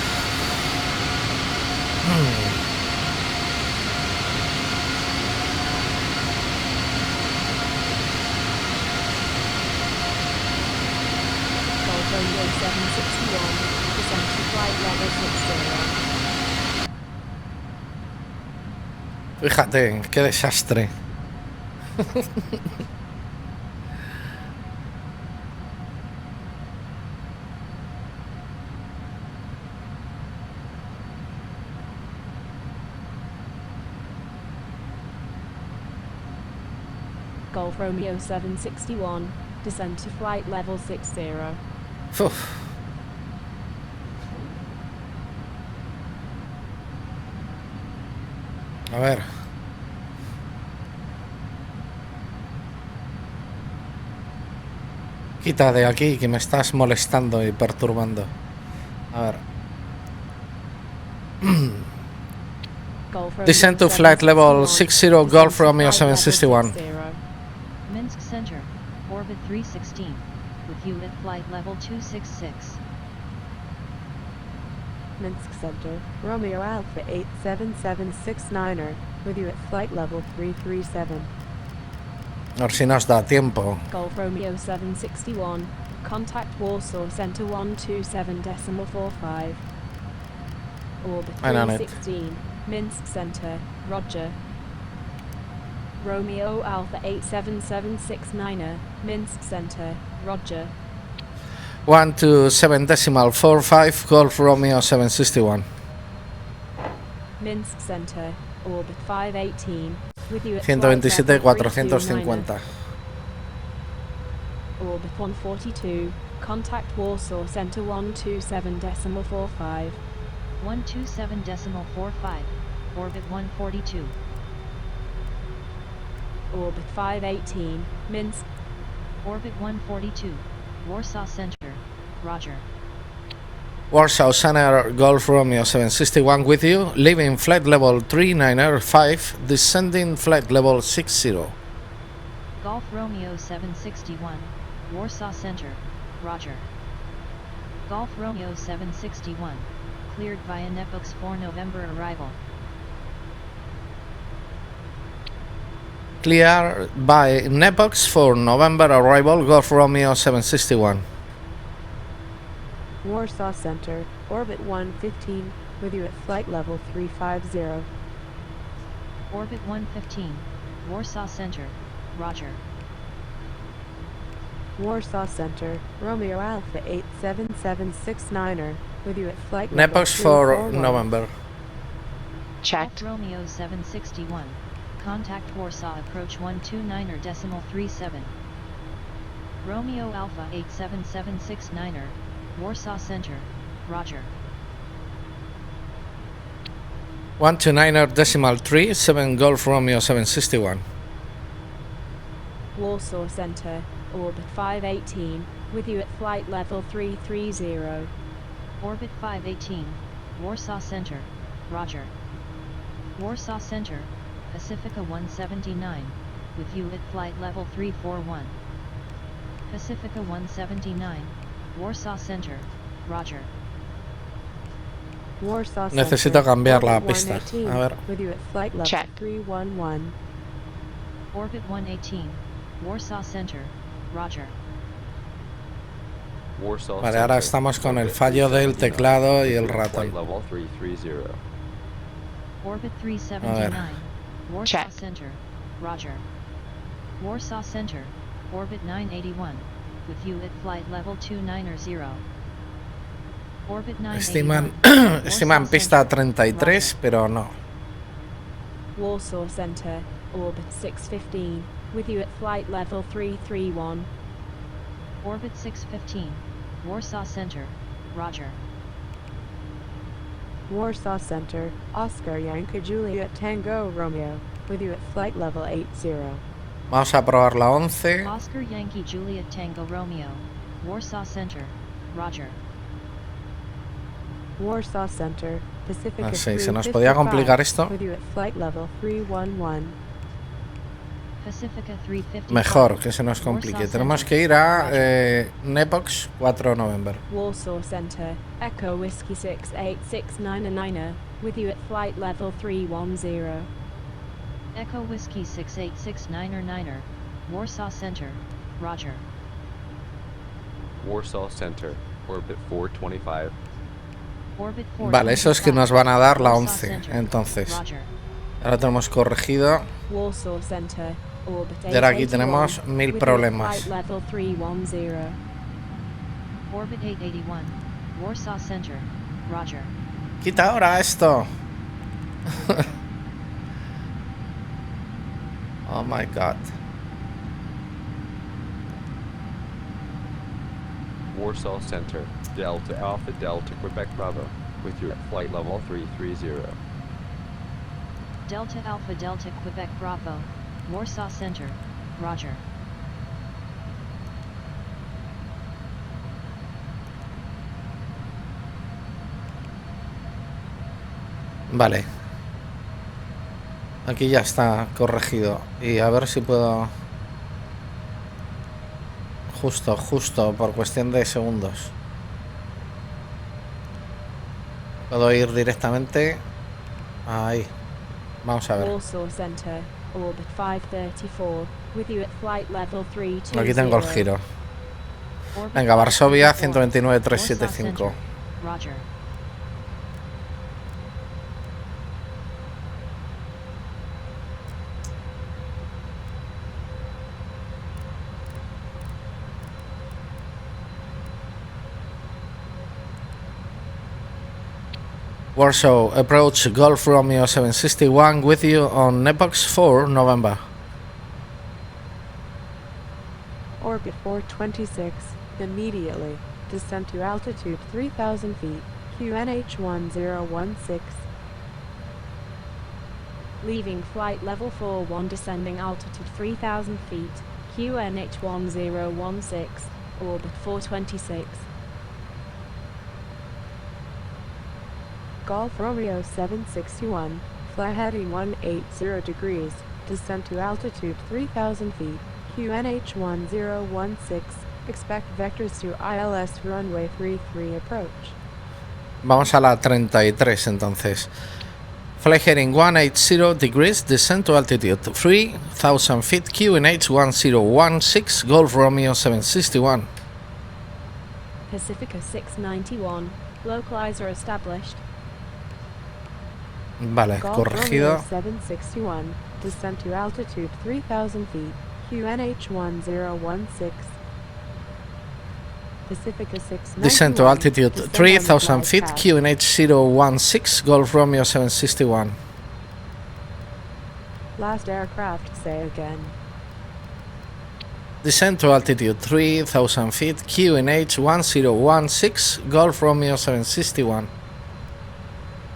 Fíjate, qué desastre. Golf Romeo 761, descend to flight level 60. Uf. A ver. Quita de aquí que me estás molestando y perturbando. A ver. Descend to flight level 60 Golf Romeo 761. Minsk Center, orbit 316, with you at flight level 266. Minsk Center, Romeo Alpha 87769er, with you at flight level 337. A ver si nos da tiempo. Golf Romeo 761. Contact Warsaw Center 127.45. Orbit Hang on it. 316. Minsk Center. Roger. Romeo Alpha 87769er. Minsk Center. Roger. 127.45 Golf Romeo 761. Minsk Center. Orbit 518. With you at 127.450. Orbit 142. Contact Warsaw Center 127.45. 127.45. Orbit 142. Orbit 518. Minsk. Orbit 142. Warsaw Center. Roger. Warsaw Center Golf Romeo 761 with you. Leaving flight level 395. Descending flight level 60. Golf Romeo 761. Warsaw Center. Roger. Golf Romeo 761. Cleared via netbooks for November arrival. Clear by netbooks for November arrival. Golf Romeo 761. Warsaw Center, orbit 115, with you at flight level 350. Orbit 115. Warsaw Center. Roger. Warsaw Center, Romeo Alpha 87769er, with you at flight level Netbooks for 341. November. Checked. Golf Romeo 761. Contact Warsaw approach 129.37. Romeo Alpha 87769er. Warsaw Center. Roger. 129.37 Golf Romeo 761. Warsaw Center. Orbit 518. With you at flight level 330. Orbit 518. Warsaw Center. Roger. Warsaw Center. Pacifica 179. With you at flight level 341. Pacifica 179. Warsaw Center. Roger. Warsaw Center, Necesito cambiar la orbit pista. 118, A ver. with you at flight level Check. 311. Orbit 118. Warsaw Center. Roger. Warsaw Vale, ahora Center, estamos con el orbit fallo del 379, teclado y el flight ratón. level 330. Orbit 379. Warsaw Check. Center. Roger. Warsaw Center. Orbit 981. With you at flight level 290. Orbit 981. Estiman pista 33, pero no. Warsaw Center. Orbit 615. With you at flight level 331. Orbit 615. Warsaw Center. Roger. Warsaw Center, Oscar Yankee Juliet Tango Romeo, with you at flight level 80. Vamos a probar la 11. Oscar Yankee Juliet Tango Romeo. Warsaw Center. Roger. Warsaw Center, Pacifica Ah, sí, se nos podía 355, complicar esto. with you at flight level 311. Pacifica 350. Mejor que se nos complique. Tenemos que ir a Nepox 4 November. Warsaw Center. Echo Whiskey 68699er. With you at flight level 310. Echo Whiskey 68699er. Warsaw Center. Roger. Warsaw Center, orbit 425. Orbit 425. Vale, eso es que nos van a dar la Warsaw 11. Center. Entonces, Roger. ahora tenemos corregido. Warsaw Center. Orbit Y ahora aquí 881, tenemos 1000 with you at problemas. flight level 310. Orbit 881. Warsaw Center. Roger. Quita ahora esto. Oh my god. Warsaw Center, Delta Alpha Delta Quebec Bravo, with you at flight level 330. Delta Alpha Delta Quebec Bravo. Warsaw Center. Roger. Vale. Aquí ya está corregido. Y a ver si puedo... Justo, por cuestión de segundos. Puedo ir directamente... Ahí. Vamos a ver. Warsaw Center. orbit 534, with you at flight level 320. Aquí tengo el giro. Venga, Varsovia 129.375. Roger. Warsaw, approach Golf Romeo 761 with you on Epoch 4 November. Orbit 426, immediately. Descend to altitude 3,000 feet, QNH 1016. Leaving flight level 41, descending altitude 3,000 feet, QNH 1016, orbit 426. Golf Romeo 761, fly heading 180 degrees, descend to altitude 3,000 feet, QNH 1016, expect vectors to ILS runway 33 approach. Vamos a la 33 entonces. Fly heading 180 degrees, descend to altitude 3,000 feet, QNH 1016, Golf Romeo 761. Pacifica 691, localizer established. Vale, Golf corregido. Romeo 761, descend to altitude 3,000 feet, QNH 1016. Pacifica 691, Descend to altitude descend on the 3,000 glide feet, path. QNH 016, Golf Romeo 761. Last aircraft, say again. Descend to altitude 3,000 feet, QNH 1016, Golf Romeo 761.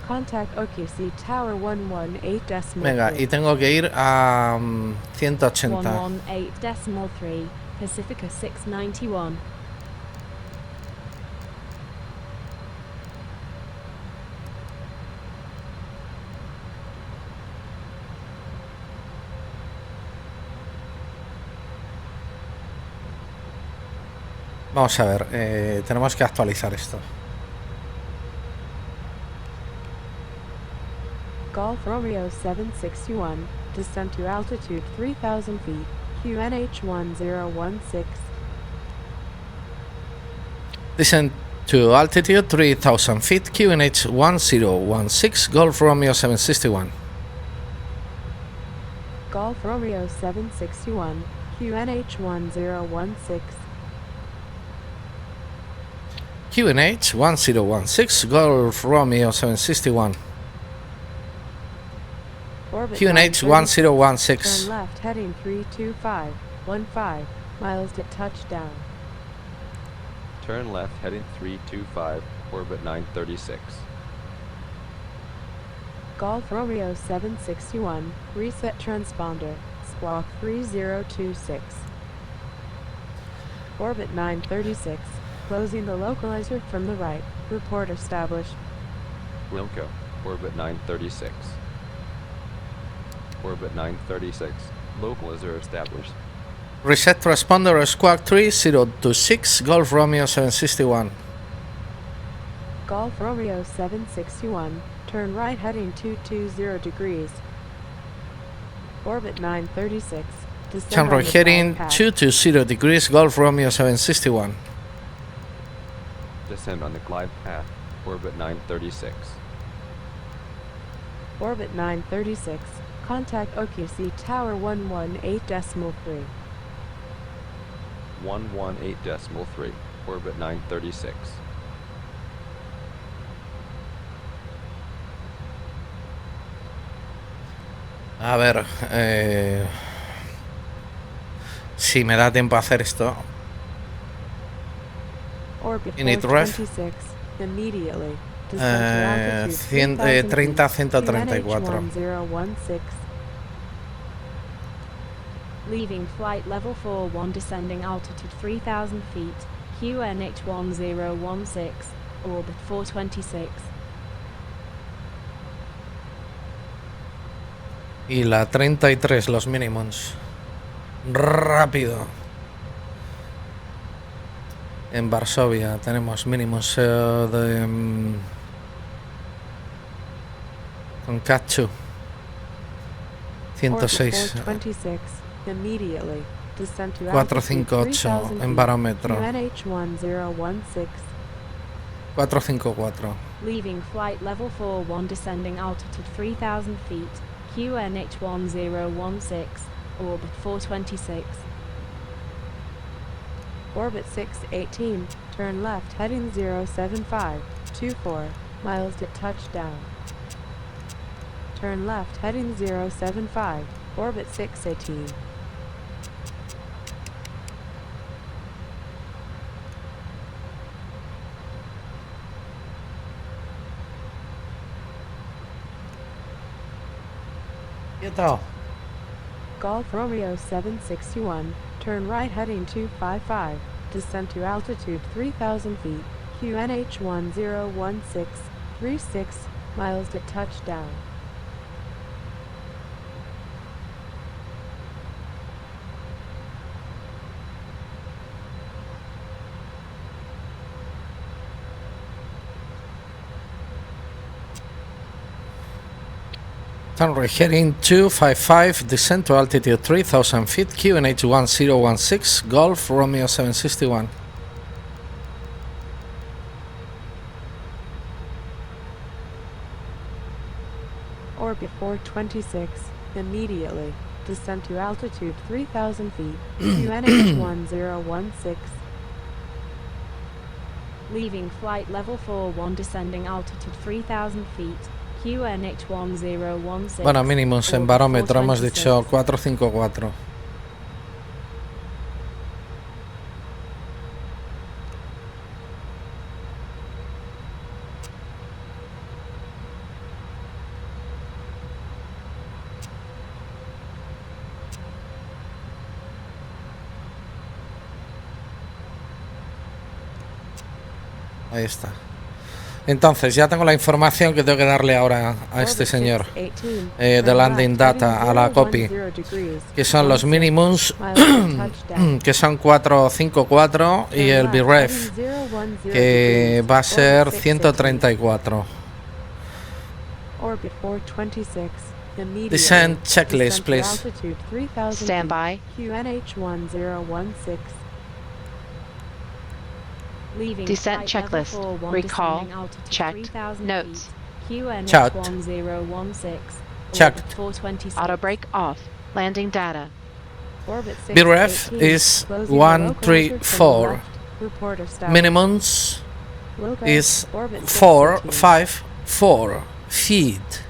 Contact OQC Tower 118.3. Venga, y tengo que ir a 180. 118.3, Pacifica 691. Vamos a ver, tenemos que actualizar esto. Golf Romeo 761, descend to altitude 3,000 feet, QNH 1016. Descend to altitude 3,000 feet, QNH 1016, Golf Romeo 761. Golf Romeo 761, QNH 1016. QNH 1016, Golf Romeo 761. Orbit QNH 930, 1016. Turn left heading 32515 miles to touchdown. Turn left heading 325, orbit 936. Golf Romeo 761, reset transponder, squawk 3026. Orbit 936, closing the localizer from the right, report established. Wilco, orbit 936. Orbit 936, localizer established. Reset transponder squawk 3026, Golf Romeo 761. Golf Romeo 761, turn right heading 220 degrees. Orbit 936, descend Turn on right the heading glide path. 220 degrees, Golf Romeo 761. Descend on the glide path, orbit 936. Orbit 936, contact OQC Tower 118.3. 118.3, orbit 936. A ver, si me da tiempo a hacer esto. Orbit Init ref. 426, immediately. Descend to altitude 30 feet, 134. QNH 1016. Leaving flight level 41, descending altitude 3,000 feet, QNH 1016, orbit 426. Y la 33, los minimums. Rápido. En Varsovia tenemos mínimos de con Kachu. 106. 456, immediately. Descend to 458 en barómetro. QNH1016. 454. Leaving flight level 41, descending altitude 3,000 feet, QNH1016, orbit 426. Orbit 618, turn left heading 07524 miles to touchdown. Turn left heading 075, orbit 618. Quieto. Golf Romeo 761, turn right heading 255, descend to altitude 3,000 feet, QNH 1016, 36 miles to touchdown. Turn right heading 255, descend to altitude 3000 feet, QNH 1016, Golf Romeo 761. Orbit 426, immediately. Descend to altitude 3,000 feet, QNH 1016. Leaving flight level 41, descending altitude 3,000 feet, QNH 1016. Bueno, mínimos en orbit barómetro hemos 426. dicho 454. Ahí está. Entonces, ya tengo la información que tengo que darle ahora a este señor de landing data, a la copy, que son los minimums, que son 454, y el BREF, que va a ser 134. Descent checklist, please. Stand by. QNH 1016. Leaving Descent flight level checklist. 41, Recall. descending altitude Checked. 3,000 Notes. feet, QNH Checked. 1016. Checked. orbit 426. Auto brake off. Landing data. BREF is 134. Minimums is 454 feet.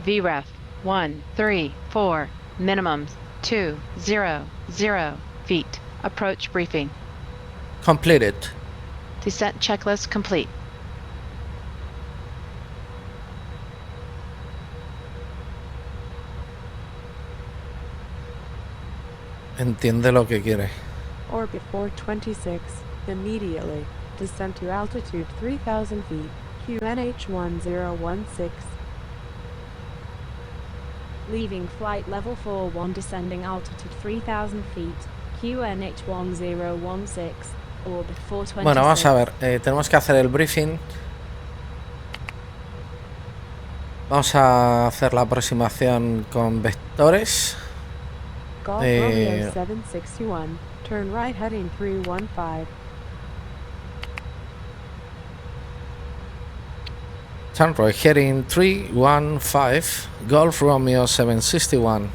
VREF 134. Minimums 200 feet. Approach briefing. Completed. Descent checklist complete. Entiende lo que quiere. Orbit 426, immediately. Descend to altitude 3,000 feet, QNH 1016. Leaving flight level 41, descending altitude 3,000 feet, QNH 1016, orbit 426. Bueno, vamos a ver, tenemos que hacer el briefing. Vamos a hacer la aproximación con vectores. Golf Romeo 761, turn right heading 315. Turn right heading 315, Golf Romeo 761.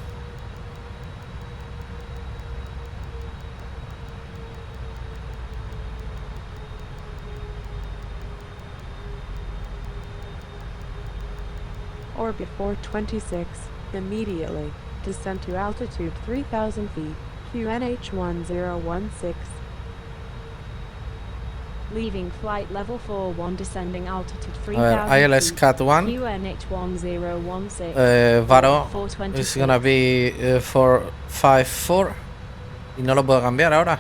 Orbit 426, immediately. Descend to altitude 3,000 feet, QNH 1016. Leaving flight level 41, descending altitude A ver, 3,000 ILS feet, Cat 1. QNH 1016. Varo orbit is 426. gonna be 454. Y no lo puedo cambiar ahora.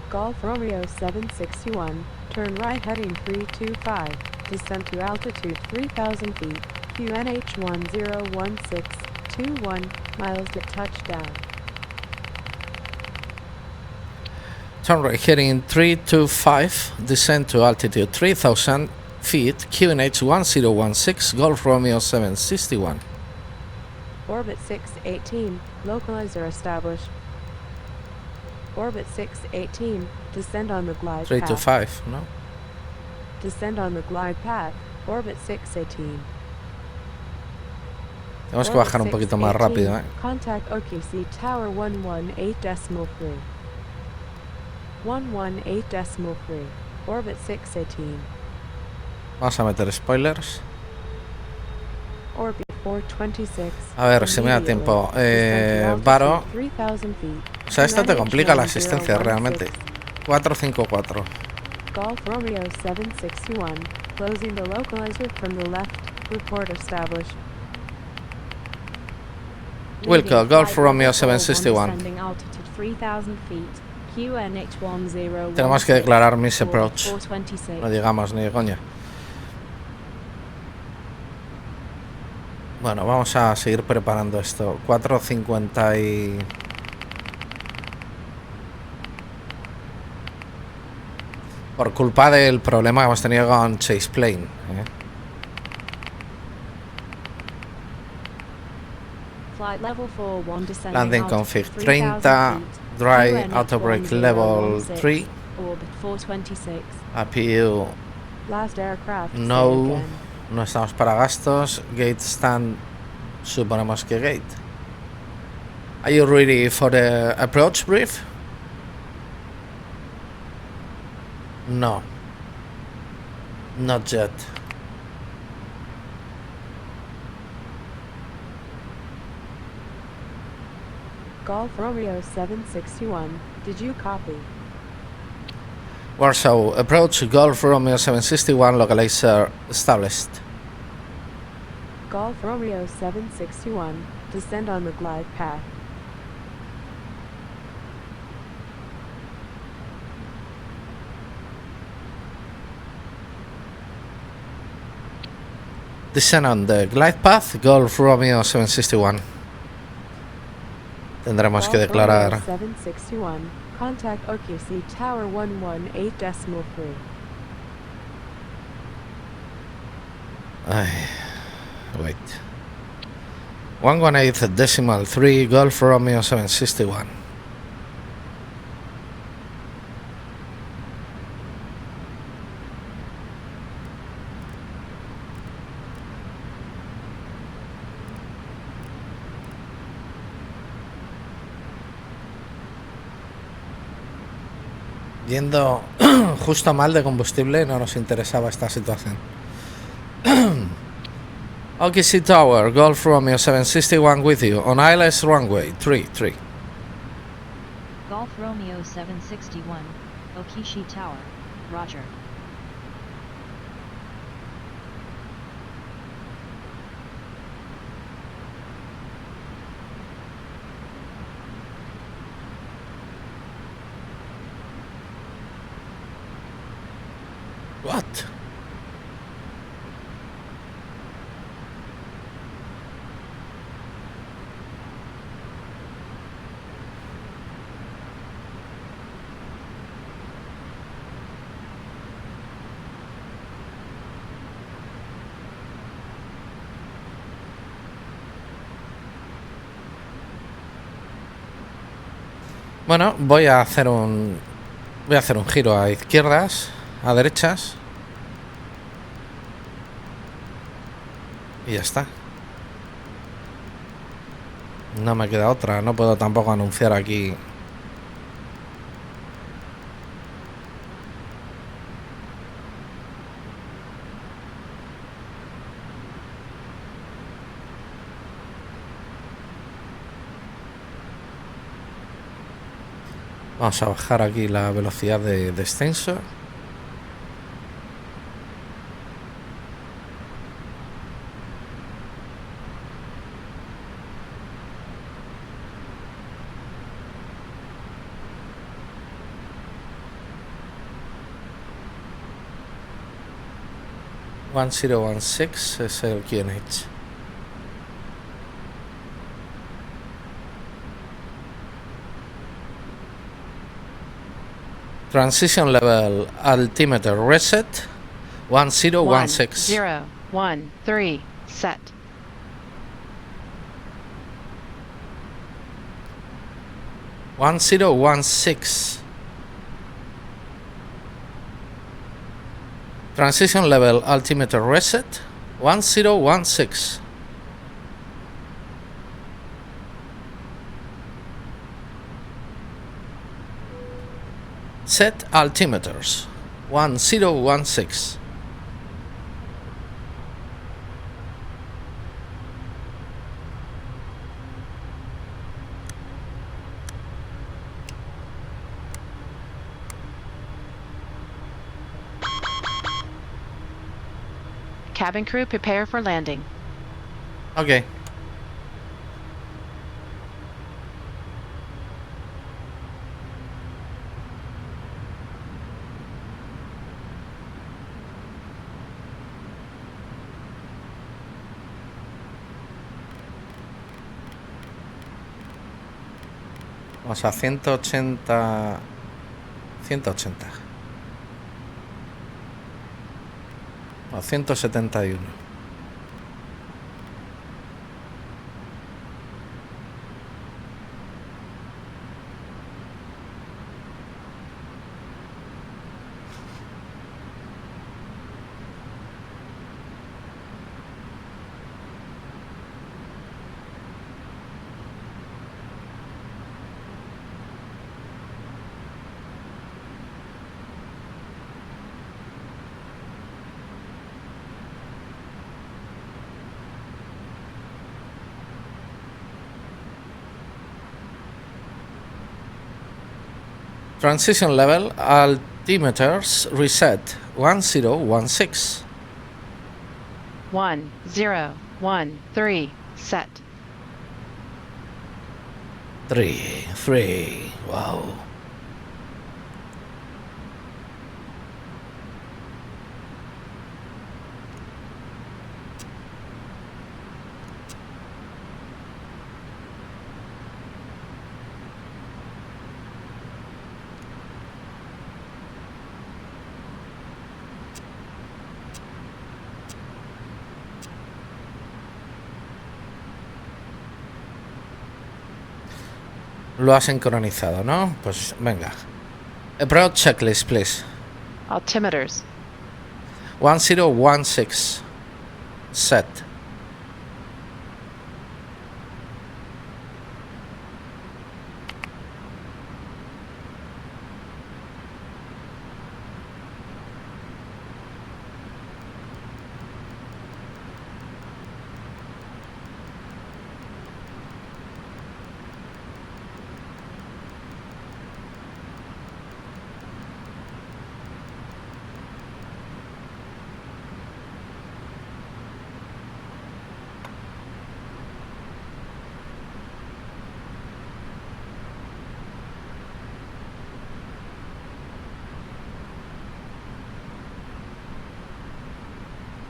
Golf Romeo 761, turn right heading 325. Descend to altitude 3,000 feet, QNH 1016, 21 miles to touchdown. Turn right heading 325, descend to altitude 3000, feet, QNH 1016, Golf Romeo 761. Orbit 618, localizer established. Orbit 618, descend on the glide 3 path. to 5, ¿no? Descend on the glide path, orbit 618. Tenemos que bajar un poquito más rápido, ¿eh? Contact OQC Tower 118.3. 118.3, orbit 618. Vamos a meter spoilers. Orbit 426. A ver si me da tiempo. Varo. O sea, esto te complica la asistencia realmente. 454. Golf Romeo 761, closing the localizer from the left, report established. Wilco, Golf Romeo 761. Descending altitude 3,000 feet, QNH 1016. Tenemos que declarar miss approach. 426. No llegamos ni de coña. Bueno, vamos a seguir preparando esto. 450 y... Por culpa del problema que hemos tenido con Chase Plane, ¿eh? Flight level 41, descending Landing altitude config 3,000 30, feet, dry, QNH auto brake level 1016, 3, orbit 426. APU Last aircraft. no, no estamos para gastos, gate stand, suponemos que gate. Are you ready for the approach brief? No, not yet. Golf Romeo 761, did you copy? Warsaw, approach Golf Romeo 761, localizer established. Golf Romeo 761, descend on the glide path. Descend on the glide path, Golf Romeo 761. Tendremos que Golf declarar. Romeo 761, contact OQC Tower 118.3. Ay, wait. 118.3, Golf Romeo 761. Yendo justo mal de combustible, no nos interesaba esta situación. OKC Tower, Golf Romeo 761 with you, on ILS runway 33. Golf Romeo 761, Okishi Tower, Roger. What? Bueno, voy a hacer un giro a izquierdas, a derechas. Y ya está. No me queda otra, no puedo tampoco anunciar aquí. Vamos a bajar aquí la velocidad de descenso. (1016) es el QNH. Transition level altimeter reset. 1016. 1013, set. One zero one six. Transition level altimeter reset 1016. Set altimeters 1016. Cabin crew, prepare for landing. Okay. Vamos a 180. 180. No, 171. Transition level altimeters reset 1016. 1013, set. 3. Wow. Lo has sincronizado, ¿no? Pues venga. Approach checklist, please. Altimeters. 1016. Set.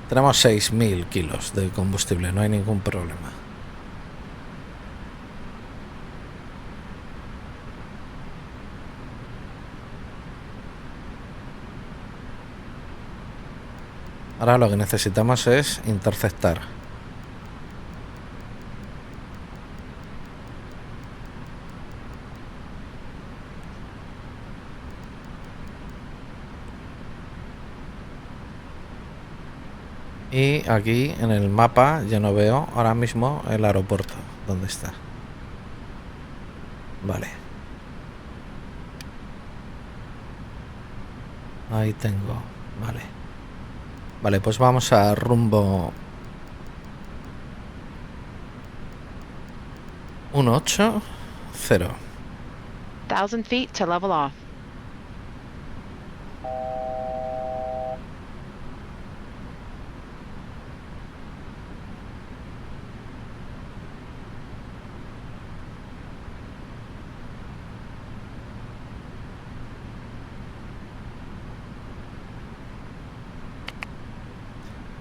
Tenemos 6.000 kilos de combustible, no hay ningún problema. Ahora lo que necesitamos es interceptar. Y aquí en el mapa yo no veo ahora mismo el aeropuerto. ¿Dónde está? Vale. Ahí tengo. Vale. Vale, pues vamos a rumbo 180. 1,000 feet to level off.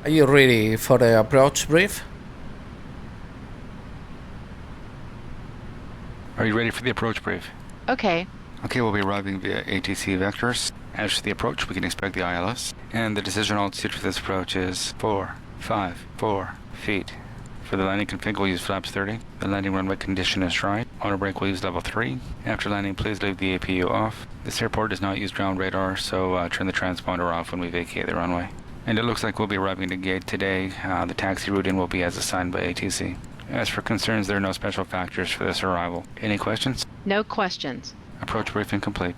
Are you ready for the approach brief? Are you ready for the approach brief? Okay, Okay, we'll be arriving via ATC vectors. As for the approach, we can expect the ILS. And the decision altitude for this approach is 4 feet. For the landing config, we'll use flaps 30. The landing runway condition is right. Auto brake, we'll use level 3. After landing, please leave the APU off. This airport does not use ground radar, so turn the transponder off when we vacate the runway. And it looks like we'll be arriving at the gate today. The taxi route in will be as assigned by ATC. As for concerns, there are no special factors for this arrival. Any questions? No questions. Approach briefing complete.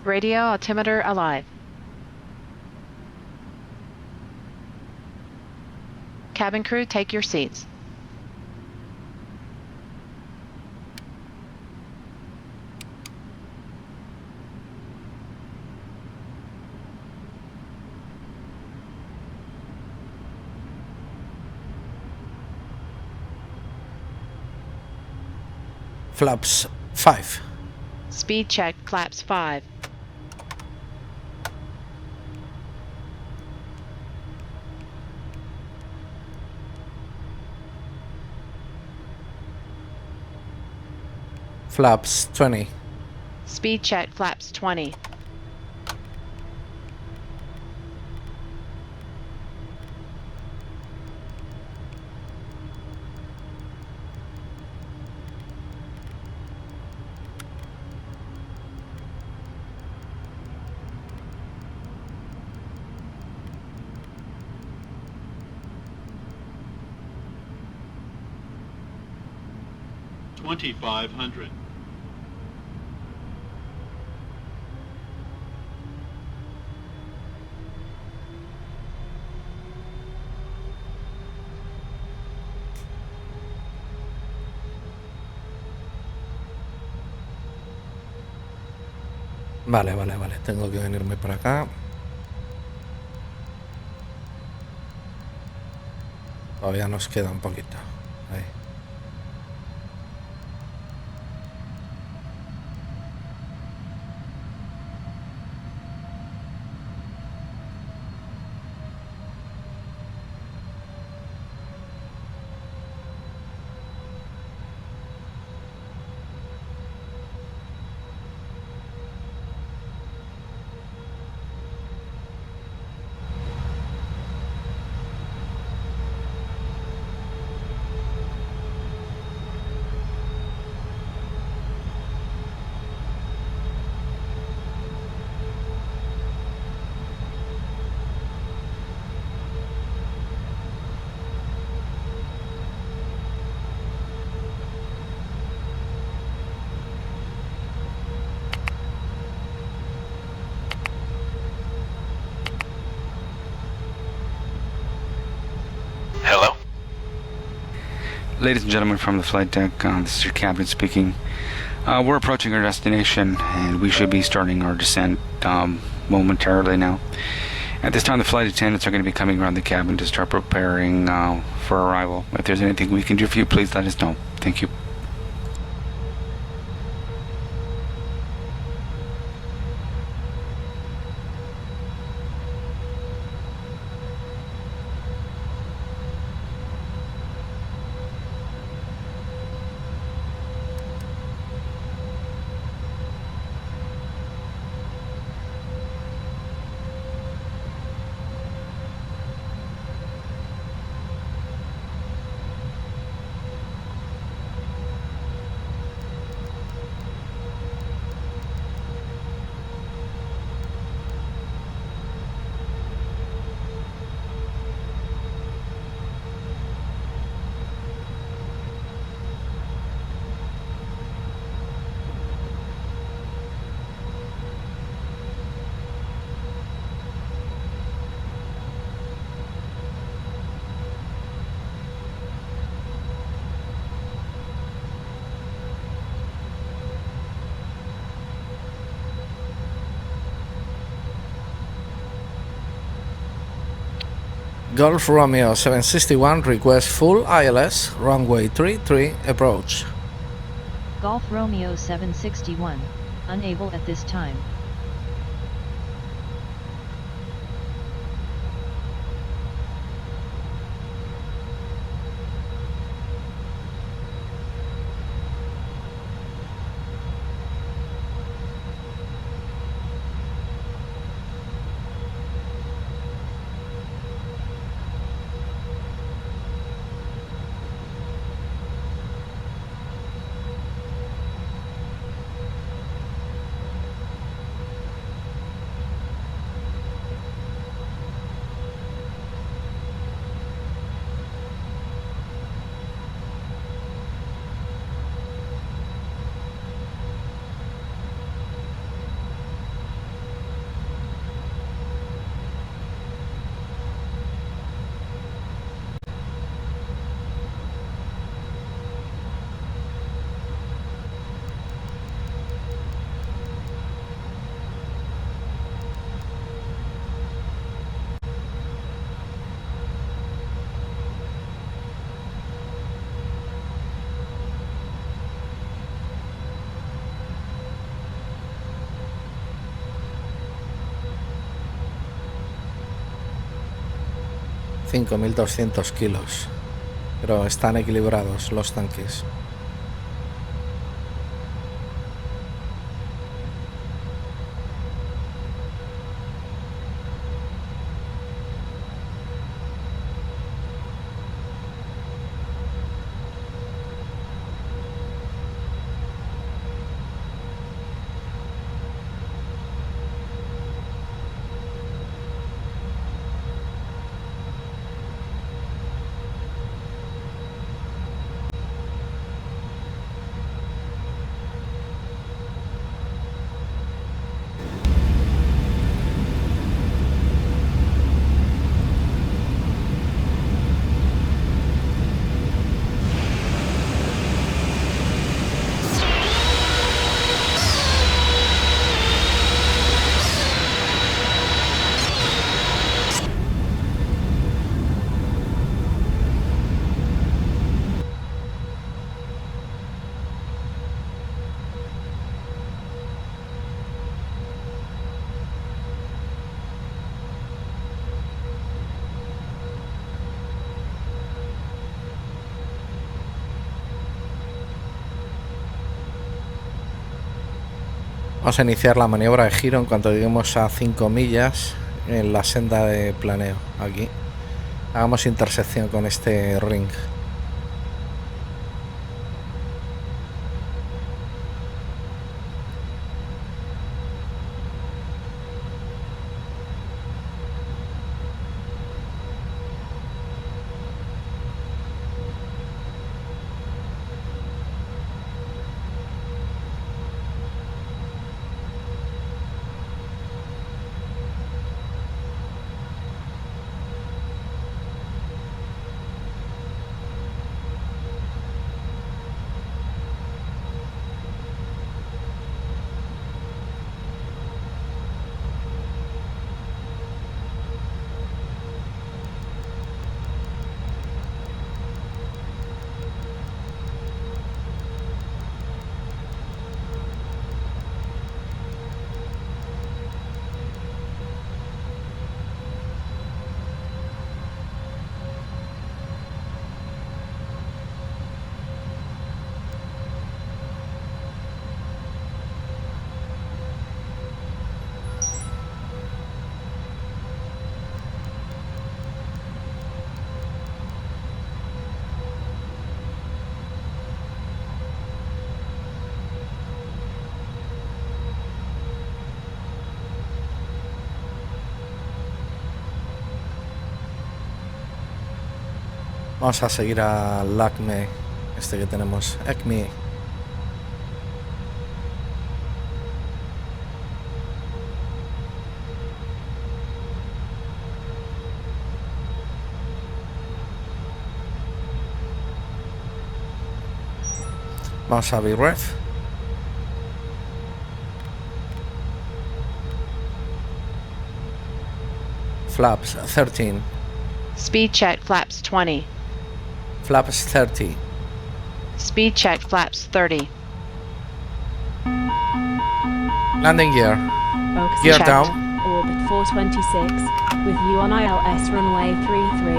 Radio altimeter alive. Cabin crew, take your seats. Flaps 5. Speed check, flaps 5. Flaps 20. Speed check, flaps 20. $2,500. Vale. Tengo que venirme para acá. Todavía nos queda un poquito. Ahí. Hello? Ladies and gentlemen from the flight deck, this is your captain speaking. We're approaching our destination, and we should be starting our descent momentarily now. At this time, the flight attendants are going to be coming around the cabin to start preparing for arrival. If there's anything we can do for you, please let us know. Thank you. Golf Romeo 761 requests full ILS, runway 33 approach. Golf Romeo 761, unable at this time. 5.200 kilos, pero están equilibrados los tanques. Vamos a iniciar la maniobra de giro en cuanto lleguemos a 5 millas en la senda de planeo. Aquí hagamos intersección con este ring. Vamos a seguir al ACME, este que tenemos, ACME. Vamos a V4. Flaps 13. Speed check flaps 20. Flaps 30. Speed check flaps 30. Landing gear. Focus Gear checked. down. Orbit 426, with you on ILS runway 33.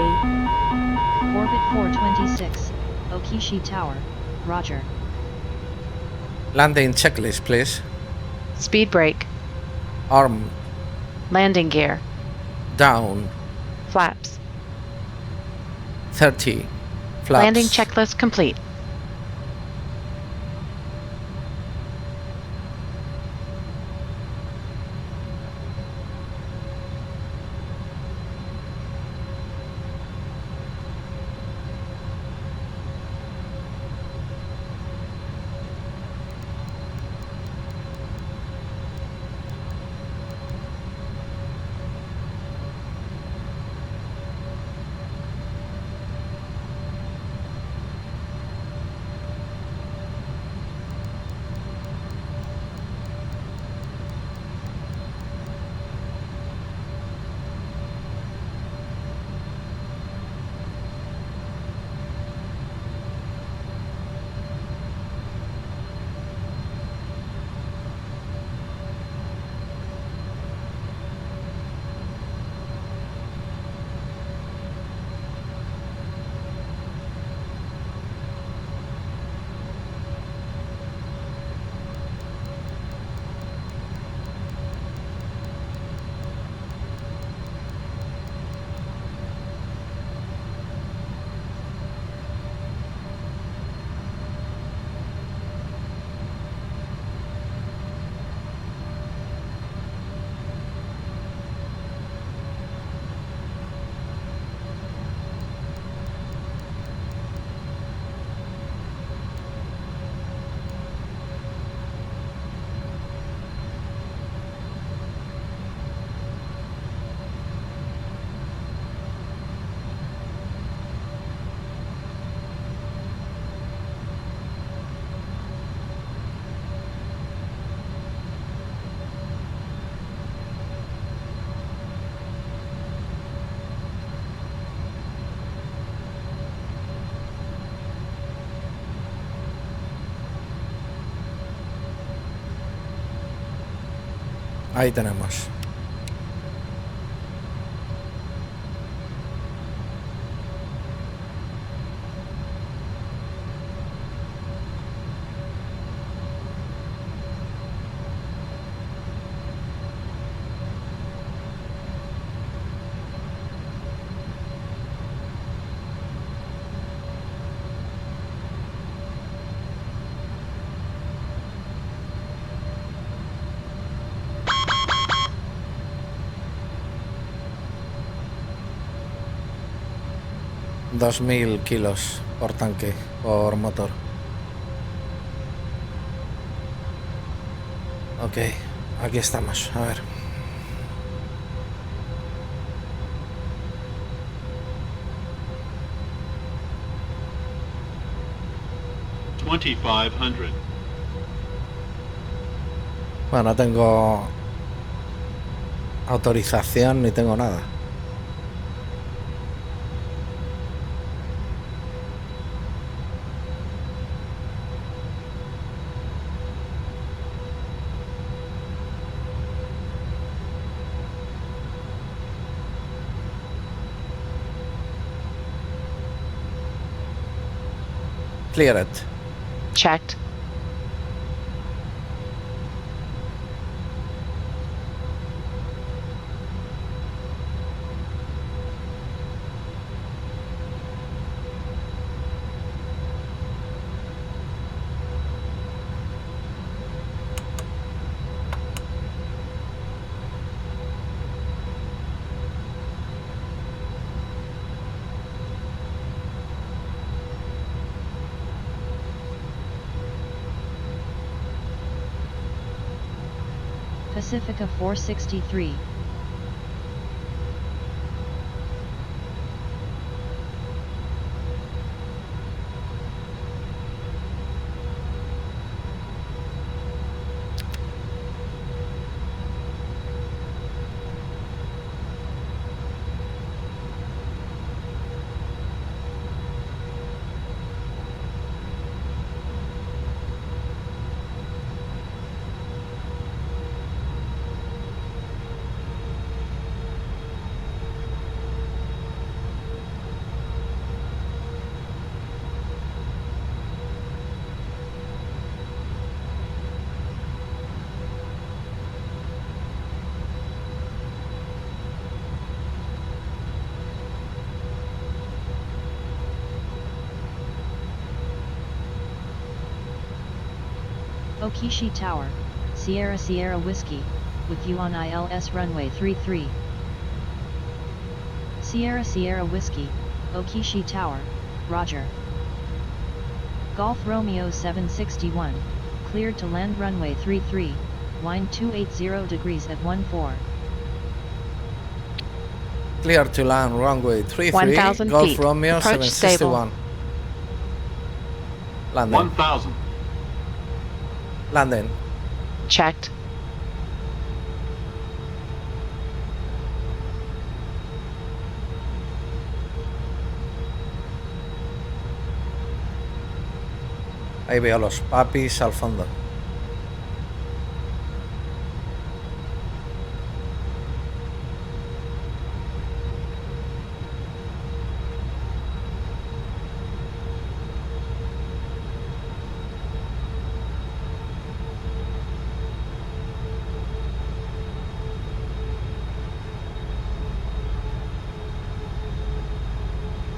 Orbit 426, Okishi Tower, Roger. Landing checklist, please. Speed brake. Arm Landing gear. down. Flaps. 30. Flaps. Landing checklist complete. Ahí tenemos. $2000 kilos por tanque, por motor. Ok, aquí estamos, a ver. Bueno, no tengo autorización ni tengo nada. Clear it. Checked. Pacifica 463. Okishi Tower, Sierra Sierra Whiskey, with you on ILS runway 33. Sierra Sierra Whiskey, Okishi Tower, Roger. Golf Romeo 761, cleared to land runway 33, wind 280 degrees at 14. Clear to land runway 33, 1,000 Golf feet. Romeo Approach 761. Landing. 1,000. Landing. Checked. Ahí veo los papis al fondo.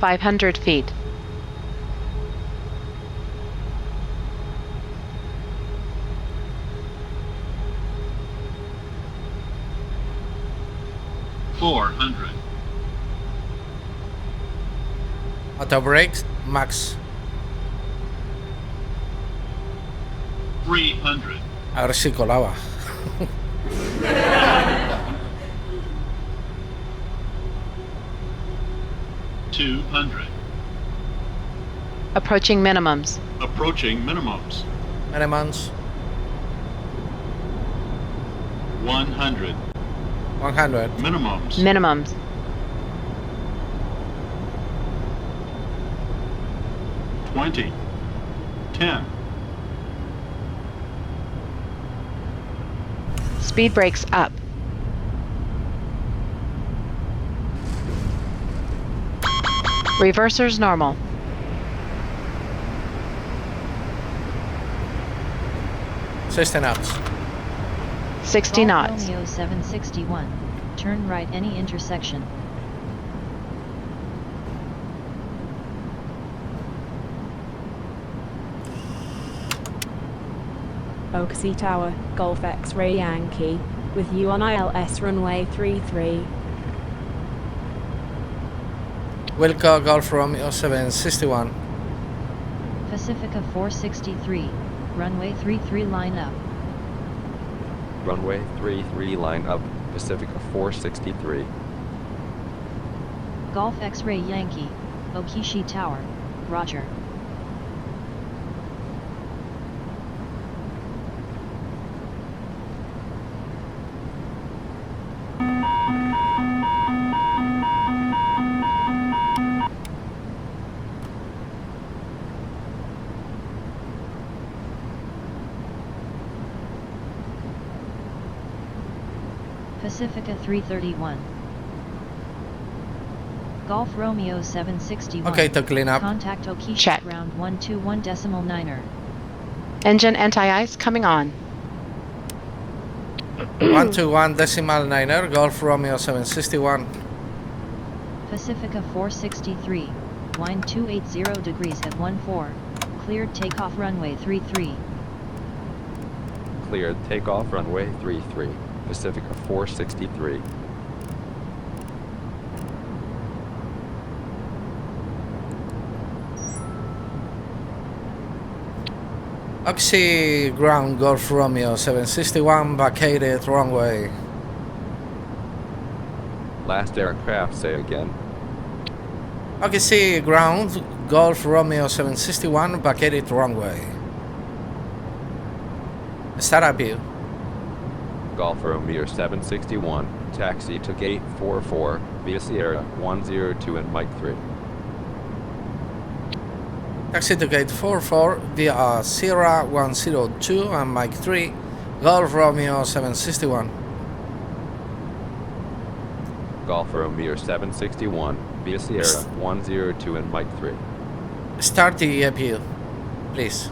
$500 feet. Auto brakes, max. 300. A ver si colaba. 200. Approaching minimums. Approaching minimums. Minimums. 100. 100. Minimums. Minimums. 20. 10. Speed brakes up. Reversers normal. knots. 60 knots. Romeo 761. Turn right any intersection. Oaksey Tower, Golf X-Ray Yankee, with you on ILS runway 33. Wilco Golf Romeo 761. Pacifica 463. Runway 33 line up. Runway 33 line up, Pacifica 463. Golf X-Ray Yankee, Okishi Tower, Roger. Pacifica 331. Golf Romeo 761. Okay, to clean up. Contact Okishi Check. ground 121.9er. Engine anti-ice coming on. 121.9er, Golf Romeo 761. Pacifica 463. Wind 280 degrees at 14. Cleared takeoff runway 33. Cleared takeoff runway 33, Pacifica 463. Oxy ground Golf Romeo 761, vacated runway. Last aircraft, say again. Oxy ground Golf Romeo 761, vacated runway. Start up you. Golf Romeo 761, taxi to gate 44, via Sierra 102 and Mike 3. Taxi to gate 44 via Sierra 102 and Mike 3, Golf Romeo 761. Golf Romeo 761, via Sierra 102 and Mike 3. Start the appeal, please.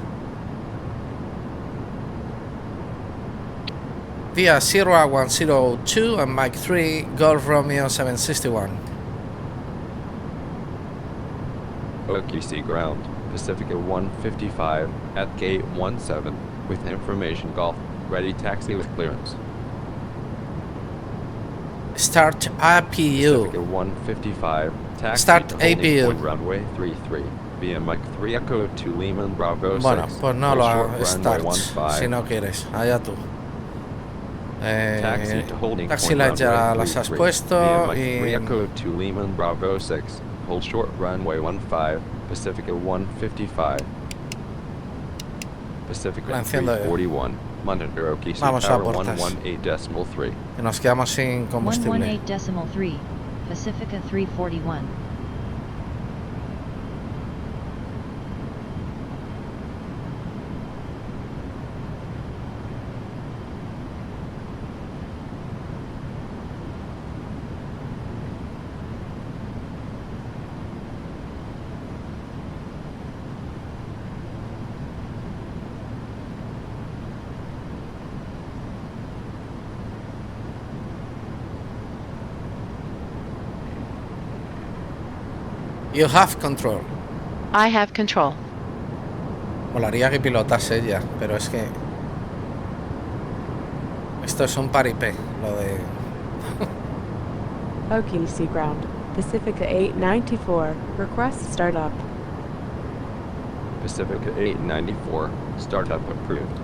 Via Sierra 102 and Mike 3, Golf Romeo 761. OQC ground, Pacifica 155, at gate 17, with information Golf, ready taxi with clearance. Start APU. Pacifica 155, taxi Start to holding APU. point runway 33, via Mike 3 Echo to Lehman Bravo 6. Bueno, pues no lo runway starts 15. si no quieres, allá tú. Taxi to holding Taxi point lights ya runway las has 33, puesto via Mike 3 y Echo to Lehman Bravo 6, hold short runway 15, Pacifica 155. Pacifica La enciendo yo. 341, Monitor OQC Vamos a Tower puertas. 118.3. que nos quedamos sin combustible. 118.3. Pacifica 341. You have control. I have control. Molaría que pilotase ella, pero es que esto es un paripé, lo de OQC ground. Pacifica 894. Request startup. Pacifica 894, startup approved.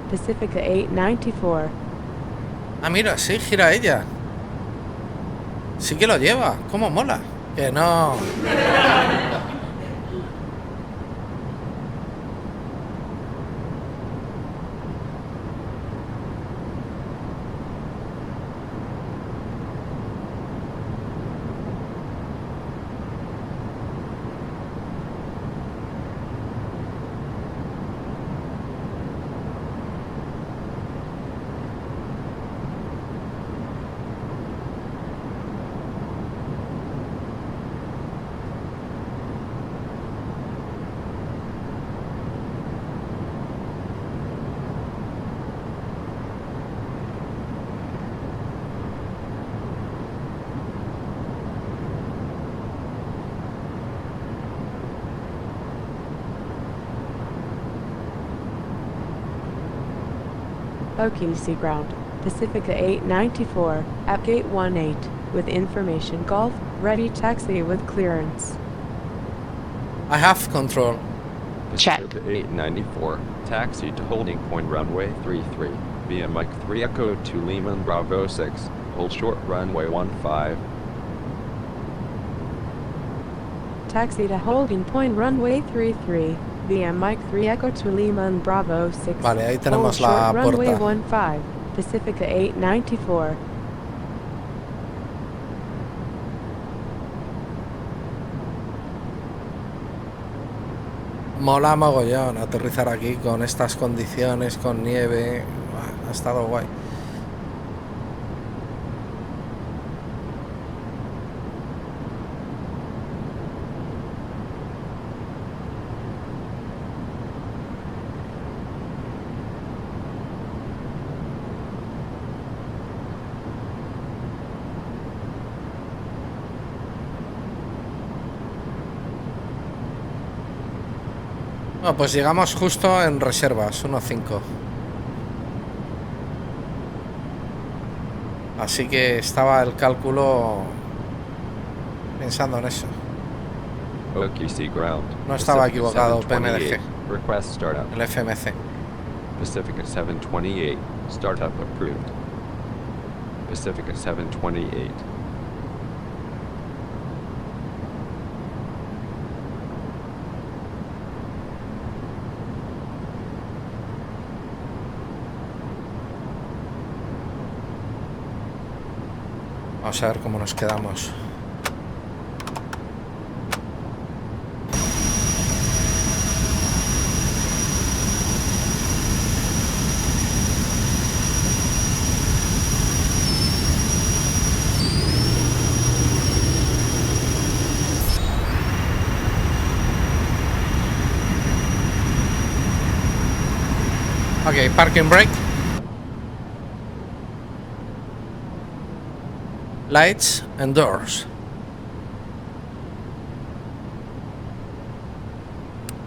Pacifica 894. Ah, mira, sí, gira ella. Sí que lo lleva, cómo mola. Que no. OKC ground, Pacifica 894, at gate 18, with information Golf, ready taxi with clearance. I have control. Check. Pacifica 894, taxi to holding point runway 33, via Mike 3 Echo to Lehman Bravo 6, hold short runway 15. Taxi to holding point runway 33, via Mike 3 Echo to Lehman Bravo 6. Vale, ahí tenemos hold la short runway puerta. 15, Pacifica 894. Mola mogollón aterrizar aquí con estas condiciones, con nieve. Ha estado guay. Bueno, pues llegamos justo en reservas, 1.5. Así que estaba el cálculo pensando en eso. OKC ground. No estaba Pacifica equivocado, 728, PMDG. request startup. El FMC. Pacifica 728, startup approved. Pacifica 728. Vamos a ver cómo nos quedamos. Ok, parking brake. Lights and doors.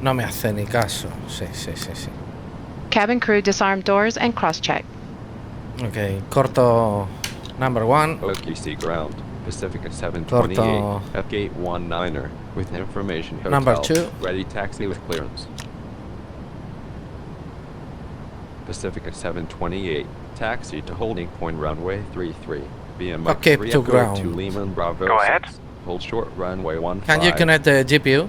No me hace ni caso. Sí. Cabin crew disarm doors and cross-check. Ok, corto number 1. OKC ground. Pacifica 728 Corto at gate 19er with information hotel. number 2. Ready taxi with clearance. Pacifica 728, taxi to holding point runway 33. via Mike Okay, 3 to Echo ground. to Lehman Bravo Go ahead. 6. Hold short runway 15. Can you connect the GPU?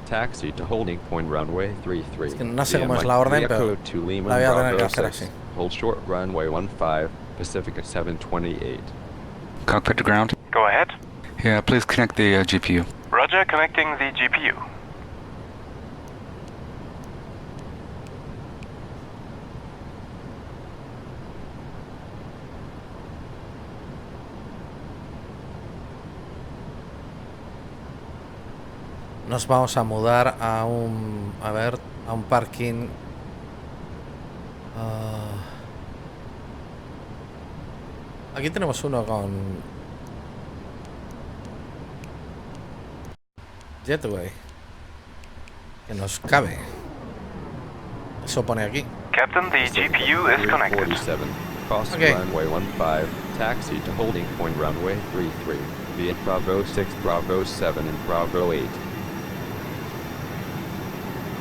Taxi to holding point runway 33. Es que no sé via cómo es Mike la orden, 3 pero Echo to Lehman la voy a tener que Bravo hacer 6. así. Hold short runway 15. Pacifica 728. Cockpit to ground. Go ahead. Yeah, please connect the GPU. Roger, connecting the GPU. Nos vamos a mudar a un... A ver, a un parking... aquí tenemos uno con... Jetway. Que nos cabe. Eso pone aquí. Captain, the GPU is connected. 47. Cross Okay. runway 15. Taxi to holding point runway 33. Via Bravo 6, Bravo 7, and Bravo 8.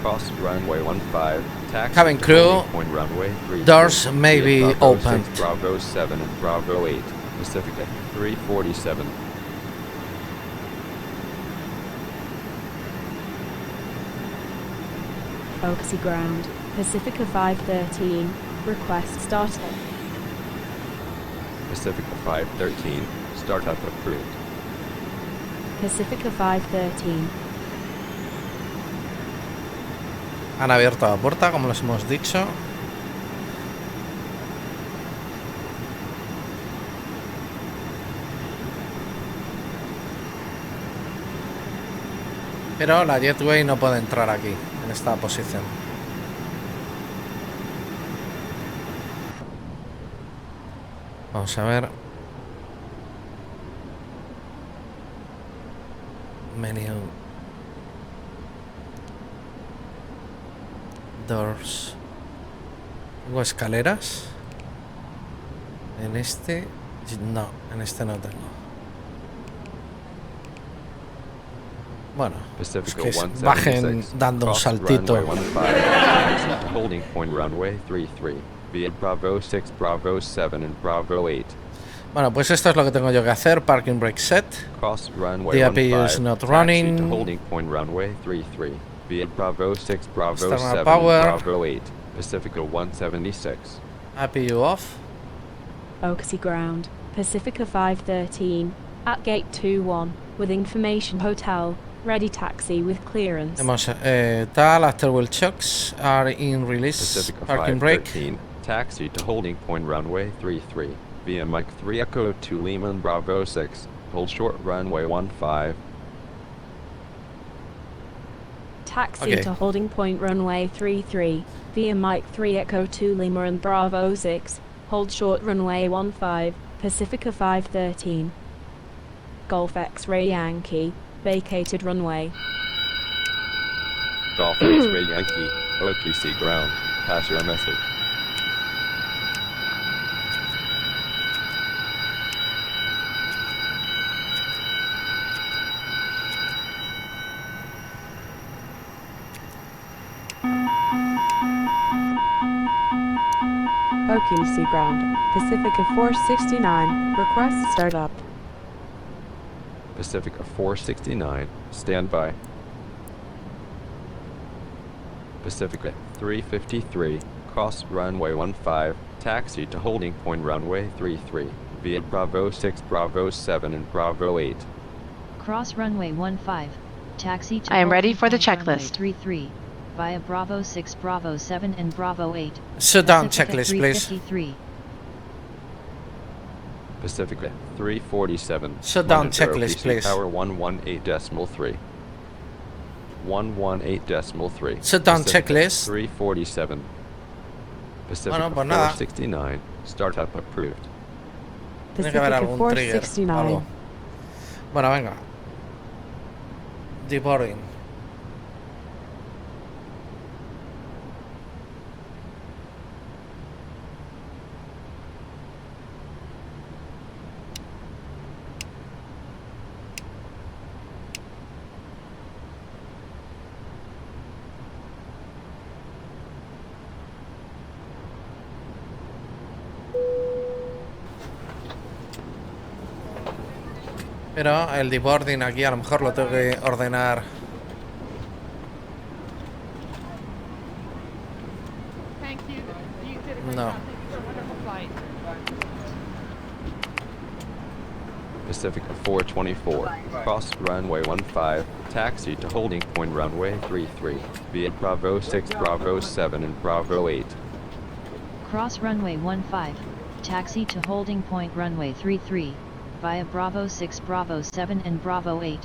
Cross runway 15. Taxi Cabin to crew, holding point runway 33. doors may via be Bravo opened. 6, Bravo 7, and Bravo 8. Pacifica 347. Oxy ground, Pacifica 513, request startup. Pacifica 513. Startup approved. Pacifica 513, Han abierto la puerta, como les hemos dicho. Pero la Jetway no puede entrar aquí, en esta posición. Vamos a ver. Menú. Doors. ¿Tengo escaleras? En este... No, en este no tengo. Bueno, pues que bajen dando un saltito. Holding point runway 33. Via Bravo 6, Bravo 7 and Bravo 8. Bueno, pues esto es lo que tengo yo que hacer. Parking brake set. The APU is not running. Holding point runway 33. Via Bravo 6, Bravo 7 power. and Bravo 8. Pacifica 176. APU off. Oaksy ground. Pacifica 513. At gate 21. With information hotel. Ready taxi with clearance. Tenemos tal afterwheel chocks are in release. Pacifica Parking brake. Taxi to holding point runway 33. Via Mike 3 Echo to Lehman Bravo 6. Hold short runway 15. Taxi to holding point runway 33. Via Mike 3 Echo 2 Lima and Bravo 6. Hold short runway 15. Pacifica 513. Golf X-ray Yankee. Vacated runway. Golf X-ray Yankee. OTC ground. Pass your message. OKC ground. Pacifica 469. Request startup. Pacifica 469. Standby. Pacifica 353. Cross runway 15. Taxi to holding point runway 33. Via Bravo 6, Bravo 7 and Bravo 8. Cross runway 15. Taxi to I am ready for the runway checklist. 33. Via Bravo 6, Bravo 7 and Bravo 8. Sit down Pacifica checklist, please. 353. Pacifica 347. Sit down Monitor checklist, OPC please. Power 118.3. 118.3. Sit down Pacifica checklist. 347. Pacifica Bueno, pues nada. 469. Startup approved. Tiene que haber Pacifica algún trigger. 469. Algo. Bueno, venga. Deboarding. Pero el deboarding aquí a lo mejor lo tengo que ordenar. No. Pacifica 424. Cross runway 15. Taxi to holding point runway 33. Via Bravo 6, Bravo 7 and Bravo 8. Cross runway 15. Taxi to holding point runway 33. Via Bravo 6, Bravo 7 and Bravo 8.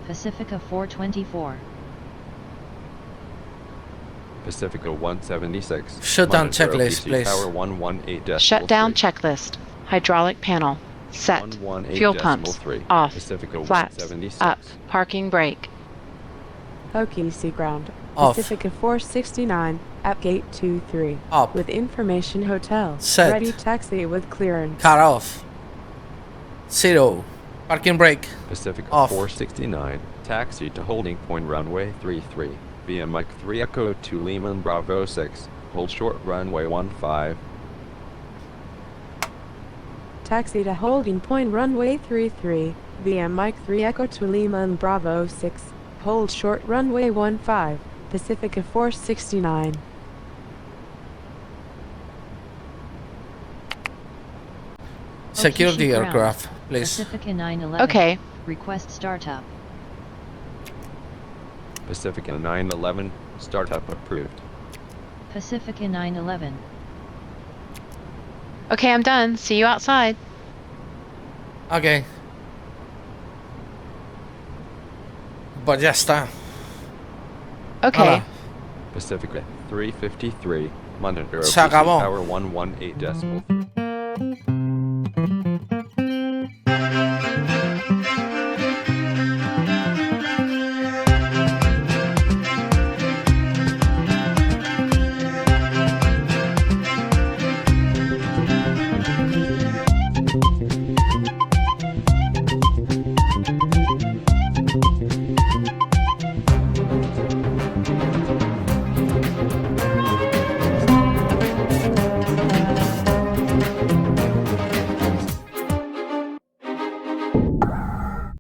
Pacifica 424. Pacifica 176. Shut down Monitor checklist, OPC please. Power 118.3. Shut down checklist. Hydraulic panel. Set. 118.3. Fuel pumps. Off. Pacifica Flaps. 176. Up. Parking brake. OKC ground. Off. Pacifica 469 at gate 23. Up. With information hotel. Set. Ready taxi with clearance. Cut off. 0. Parking brake. Pacifica Off. 469. Taxi to holding point runway 33. Via Mike 3 Echo to Lehman Bravo 6. Hold short runway 15. Taxi to holding point runway 33. Via Mike 3 Echo to Lima and Bravo 6. Hold short runway 15. Pacifica 469. Secure the Okishi ground. aircraft, please. Pacifica 911. Okay. Request startup. Pacifica 911. Startup approved. Pacifica 911. Okay, I'm done. See you outside. Ok. Pues ya está. Okay. Hala. Pacifica 353. Monitor Se OPC acabó. Power 118.3.